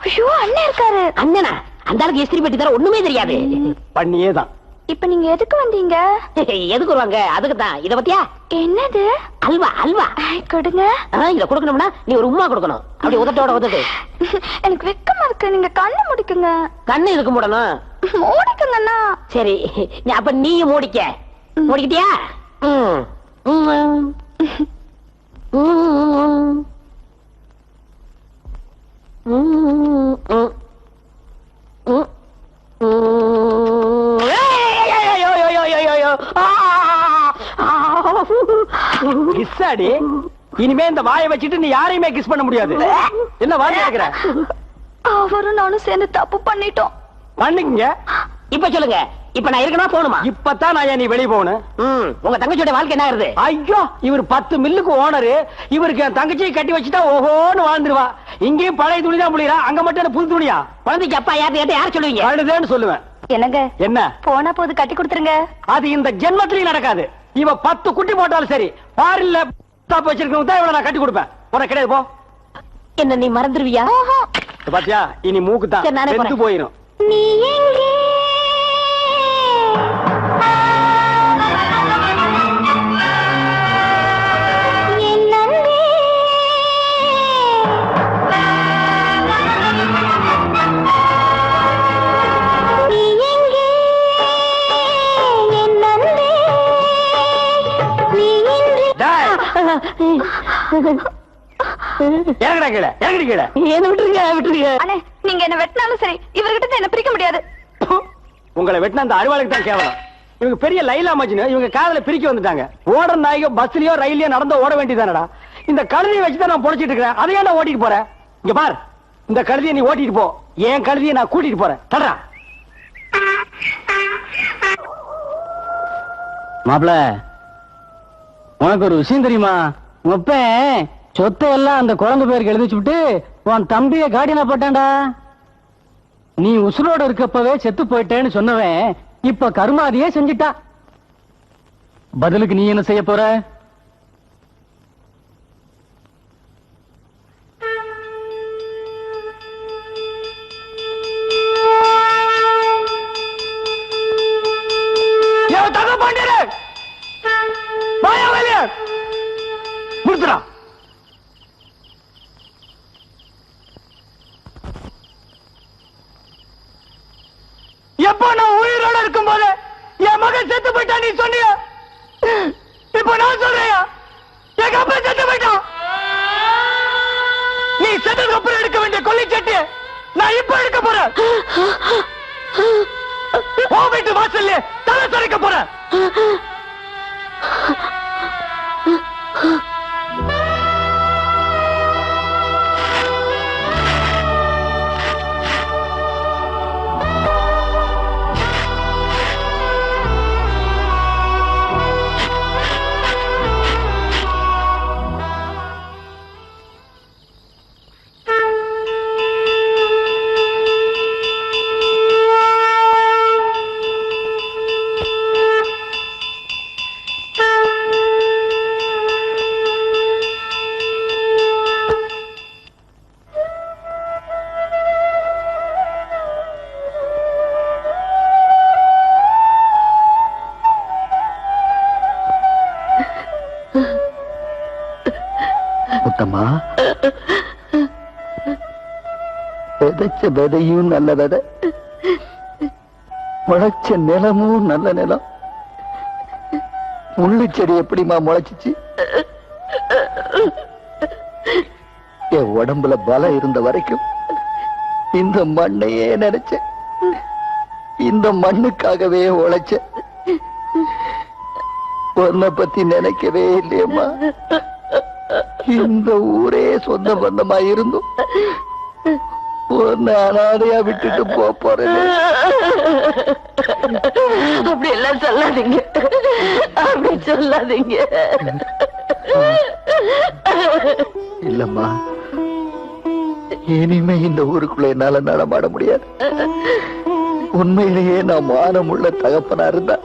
ஐயோ, அண்ணன் இருக்காரு. அண்ணனா? அந்த ஆளுக்கு எஸ்திரி பெட்டி தர ஒண்ணுமே தெரியாது. பண்ணியே தான். இப்ப நீங்க எதுக்கு வந்தீங்க? எதுக்கு வருவாங்க? அதுக்கு தான். இத பத்தியா? என்னது? அல்வா அல்வா கொடுங்க. இத கொடுக்கணும்னா நீ ஒரு உம்மா கொடுக்கணும். அப்படி உதட்டோட உதட்டு. எனக்கு வெக்கமா இருக்கு. நீங்க கண்ணை முடிக்குங்க. கண்ணு இருக்கு மூடணும். மூடிக்குங்கண்ணா. சரி, அப்ப நீயும் மூடிக்க. மூடிக்கிட்டியா? கிஸ்ஸாடி, இனிமே இந்த வாயை வச்சுட்டு நீ யாரையுமே கிஸ் பண்ண முடியாது. என்ன வாய் கேக்குற? அவரும் நானும் சேர்ந்து தப்பு பண்ணிட்டோம். பண்ணுங்க. இப்ப சொல்லுங்க, இப்ப நான் இருக்கணும் போகணுமா? இப்பதான் நான் நீ வெளியே போகணும். உங்க தங்கச்சியோட வாழ்க்கை என்ன ஆகுது? ஐயோ, இவர் 10 மில்லுக்கு ஓனரு. இவருக்கு என் தங்கச்சியை கட்டி வச்சுட்டா ஓஹோன்னு வாழ்ந்துருவா. இங்கேயும் பழைய துணிதான் புளியரா, அங்க மட்டும் புது துணியா? குழந்தைக்கு அப்பா யாரு யார் சொல்லுவீங்க? அழுதேன்னு சொல்லுவேன். என்னங்க என்ன போனா போது கட்டி கொடுத்துருங்க. அது இந்த ஜென்மத்திலையும் நடக்காது. இவ 10 குட்டி போட்டாலும் சரி, பாரில்ல வச்சிருக்கவங்க தான் இவளை நான் கட்டி கொடுப்பேன். உனக்கு கிடையாது போ. என்ன நீ மறந்துருவியா? பாத்தியா, இனி மூக்கு தான் சரி, நானே செத்து போறேன். போயிரும். நீ எங்கே? என் அன்பே. நீ எங்கே? என் அன்பே. நீ இன்று டேய், இறங்குடா கீழே, இறங்குடி கீழே. என்ன விட்டுருங்க விட்டுருங்க. அண்ணே, நீங்க என்ன வெட்டினாலும் சரி, இவர்கிட்ட என்ன பிரிக்க முடியாது. உங்களை வெட்டின அந்த அறுவாளுக்கு தான் கேவலம். இவங்க பெரிய லைலா மஜ்னு, இவங்க காதல பிரிக்க வந்துட்டாங்க. ஓடுற நாய்க பஸ்லயோ ரயிலையோ நடந்தோ ஓட வேண்டியதானடா. இந்த கழுதியை வச்சுதான் நான் பொழைச்சிட்டு இருக்கிறேன். அதையே நான் ஓட்டிட்டு போறேன். இங்க பார், இந்த கழுதியை நீ ஓட்டிட்டு போ, என் கழுதியை நான் கூட்டிட்டு போறேன். தடா. மாப்பிள, உனக்கு ஒரு விஷயம் தெரியுமா? உப்ப சொத்தை எல்லாம் அந்த குழந்தை பேருக்கு எழுதி வச்சுட்டு உன் தம்பிய காடினா போட்டான்டா. நீ உசுரோட இருக்கப்பவே செத்து போயிட்டேன்னு சொன்னவன் இப்ப கருமாதியே செஞ்சிட்டா. பதிலுக்கு நீ என்ன செய்ய போற? முடிச்சுடா. எப்ப நான் உயிரோட இருக்கும் போது என் மகன் செத்து போயிட்டா நீ சொன்னிய, இப்ப நான் சொல்றேன் எங்க அப்பா செத்து போயிட்டான். நீ செத்ததுக்கு அப்புறம் எடுக்க வேண்டிய கொல்லி சட்டி நான் இப்ப எடுக்க போறேன். உன் வீட்டு வாசல்ல தலை சரிக்க போறேன். முத்தம்மா, விதைச்ச விதையும் நல்ல விதை, முளைச்ச நிலமும் நல்ல நிலம். முள்ளு செடி எப்படிமா முளைச்சிச்சு? என் உடம்புல பலம் இருந்த வரைக்கும் இந்த மண்ணையே நினைச்சேன். இந்த மண்ணுக்காகவே உழைச்ச. உன்னை பத்தி நினைக்கவே இல்லையம்மா. இந்த ஊரே சொந்த பந்தமா இருந்தும் உன்னை அனாதையா விட்டுட்டு போறேன். அப்படி எல்லாம் சொல்லாதீங்க, அப்படி சொல்லாதீங்க. இல்லம்மா, இனிமே இந்த ஊருக்குள்ள என்னால நடமாட முடியாது. உண்மையிலேயே நான் மானமுள்ள தகப்பனா இருந்தா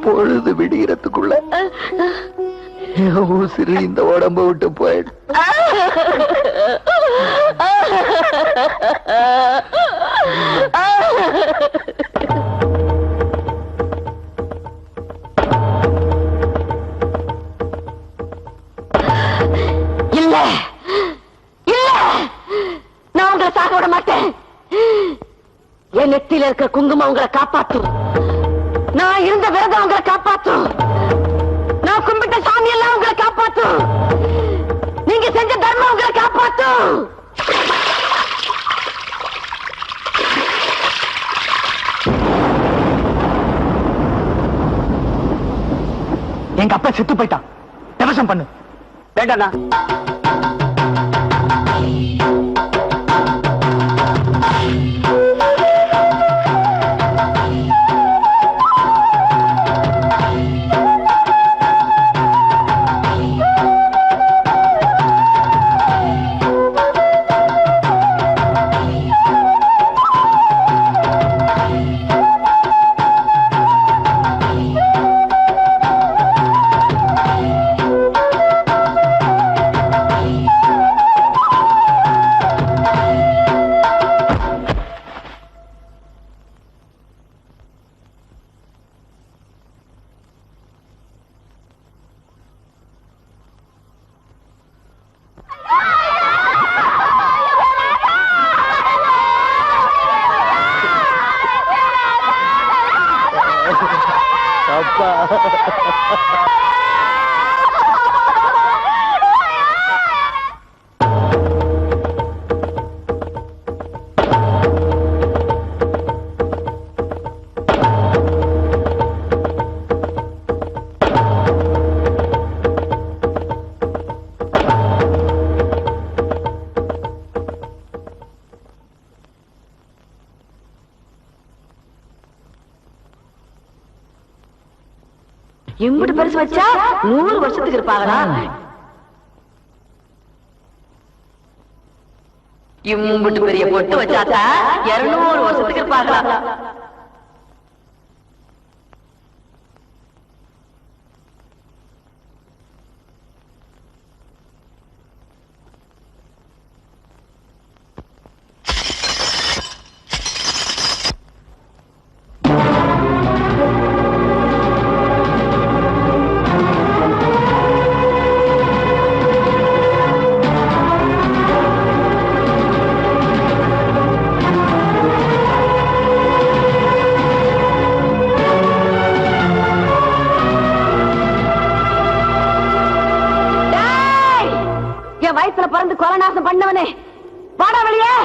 பொழுது விடுகிறதுக்குள்ள உசிறு இந்த உடம்ப விட்டு போயிடும். இல்ல இல்ல, நான் உங்களை சாக விட மாட்டேன். என் நெத்தியில இருக்க குங்குமம் உங்களை காப்பாற்றும். நான் இருந்த விரதம் உங்களை காப்பாற்றும். நான் கும்பிட்ட சாமி எல்லாம் உங்களை காப்பாற்றும். நீங்க செஞ்ச தர்மம் உங்களை காப்பாற்றும். எங்க அப்பா செத்து போயிட்டான். திவசம் பண்ணு. வேண்டாண்ணா. இம்புட்டு பெருசு வச்சா 100 வருஷத்துக்கு இருப்பாங்களா? இம்புட்டு பெரிய பொட்டு வச்சாத்தா 200 வருஷத்துக்கு இருப்பாங்களா? வயசுல பிறந்து கொலநாசம் பண்ணவனே, வாடா வெளியே.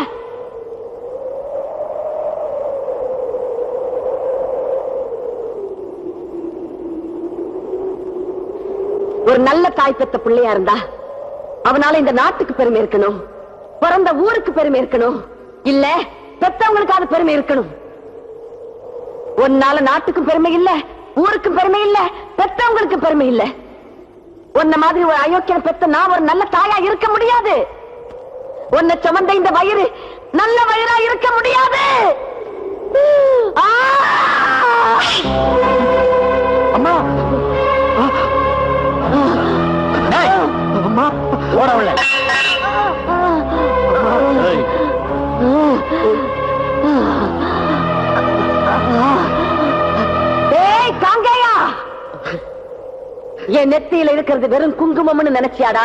ஒரு நல்ல தாய் பெத்த பிள்ளையா இருந்தா அவனால இந்த நாட்டுக்கு பெருமை இருக்கணும், பிறந்த ஊருக்கு பெருமை இருக்கணும், இல்ல பெத்தவங்களுக்கு அது பெருமை இருக்கணும். உன்னால நாட்டுக்கும் பெருமை இல்ல, ஊருக்கும் பெருமை இல்ல, பெத்தவங்களுக்கு பெருமை இல்ல. உன்ன மாதிரி ஒரு அயோக்கியம் பெத்த நான் ஒரு நல்ல தாயா இருக்க முடியாது. உன்னை சுமந்த இந்த வயிறு நல்ல வயிறா இருக்க முடியாது. அம்மா அம்மா ஓடவில்லை. ஏய் காங்கேயா, என் நெத்தியில இருக்கிறது வெறும் குங்குமம்னு நினைச்சியாடா?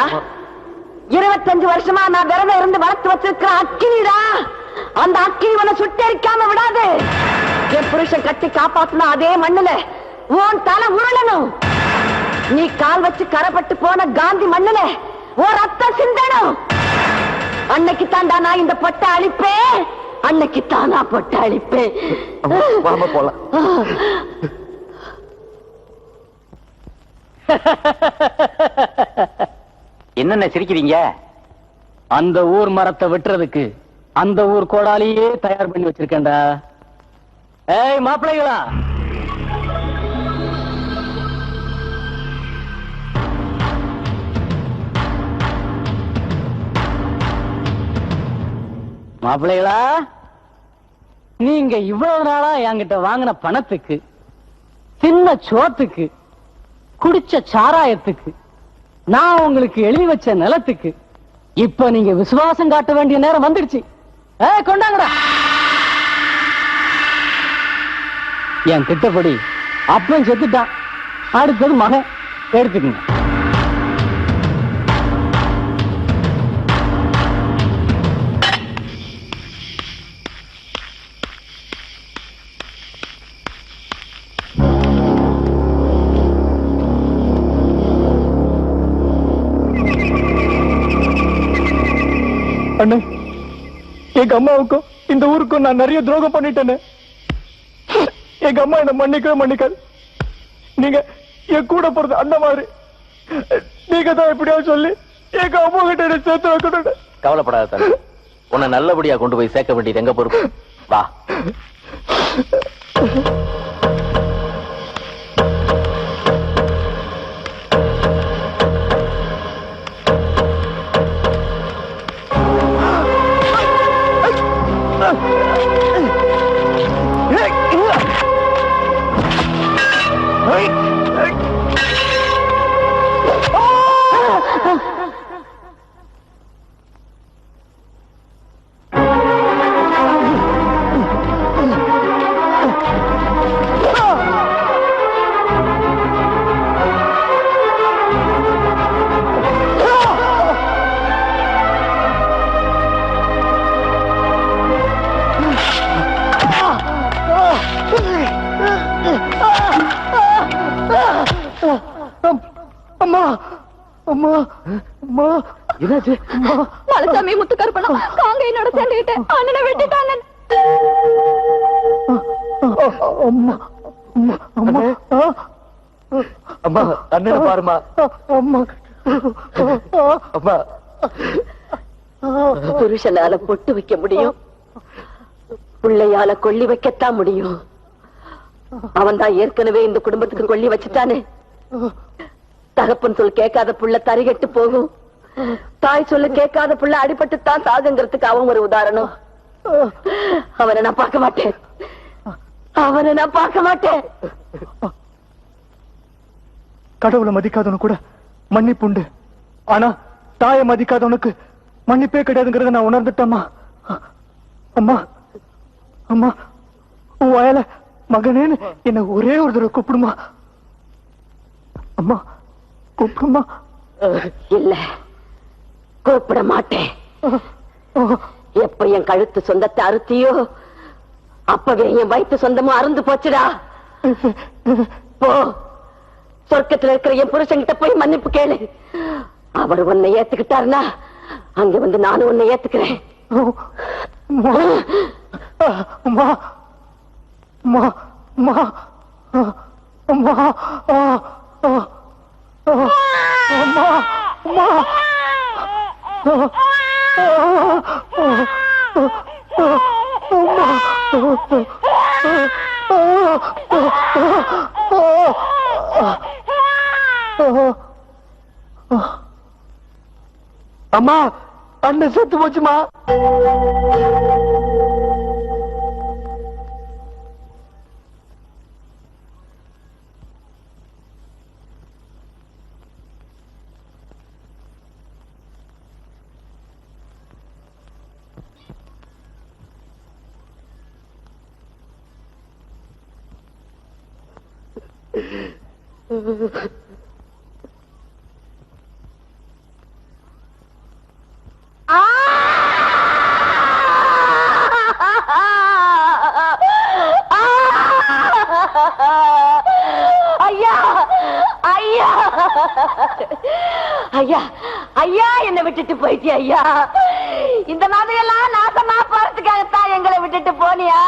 25 வருஷமா நான் விரதம் இருந்து வளர்த்து வச்சிருக்கிற அக்கினிடா. அந்த அக்கினி உன்னை சுட்டெரிக்காம விடாது. என் புருஷன் கட்டி காப்பாத்தின அதே மண்ணுல உன் தலை உருளணும். நீ கால் வச்சு கரப்பட்டு போன காந்தி மண்ணுல ஒரு ரத்தம் சிந்தணும். அன்னைக்கு தாண்டா நான் இந்த பொட்டை அழிப்பேன், அன்னைக்கு தான் நான் பொட்டை அழிப்பேன். போலாம். என்னென்ன சிரிக்கிறீங்க? அந்த ஊர் மரத்தை வெட்டுறதுக்கு அந்த ஊர் கோடாலியே தயார் பண்ணி வச்சிருக்கேன்டா. ஏய் மாப்பிள்ளைகளா, மாப்பிள்ளைகளா, நீங்க இவ்வளவு நாளா என்கிட்ட வாங்கின பணத்துக்கு, சின்ன சோத்துக்கு, குடிச்ச சாராயத்துக்கு, நான் உங்களுக்கு எழுதி வச்ச நிலத்துக்கு இப்ப நீங்க விசுவாசம் காட்ட வேண்டிய நேரம் வந்துடுச்சு. கொண்டாங்கடா. என் திட்டப்படி அப்பன் செத்துட்டான், அடுத்தது மகன், எடுத்துக்கங்க. அண்ணே, எங்க அம்மாவுக்கும் இந்த ஊருக்கும் நான் நிறைய துரோகம் பண்ணிட்டேன்னு எங்க அம்மா என்ன மன்னிக்கவே மன்னிக்காது. நீங்க என் கூட போறது அந்த மாதிரி நீங்க தான் எப்படியாவது சொல்லி எங்க அம்மா கிட்ட என்ன சேர்த்து வைக்கணும். கவலைப்படாத தம்பி, உன்னை நல்லபடியா கொண்டு போய் சேர்க்க வேண்டியது எங்க பொறுப்பு. வா. அம்மா அம்மா அம்மா, என்னாச்சு? மலசாமி முத்துக்கருப்பணம் காங்கையனோட சேர்ந்துகிட்டு அண்ணனை வெட்டிட்டாங்க. அம்மா அம்மா அம்மா அண்ணனை பாருமா. அம்மா அம்மா, புருஷனால பொட்டு வைக்க முடியும், பிள்ளையால கொல்லி வைக்கத்தான் முடியும். அவன் தான் ஏற்கனவே இந்த குடும்பத்துக்கு கொல்லி வச்சுட்டானே, தகப்பன் சொல் கேட்காத புள்ள தரிகட்டு போகும், தாய் சொல்லு கேட்காத புள்ள அடிபட்டு தான் சாகுங்கிறதுக்கு அவன் ஒரு உதாரணம். அவனை நான் பார்க்க மாட்டேன், அவனை நான் பார்க்க மாட்டேன். கடவுளை மதிக்காதவனு கூட மன்னிப்பு உண்டு, ஆனா தாயை மதிக்காதவனுக்கு மன்னிப்பே கிடையாதுங்கிறத நான் உணர்ந்துட்டேம்மா. அம்மா அம்மா உன் வயல மகனேன்னு என்ன ஒரே ஒரு தடவை கூப்பிடுமா? அம்மா கூப்பிடுமா? இல்ல, கூப்பிட மாட்டேன். எப்ப என் கழுத்து சொந்தத்தை அறுத்தியோ அப்பவே என் வயிற்று சொந்தமும் அறுந்து போச்சுடா. போ, சொர்க்கத்துல இருக்கிற என் புருஷன்கிட்ட போய் மன்னிப்பு கேளு. அவர் உன்னை ஏத்துக்கிட்டாருன்னா அங்க வந்து நானும் உன்னை ஏத்துக்கிறேன். அம்மா அம்மா அம்மா அம்மா அம்மா அம்மா அம்மா அண்ணன் செத்து போச்சுமா. ஐயா ஐயா ஐயா ஐயா, என்னை விட்டுட்டு போயிட்டியா ஐயா? இந்த மாதிரி எல்லாம் நாசமா போறதுக்காகத்தான் எங்களை விட்டுட்டு போனியா?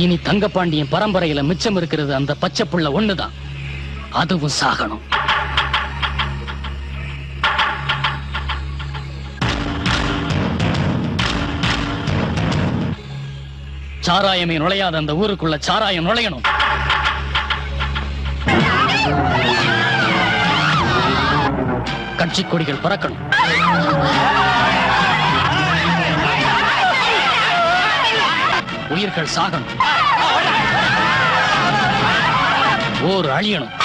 இனி தங்கப்பாண்டியன் பரம்பரையில மிச்சம் இருக்கிறது அந்த பச்சை புள்ள ஒண்ணுதான், அதுவும் சாகணும். சாராயமே நுழையாத அந்த ஊருக்குள்ள சாராயம் நுழையணும். கட்சி கொடிகள் பறக்கணும். உயிர்கள் சாகணும். ஊர் அழியணும்.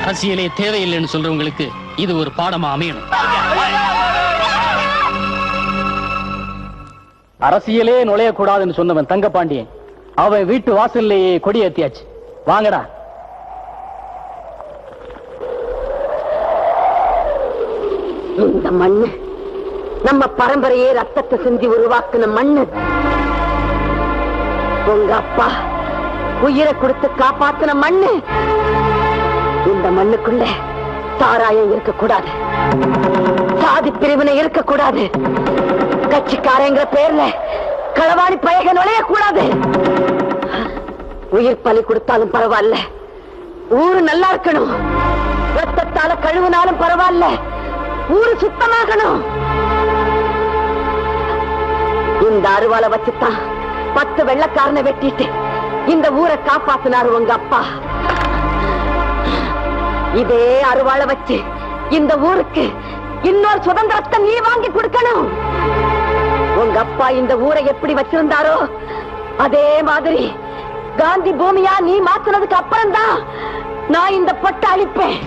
அரசியலே தேவையில்லைன்னு சொல்றவங்களுக்கு இது ஒரு பாடமா அமையணும். அரசியலே நுழையக்கூடாதுன்னு சொன்னவன் தங்கப்பாண்டியன், அவன் வீட்டு வாசல்லையே கொடி ஏத்தியாச்சு. வாங்கடா. இந்த மண்ணு நம்ம பரம்பரையே ரத்தத்தை சிந்தி உருவாக்குன மண்ணு. உங்க அப்பா உயிரை கொடுத்து காப்பாத்தின மண்ணு. இந்த மண்ணுக்குள்ள சாராயம் இருக்கக்கூடாது, சாதி பிரிவினை இருக்கக்கூடாது, கட்சிக்காரங்கிற பேர்ல களவாணி பயக நுழையக்கூடாது. உயிர் பலி கொடுத்தாலும் பரவாயில்ல, ஊரு நல்லா இருக்கணும். ரத்தத்தால கழுவினாலும் பரவாயில்ல, ஊரு சுத்தமாகணும். இந்த அருவாலை வச்சுத்தான் 10 வெள்ளக்காரனை வெட்டிட்டு இந்த ஊரை காப்பாத்தினாரு உங்க அப்பா. இதே அருவாளை வச்சு இந்த ஊருக்கு இன்னொரு சுதந்திரத்தை நீ வாங்கி கொடுக்கணும். உங்க அப்பா இந்த ஊரை எப்படி வச்சிருந்தாரோ அதே மாதிரி காந்தி பூமியா நீ மாத்தினதுக்கு அப்புறம் தான் நான் இந்த பொட்டை அழிப்பேன்.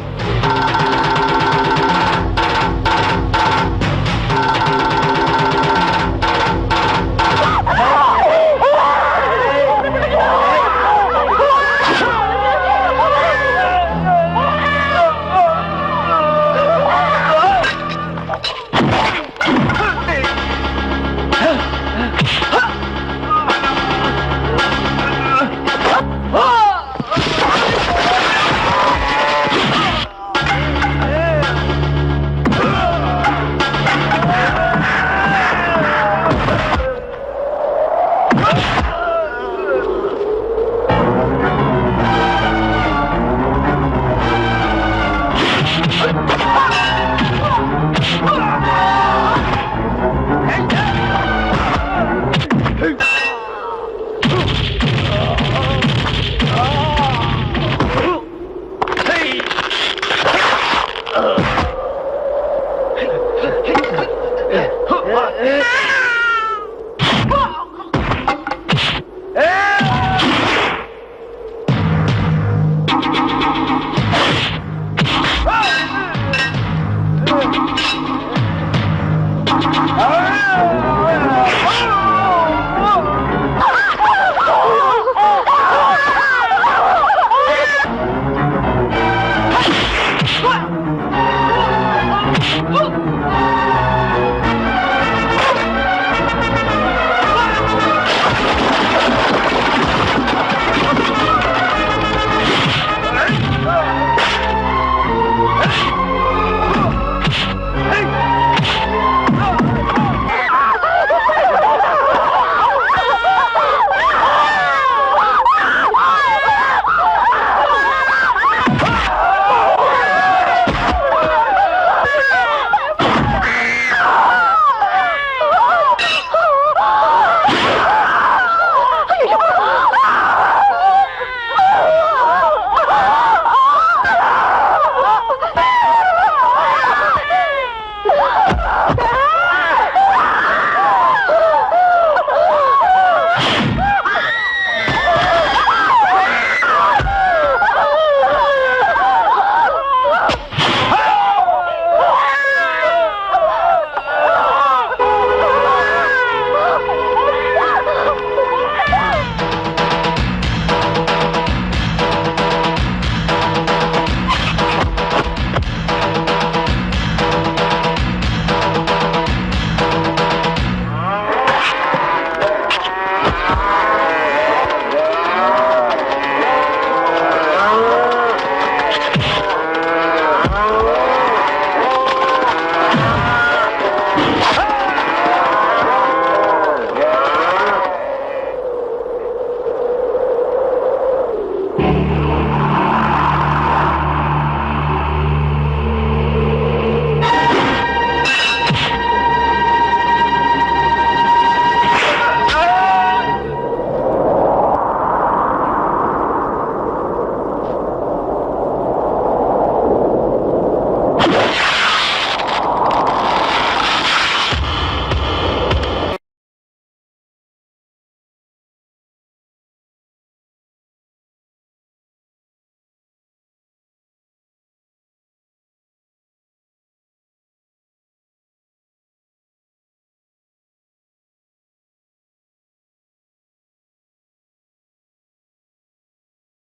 போடு